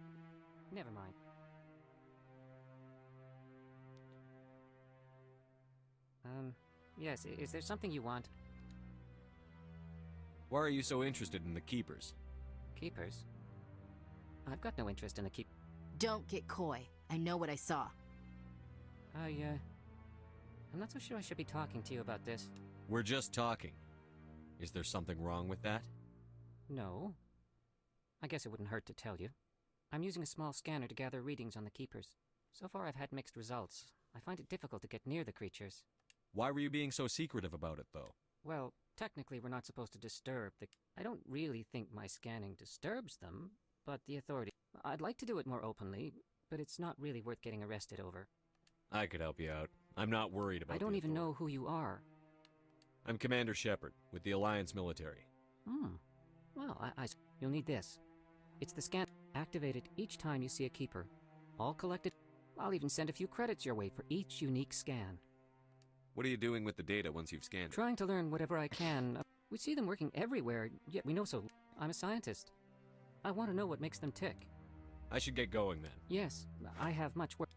Never mind. Yes, is there something you want? Why are you so interested in the Keepers? Keepers? I've got no interest in the keep. Don't get coy. I know what I saw. I'm not so sure I should be talking to you about this. We're just talking. Is there something wrong with that? No. I guess it wouldn't hurt to tell you. I'm using a small scanner to gather readings on the Keepers. So far I've had mixed results. I find it difficult to get near the creatures. Why were you being so secretive about it, though? Well, technically we're not supposed to disturb the... I don't really think my scanning disturbs them, but the authority... I'd like to do it more openly, but it's not really worth getting arrested over. I could help you out. I'm not worried about I don't even know who you are. I'm Commander Shepard, with the Alliance military. Well, you'll need this. It's the scan activated each time you see a Keeper. All collected. I'll even send a few credits your way for each unique scan. What are you doing with the data once you've scanned it? Trying to learn whatever I can. We see them working everywhere, yet we know so... I'm a scientist. I want to know what makes them tick. I should get going then. Yes, I have much work.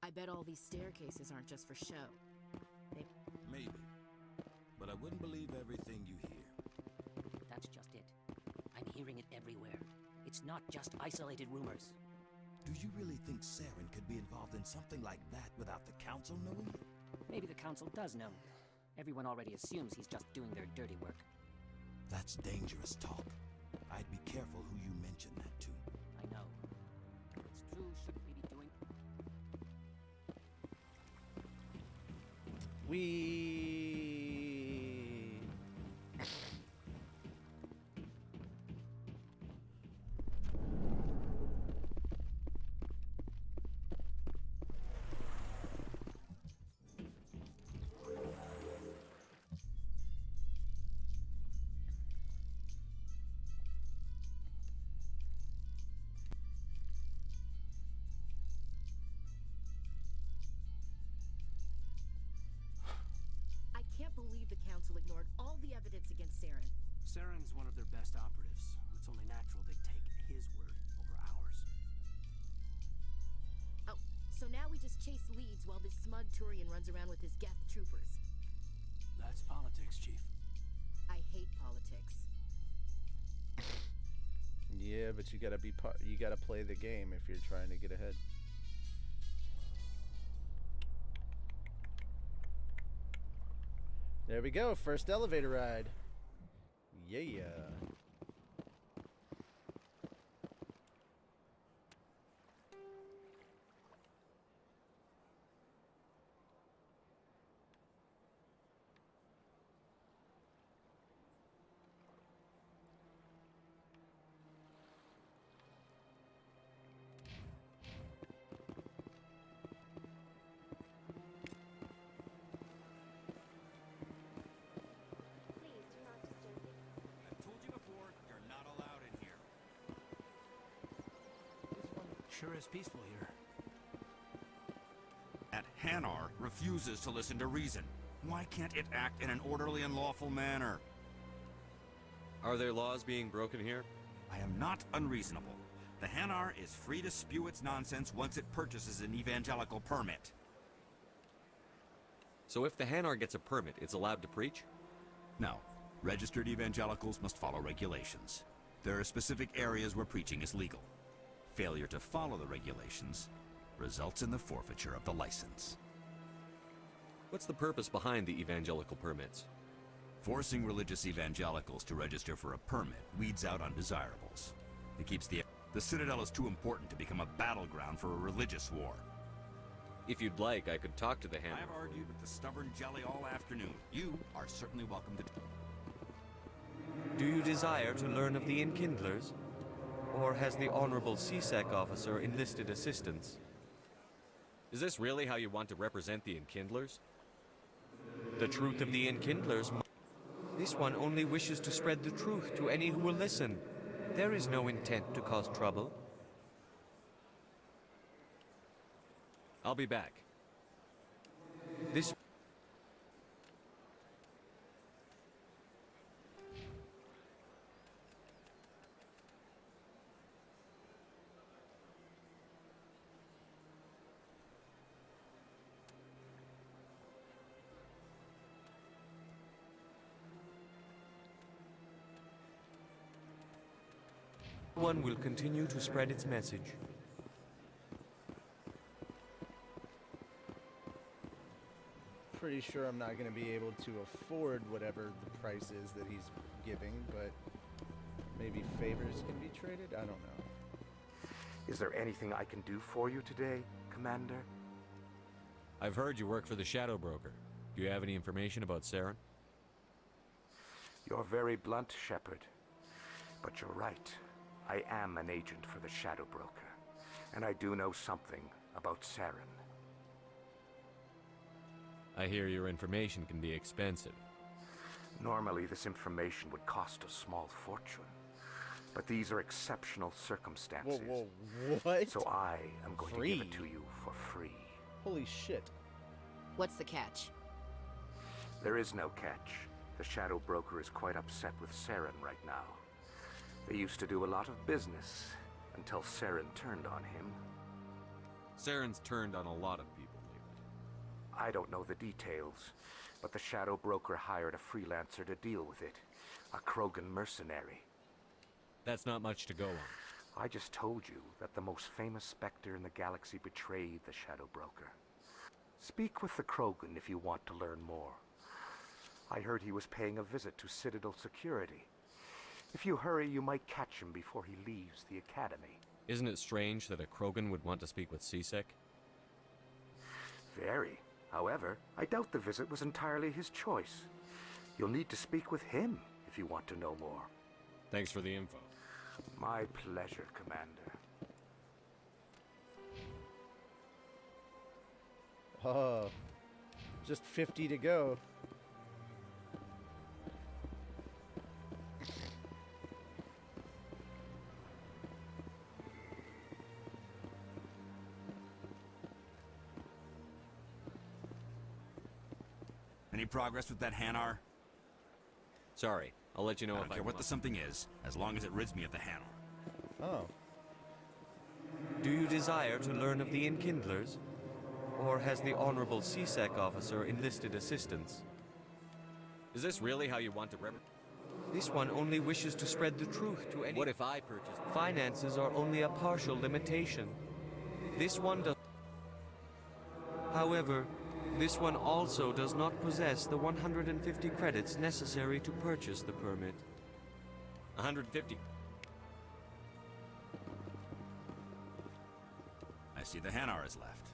I bet all these staircases aren't just for show. Maybe. But I wouldn't believe everything you hear. That's just it. I'm hearing it everywhere. It's not just isolated rumors. Do you really think Saren could be involved in something like that without the Council knowing it? Maybe the Council does know. Everyone already assumes he's just doing their dirty work. That's dangerous talk. I'd be careful who you mention that to. I know. It's true, shouldn't we be doing... I can't believe the Council ignored all the evidence against Saren. Saren's one of their best operatives. It's only natural they'd take his word over ours. Oh, so now we just chase leads while this smug Turian runs around with his Geth troopers. That's politics, Chief. I hate politics. Yeah, but you gotta be you gotta play the game if you're trying to get ahead. There we go, first elevator ride. Yeah. I've told you before, you're not allowed in here. Sure is peaceful here. That Hanar refuses to listen to reason. Why can't it act in an orderly and lawful manner? Are there laws being broken here? I am not unreasonable. The Hanar is free to spew its nonsense once it purchases an evangelical permit. So if the Hanar gets a permit, it's allowed to preach? No. Registered evangelicals must follow regulations. There are specific areas where preaching is legal. Failure to follow the regulations results in the forfeiture of the license. What's the purpose behind the evangelical permits? Forcing religious evangelicals to register for a permit weeds out undesirables. It keeps the Citadel is too important to become a battleground for a religious war. If you'd like, I could talk to the Hanar. I've argued with the stubborn jelly all afternoon. You are certainly welcome to... Do you desire to learn of the Enkindlers? Or has the Honorable CSEC officer enlisted assistance? Is this really how you want to represent the Enkindlers? The truth of the Enkindlers... This one only wishes to spread the truth to any who will listen. There is no intent to cause trouble. I'll be back. This... One will continue to spread its message. Pretty sure I'm not going to be able to afford whatever the price is that he's giving, but maybe favors can be traded? I don't know. Is there anything I can do for you today, Commander? I've heard you work for the Shadow Broker. Do you have any information about Saren? You're very blunt, Shepard. But you're right. I am an agent for the Shadow Broker, and I do know something about Saren. I hear your information can be expensive. Normally, this information would cost a small fortune. But these are exceptional circumstances. Whoa, what? So I am going to give it to you for free. Holy shit. What's the catch? There is no catch. The Shadow Broker is quite upset with Saren right now. They used to do a lot of business until Saren turned on him. Saren's turned on a lot of people lately. I don't know the details, but the Shadow Broker hired a freelancer to deal with it. A Krogan mercenary. That's not much to go on. I just told you that the most famous Spectre in the galaxy betrayed the Shadow Broker. Speak with the Krogan if you want to learn more. I heard he was paying a visit to Citadel Security. If you hurry, you might catch him before he leaves the Academy. Isn't it strange that a Krogan would want to speak with C-Sec? Very. However, I doubt the visit was entirely his choice. You'll need to speak with him if you want to know more. Thanks for the info. My pleasure, Commander. Oh, just 50 to go. Any progress with that Hanar? Sorry, I'll let you know I if don't I care what can- the something is, as long as it rids me of the Hanar. Oh. Do you desire to learn of the Enkindlers? Or has the Honorable C-Sec officer enlisted assistance? Is this really how you want to This one only wishes to spread the truth to any— What if I purchased— Finances are only a partial limitation. This one does— However, this one also does not possess the 150 credits necessary to purchase the permit. 150. I see the Hanar is left.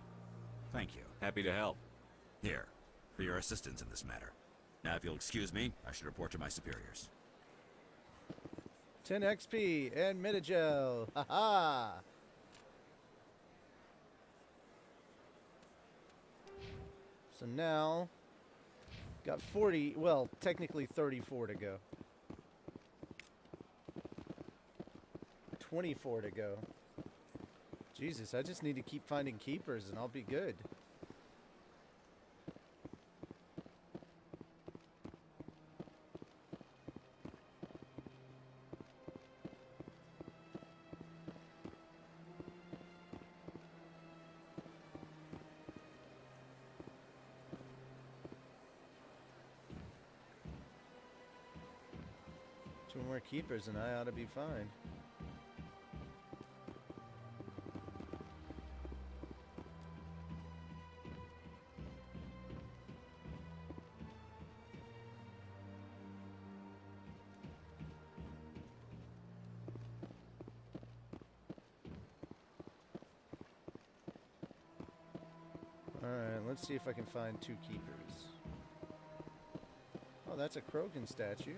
Thank you. Happy to help. Here, for your assistance in this matter. Now, if you'll excuse me, I should report to my superiors. 10 XP and Metagel. Haha. So now, got 40, well, technically 34 to go. 24 to go. Jesus, I just need to keep finding keepers and I'll be good. Two more keepers and I ought to be fine. Alright, let's see if I can find two keepers. Oh, that's a Krogan statue.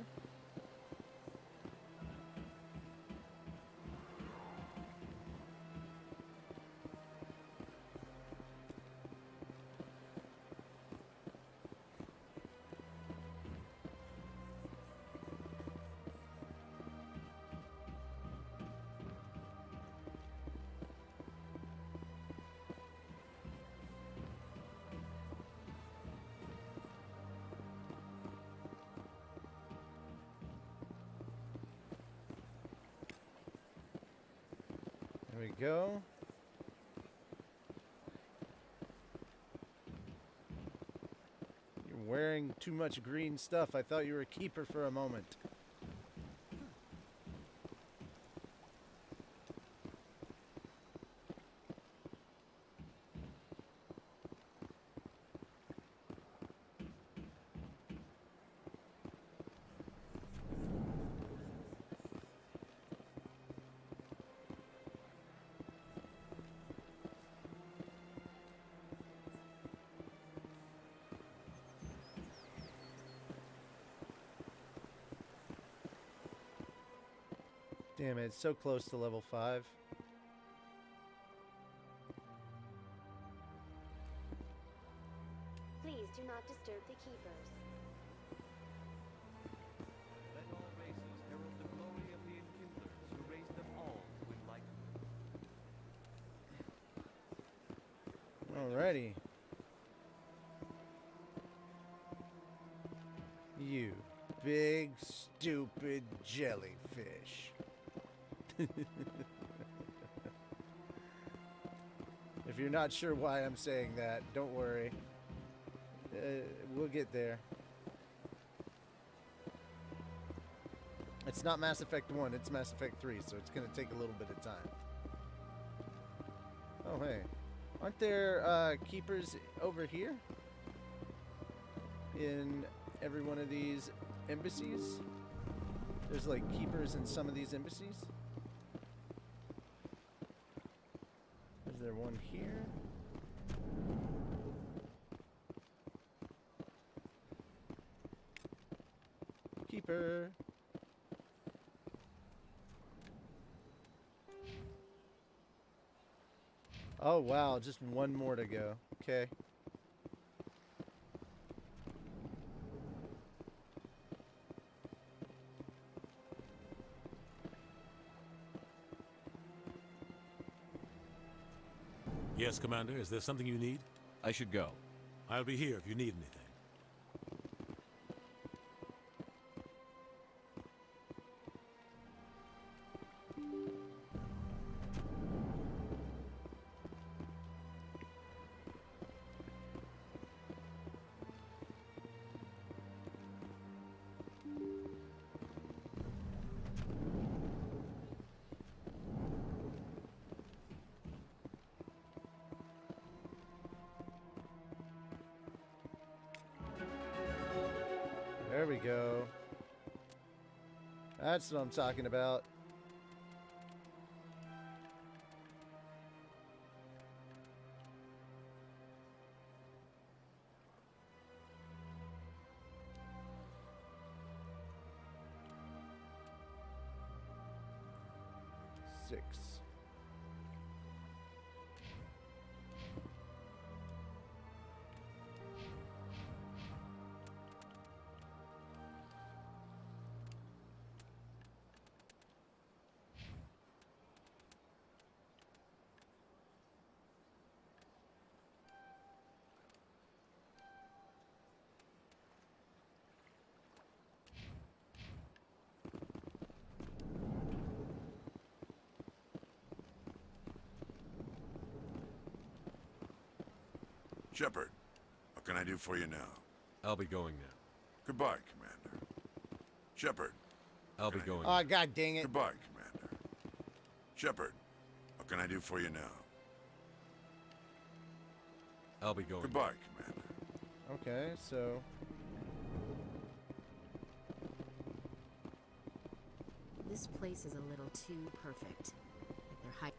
There we go. You're wearing too much green stuff. I thought you were a keeper for a moment. Damn it, it's so close to level 5. Please do not disturb the keepers. Let all races herald the glory of the enkindlers who raised them all to enlightenment. Alrighty. You big stupid jellyfish. If you're not sure why I'm saying that, don't worry. We'll get there. It's not Mass Effect 1, it's Mass Effect 3, so it's going to take a little bit of time. Oh, hey. Aren't there keepers over here? In every one of these embassies? There's like keepers in some of these embassies? Is there one here? Keeper. Oh wow, just one more to go. Okay. Yes, Commander. Is there something you need? I should go. I'll be here if you need anything. There we go. That's what I'm talking about. Six. Shepard, what can I do for you now? I'll be going now. Goodbye, Commander. Shepard. I'll be going. Oh, god dang it. Goodbye, Commander. Shepard, what can I do for you now? I'll be going. Goodbye, Commander. Okay, so This place is a little too perfect. Like they're hiding.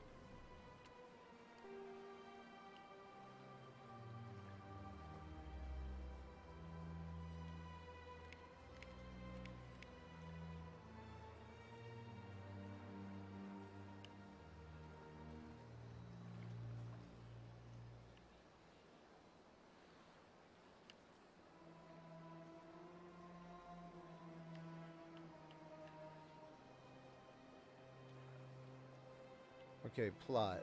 okay, plot.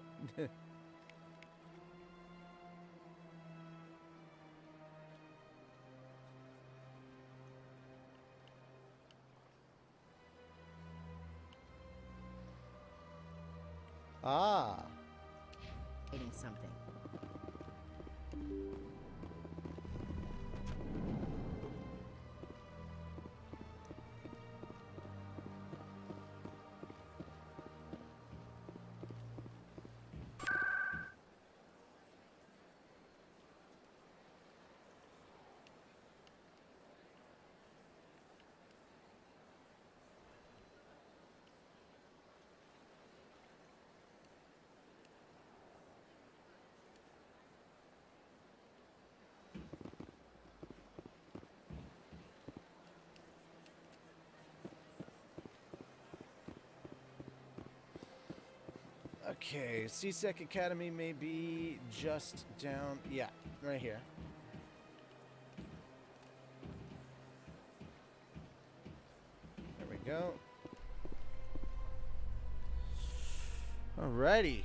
Ah. Hiding something. Okay, CSEC Academy may be just down. Yeah, right here. There we go. Alrighty.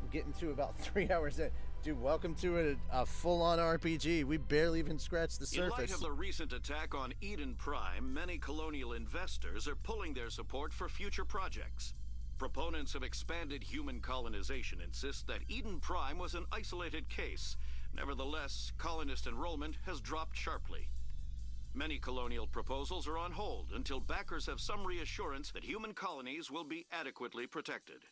I'm getting to about 3 hours in. Dude, welcome to a full-on RPG. We barely even scratched the surface. In light of the recent attack on Eden Prime, many colonial investors are pulling their support for future projects. Proponents of expanded human colonization insist that Eden Prime was an isolated case. Nevertheless, colonist enrollment has dropped sharply. Many colonial proposals are on hold until backers have some reassurance that human colonies will be adequately protected.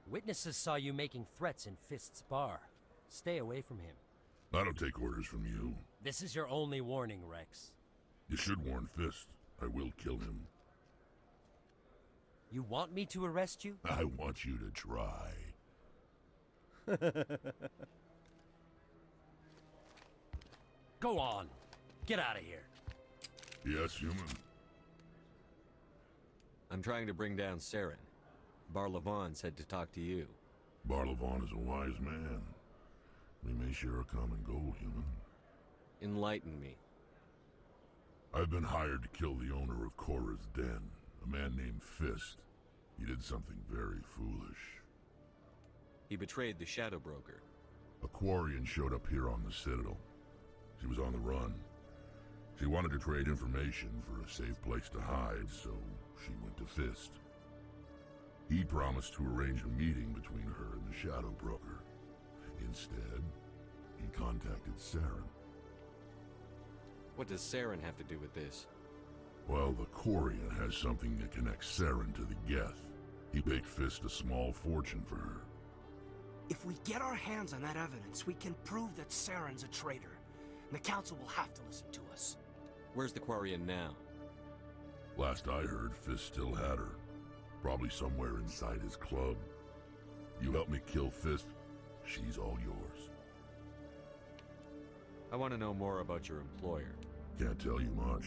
Witnesses saw you making threats in Fist's bar. Stay away from him. I don't take orders from you. This is your only warning, Rex. You should warn Fist. I will kill him. You want me to arrest you? I want you to try. Go on. Get out of here. Yes, human. I'm trying to bring down Saren. Barlavon said to talk to you. Barlavon is a wise man. We may share a common goal, human. Enlighten me. I've been hired to kill the owner of Korra's Den, a man named Fist. He did something very foolish. He betrayed the Shadow Broker. A Quarian showed up here on the Citadel. She was on the run. She wanted to trade information for a safe place to hide, so she went to Fist. He promised to arrange a meeting between her and the Shadow Broker. Instead, he contacted Saren. What does Saren have to do with this? Well, the Quarian has something that connects Saren to the Geth. He paid Fist a small fortune for her. If we get our hands on that evidence, we can prove that Saren's a traitor. And the Council will have to listen to us. Where's the Quarian now? Last I heard, Fist still had her. Probably somewhere inside his club. You help me kill Fist, she's all yours. I want to know more about your employer. Can't tell you much.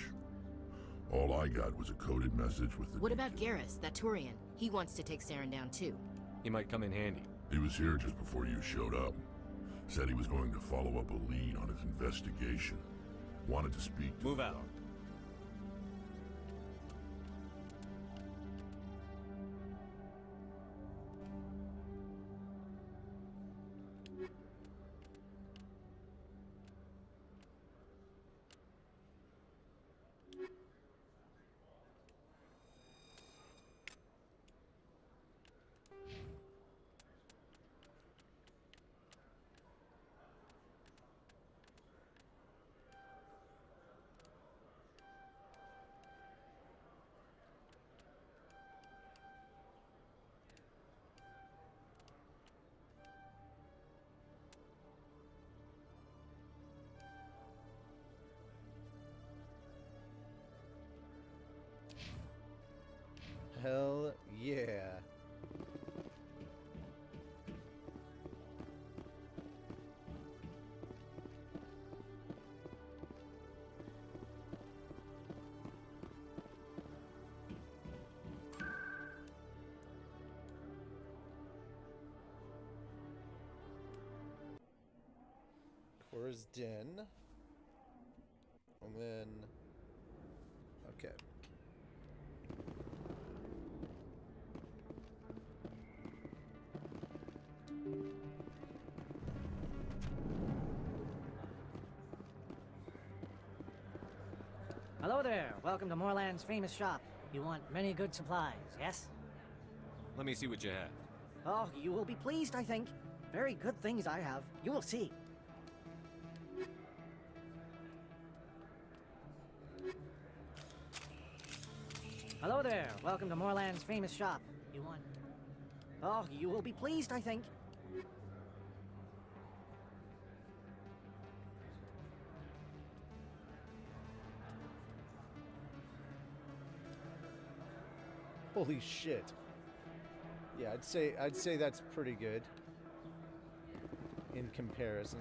All I got was a coded message with the... What about Garrus, that Turian? He wants to take Saren down too. He might come in handy. He was here just before you showed up. Said he was going to follow up a lead on his investigation. Wanted to speak to... Move out. Hell yeah. Korra's Den. And then... Okay. Hello there. Welcome to Moorland's famous shop. You want many good supplies, yes? Let me see what you have. Oh, you will be pleased, I think. Very good things I have. You will see. Hello there. Welcome to Moorland's famous shop. You want... Oh, you will be pleased, I think. Holy shit. Yeah, I'd say that's pretty good in comparison.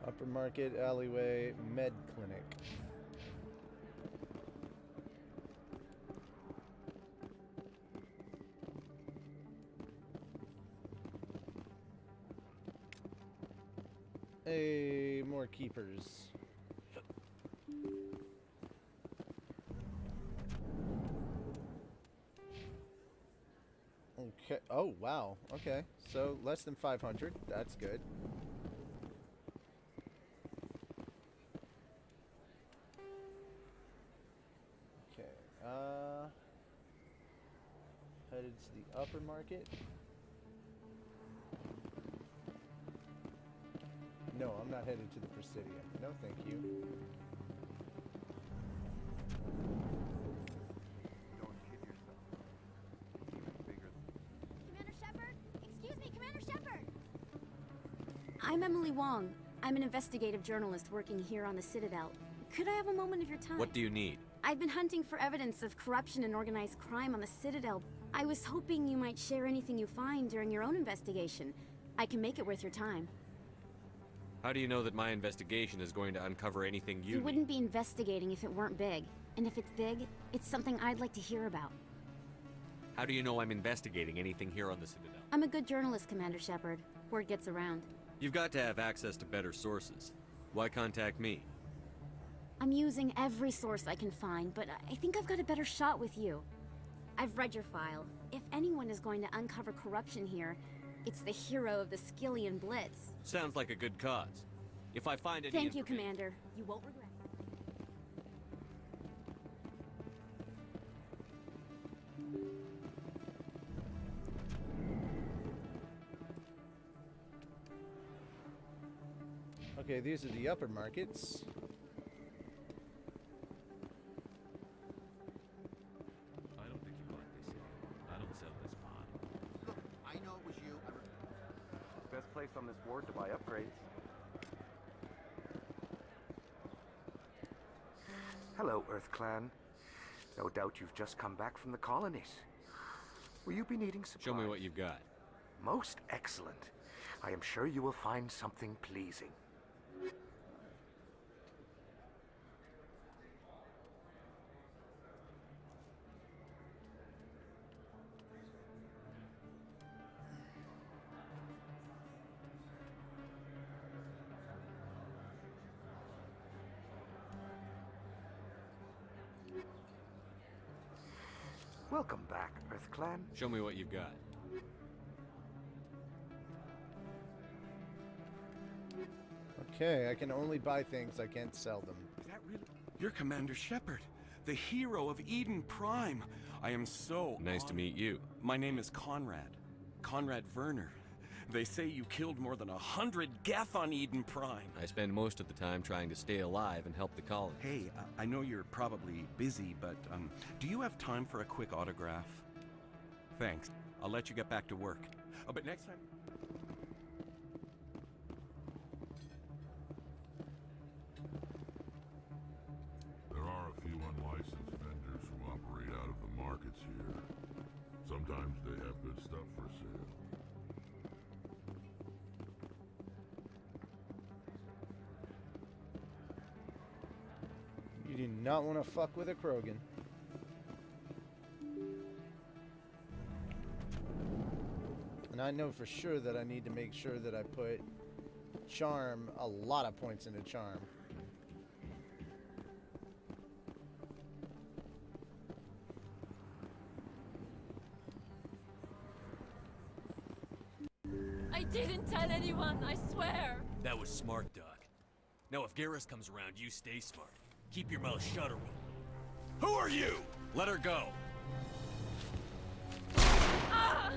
Upper Market, Alleyway, Med Clinic. Hey, more keepers. Okay. Oh, wow. Okay. So less than 500. That's good. Headed to the upper market. No, I'm not headed to the Presidium. No, thank you. Don't kid yourself. It's even bigger than... Commander Shepard? Excuse me, Commander Shepard! I'm Emily Wong. I'm an investigative journalist working here on the Citadel. Could I have a moment of your time? What do you need? I've been hunting for evidence of corruption and organized crime on the Citadel. I was hoping you might share anything you find during your own investigation. I can make it worth your time. How do you know that my investigation is going to uncover anything you You wouldn't be investigating if it weren't big. And if it's big, it's something I'd like to hear about. How do you know I'm investigating anything here on the Citadel? I'm a good journalist, Commander Shepard. Word gets around. You've got to have access to better sources. Why contact me? I'm using every source I can find, but I think I've got a better shot with you. I've read your file. If anyone is going to uncover corruption here, it's the hero of the Skillian Blitz. Sounds like a good cause. If I find any Thank you, Commander. You won't regret it. Okay, these are the upper markets. Place on this ward to buy upgrades. Hello, Earth Clan. No doubt you've just come back from the colonies. Will you be needing supplies? Show me what you've got. Most excellent. I am sure you will find something pleasing. Welcome back, Earth Clan. Show me what you've got. Okay, I can only buy things, I can't sell them. Is that really? You're Commander Shepard, the hero of Eden Prime. I am so nice to meet you. My name is Conrad. Conrad Werner. They say you killed more than 100 Geth on Eden Prime. I spend most of the time trying to stay alive and help the colony. Hey, I know you're probably busy, but do you have time for a quick autograph? Thanks. I'll let you get back to work. Oh, but next time... There are a few unlicensed vendors who operate out of the markets here. Sometimes they have good stuff for sale. You do not want to fuck with a Krogan. And I know for sure that I need to make sure that I put charm, a lot of points into charm. I didn't tell anyone, I swear. That was smart, Doc. Now if Garrus comes around, you stay smart. Keep your mouth shut, or Who are you? Let her go. Ah!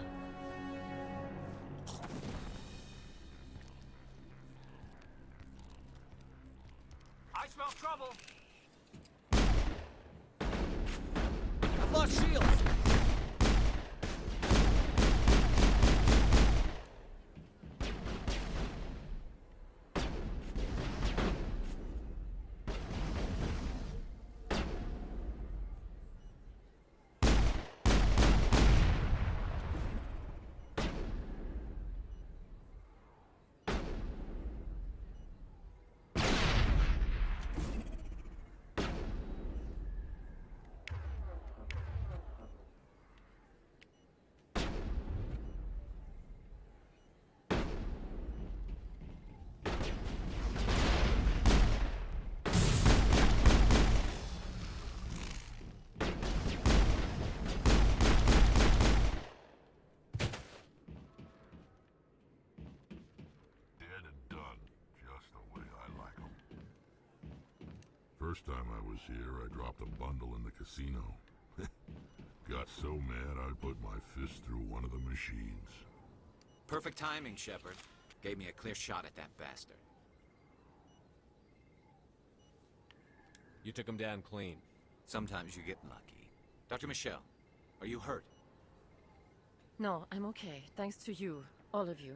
lost shields! Dead and done, just the way I like 'em. First time I was here, I dropped a bundle in the casino. Got so mad I put my fist through one of the machines. Perfect timing, Shepard. Gave me a clear shot at that bastard. You took him down clean. Sometimes you get lucky. Dr. Michelle, are you hurt? No, I'm okay. Thanks to you. All of you.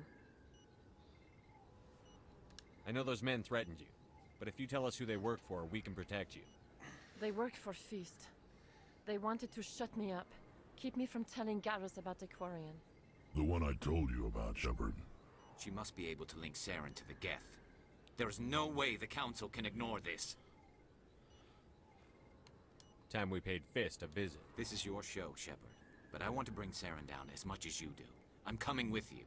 I know those men threatened you, but if you tell us who they work for, we can protect you. They work for Feast. They wanted to shut me up. Keep me from telling Garrus about the Quarian. The one I told you about, Shepard. She must be able to link Saren to the Geth. There is no way the Council can ignore this. Time we paid Fist a visit. This is your show, Shepard. But I want to bring Saren down as much as you do. I'm coming with you.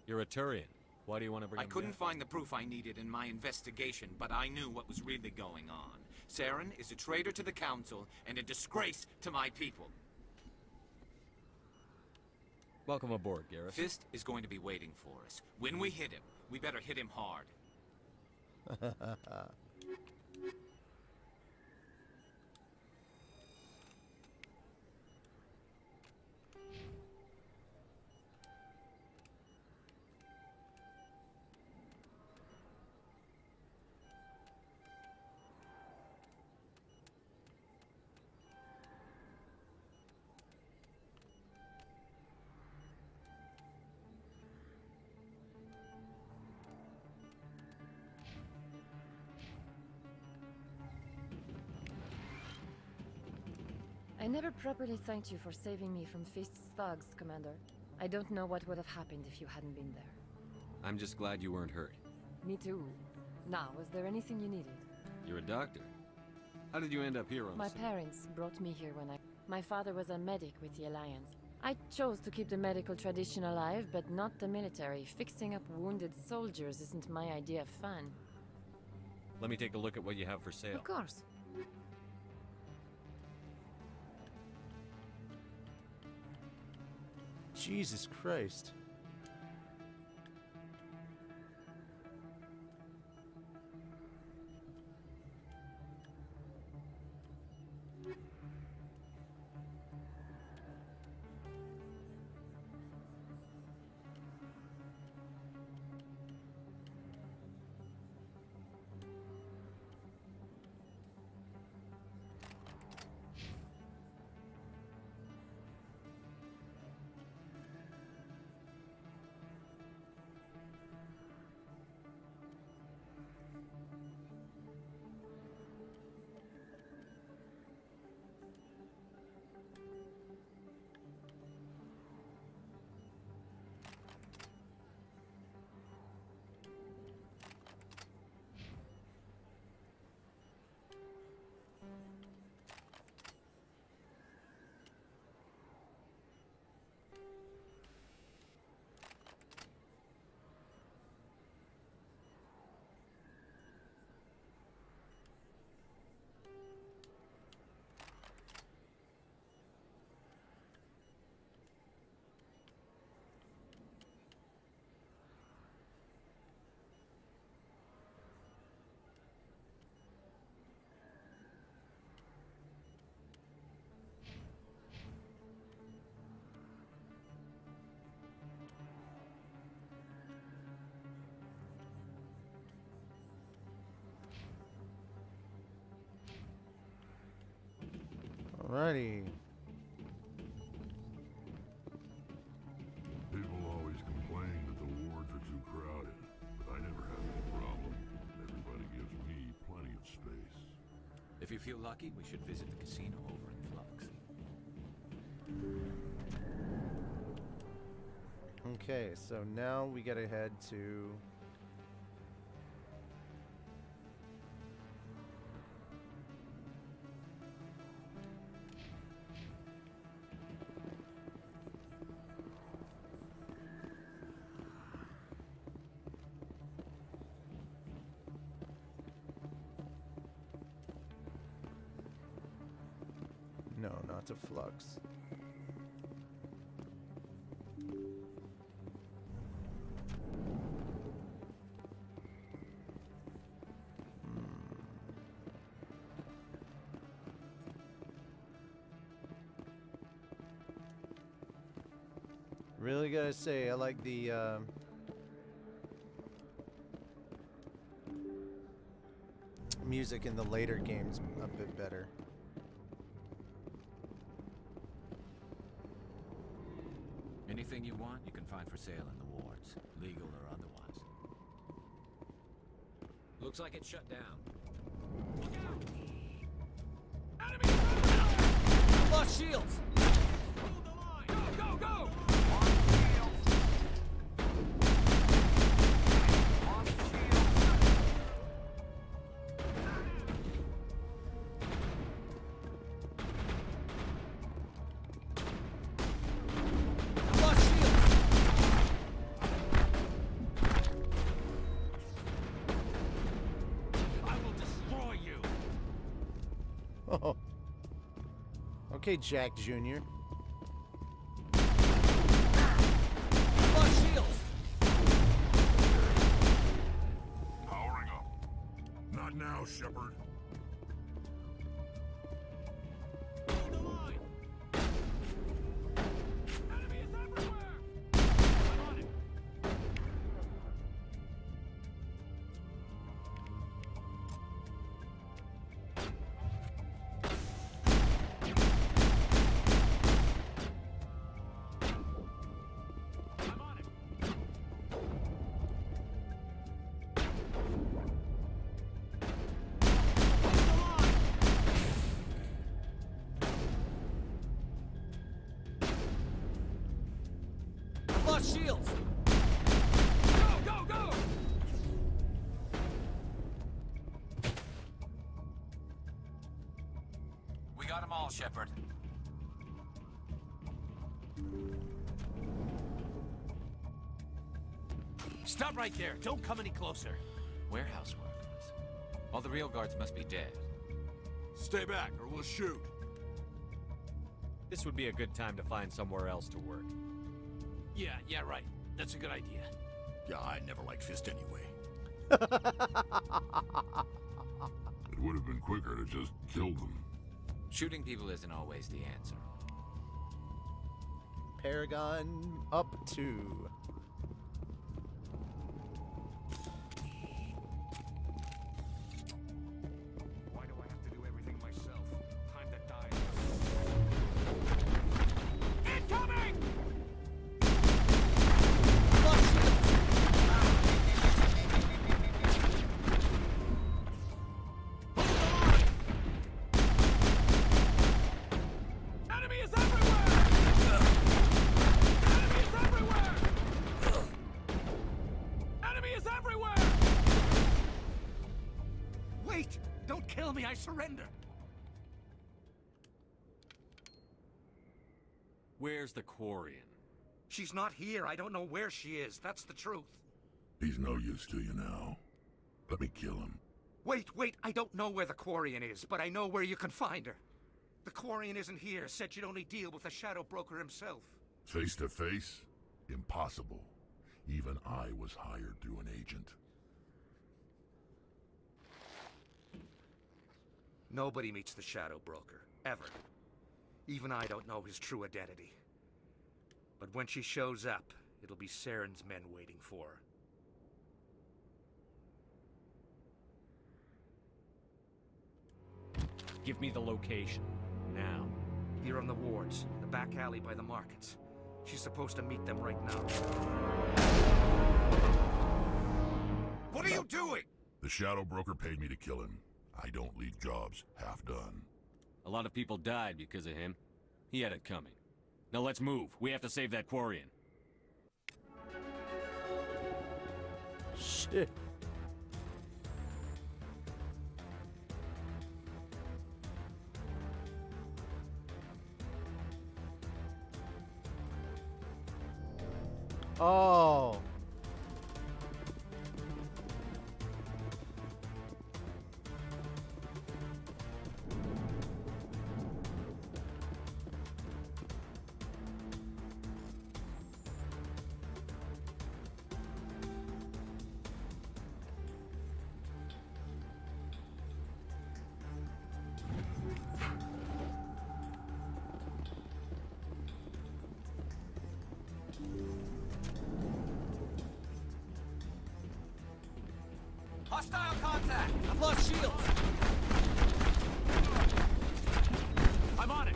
You're a Turian. Why do you want to bring I him couldn't down? find the proof I needed in my investigation, but I knew what was really going on. Saren is a traitor to the Council and a disgrace to my people. Welcome aboard, Garrus. Fist is going to be waiting for us. When we hit him, we better hit him hard. I never properly thanked you for saving me from Feast's thugs, Commander. I don't know what would have happened if you hadn't been there. I'm just glad you weren't hurt. Me too. Now, was there anything you needed? You're a doctor. How did you end up here on My the city? parents brought me here when My father was a medic with the Alliance. I chose to keep the medical tradition alive, but not the military. Fixing up wounded soldiers isn't my idea of fun. Let me take a look at what you have for sale. Of course. Jesus Christ. Alrighty. you feel lucky, we should visit the casino over in Flux. Okay, so now we gotta head to... No, not to Flux. Really gotta say, I like the music in the later games a bit better. Anything you want, you can find for sale in the wards, legal or otherwise. Looks like it's shut down. Look out! Enemy! Lost shields! Hold the line! Go, go, go! Oh. Okay, Jack Jr. Powering up. Not now, Shepard. Hold the line! Enemy is everywhere! I'm on it! Shields! Go, go, go! We got them all, Shepard. Stop right there. Don't come any closer. Warehouse workers. All the real guards must be dead. Stay back, or we'll shoot. This would be a good time to find somewhere else to work. Yeah, right. That's a good idea. Yeah, I never liked Fist anyway. It would have been quicker to just kill them. Shooting people isn't always the answer. Paragon up 2. Why do I have to do everything myself? Time to die. Incoming! Enemy is everywhere! Enemy is everywhere! Enemy is everywhere! Wait! Don't kill me, I surrender! Where's the Quarian? She's not here. I don't know where she is. That's the truth. He's no use to you now. Let me kill him. Wait. I don't know where the Quarian is, but I know where you can find her. The Quarian isn't here. Said you'd only deal with the Shadow Broker himself. Face to face? Impossible. Even I was hired through an agent. Nobody meets the Shadow Broker. Ever. Even I don't know his true identity. But when she shows up, it'll be Saren's men waiting for her. Give me the location. Now. Here on the wards, the back alley by the markets. She's supposed to meet them right now. What are you doing? The Shadow Broker paid me to kill him. I don't leave jobs half done. A lot of people died because of him. He had it coming. Now let's move. We have to save that Quarian. Shit. Oh. Hostile contact! I've lost shields! I'm on it!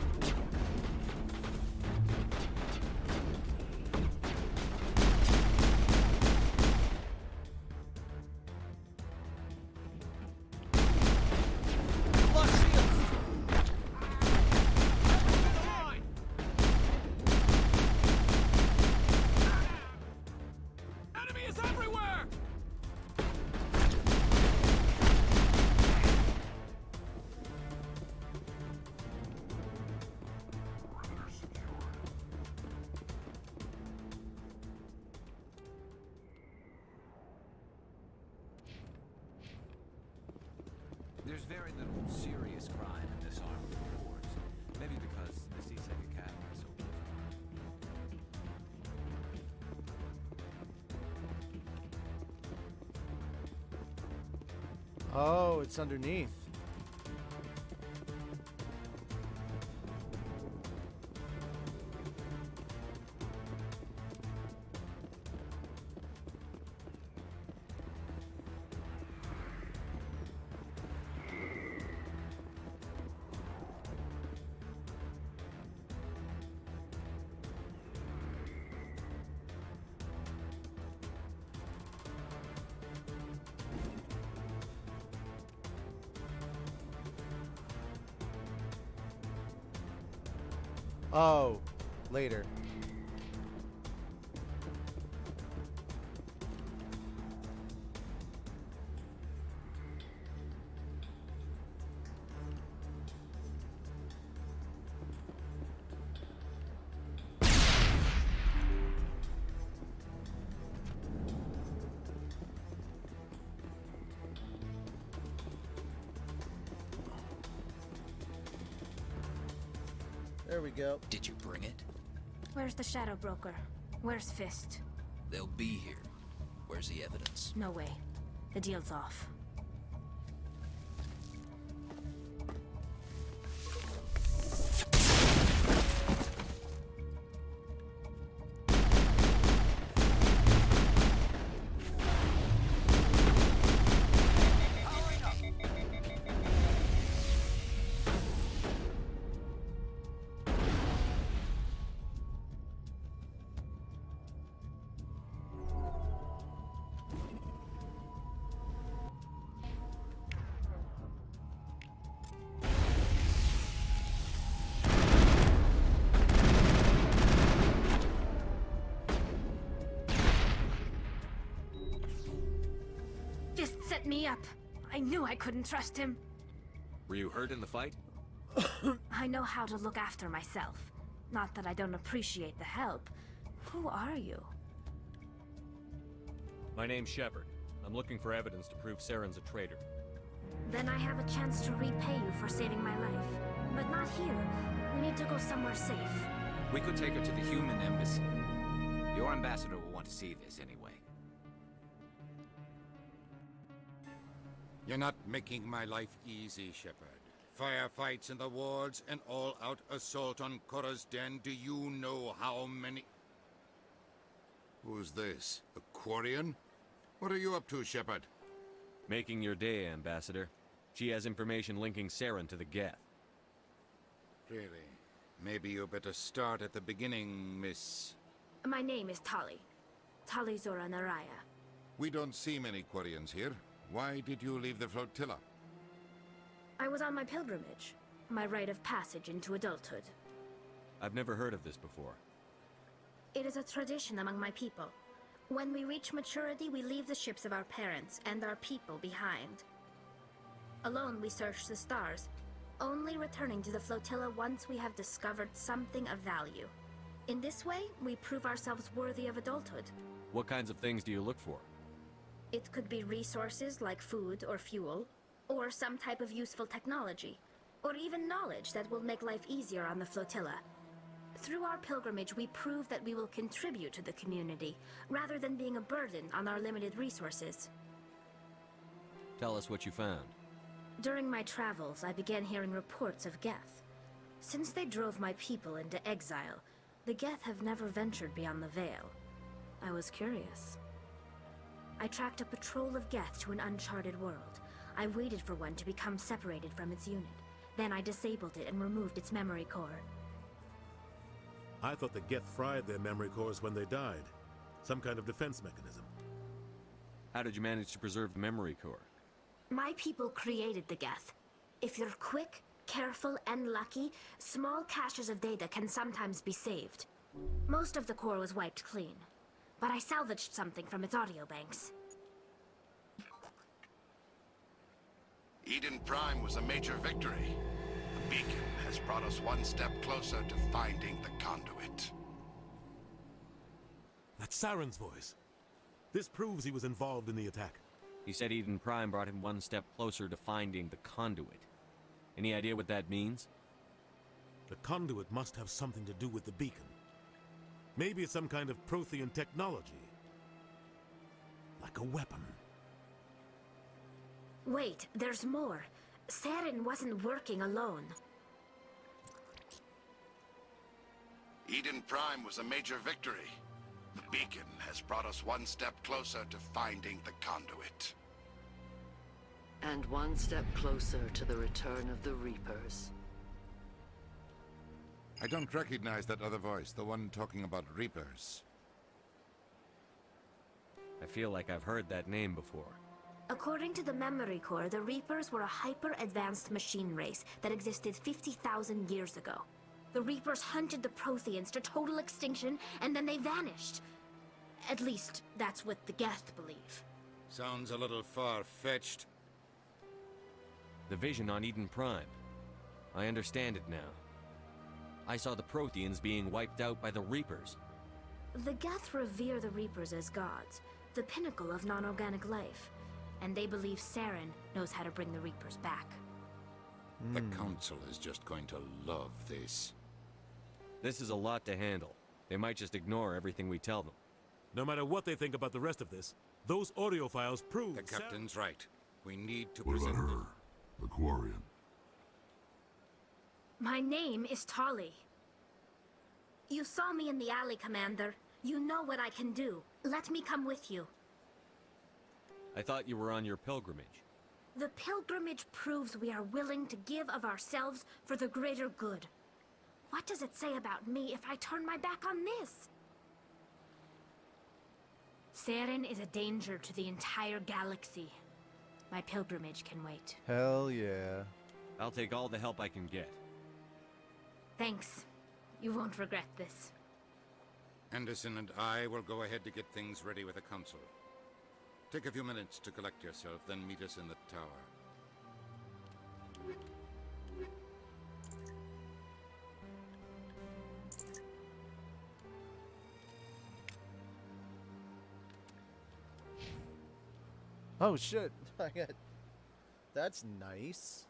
I've lost shields! The line! Enemy is everywhere! There's very little serious crime in this armed wars. Maybe because the Seasec Academy is so close. Oh, it's underneath. Oh, later. There we go. Did you bring it? Where's the Shadow Broker? Where's Fist? They'll be here. Where's the evidence? No way. The deal's off. Fist set me up. I knew I couldn't trust him. Were you hurt in the fight? I know how to look after myself. Not that I don't appreciate the help. Who are you? My name's Shepard. I'm looking for evidence to prove Saren's a traitor. Then I have a chance to repay you for saving my life. But not here. We need to go somewhere safe. We could take her to the human embassy. Your ambassador will want to see this anyway. You're not making my life easy, Shepard. Firefights in the wards, an all-out assault on Korra's den. Do you know how many... Who's this? A Quarian? What are you up to, Shepard? Making your day, Ambassador. She has information linking Saren to the Geth. Really? Maybe you better start at the beginning, Miss... My name is Tali. Tali Zora Naraya. We don't see many Quarians here. Why did you leave the flotilla? I was on my pilgrimage. My rite of passage into adulthood. I've never heard of this before. It is a tradition among my people. When we reach maturity, we leave the ships of our parents and our people behind. Alone, we search the stars, only returning to the flotilla once we have discovered something of value. In this way, we prove ourselves worthy of adulthood. What kinds of things do you look for? It could be resources like food or fuel, or some type of useful technology, or even knowledge that will make life easier on the flotilla. Through our pilgrimage, we prove that we will contribute to the community, rather than being a burden on our limited resources. Tell us what you found. During my travels, I began hearing reports of Geth. Since they drove my people into exile, the Geth have never ventured beyond the Veil. I was curious. I tracked a patrol of Geth to an uncharted world. I waited for one to become separated from its unit. Then I disabled it and removed its memory core. I thought the Geth fried their memory cores when they died. Some kind of defense mechanism. How did you manage to preserve the memory core? My people created the Geth. If you're quick, careful, and lucky, small caches of data can sometimes be saved. Most of the core was wiped clean, but I salvaged something from its audio banks. Eden Prime was a major victory. The beacon has brought us one step closer to finding the conduit. That's Saren's voice. This proves he was involved in the attack. He said Eden Prime brought him one step closer to finding the conduit. Any idea what that means? The conduit must have something to do with the beacon. Maybe it's some kind of Prothean technology. Like a weapon. Wait, there's more. Saren wasn't working alone. Eden Prime was a major victory. The beacon has brought us one step closer to finding the conduit. And one step closer to the return of the Reapers. I don't recognize that other voice, the one talking about Reapers. I feel like I've heard that name before. According to the memory core, the Reapers were a hyper-advanced machine race that existed 50,000 years ago. The Reapers hunted the Protheans to total extinction, and then they vanished. At least, that's what the Geth believe. Sounds a little far-fetched. The vision on Eden Prime. I understand it now. I saw the Protheans being wiped out by the Reapers. The Geth revere the Reapers as gods, the pinnacle of non-organic life. And they believe Saren knows how to bring the Reapers back. The Council is just going to love this. This is a lot to handle. They might just ignore everything we tell them. No matter what they think about the rest of this, those audio files prove... The Captain's right. We need to What about present... her? The Quarian. My name is Tali. You saw me in the alley, Commander. You know what I can do. Let me come with you. I thought you were on your pilgrimage. The pilgrimage proves we are willing to give of ourselves for the greater good. What does it say about me if I turn my back on this? Saren is a danger to the entire galaxy. My pilgrimage can wait. Hell yeah. I'll take all the help I can get. Thanks. You won't regret this. Anderson and I will go ahead to get things ready with the Council. Take a few minutes to collect yourself, then meet us in the tower. Oh shit. That's nice.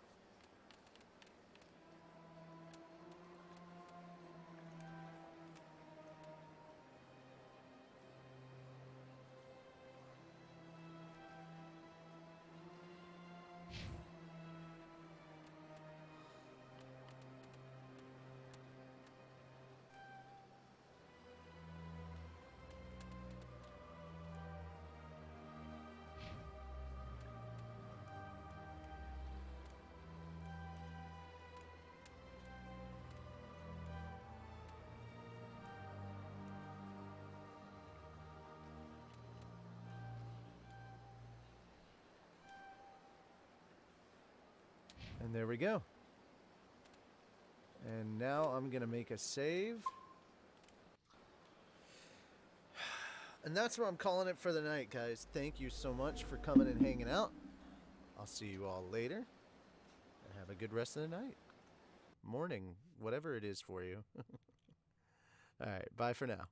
And there we go. And now I'm going to make a save. And that's where I'm calling it for the night, guys. Thank you so much for coming and hanging out. I'll see you all later. And have a good rest of the night. Morning, whatever it is for you. All right, bye for now.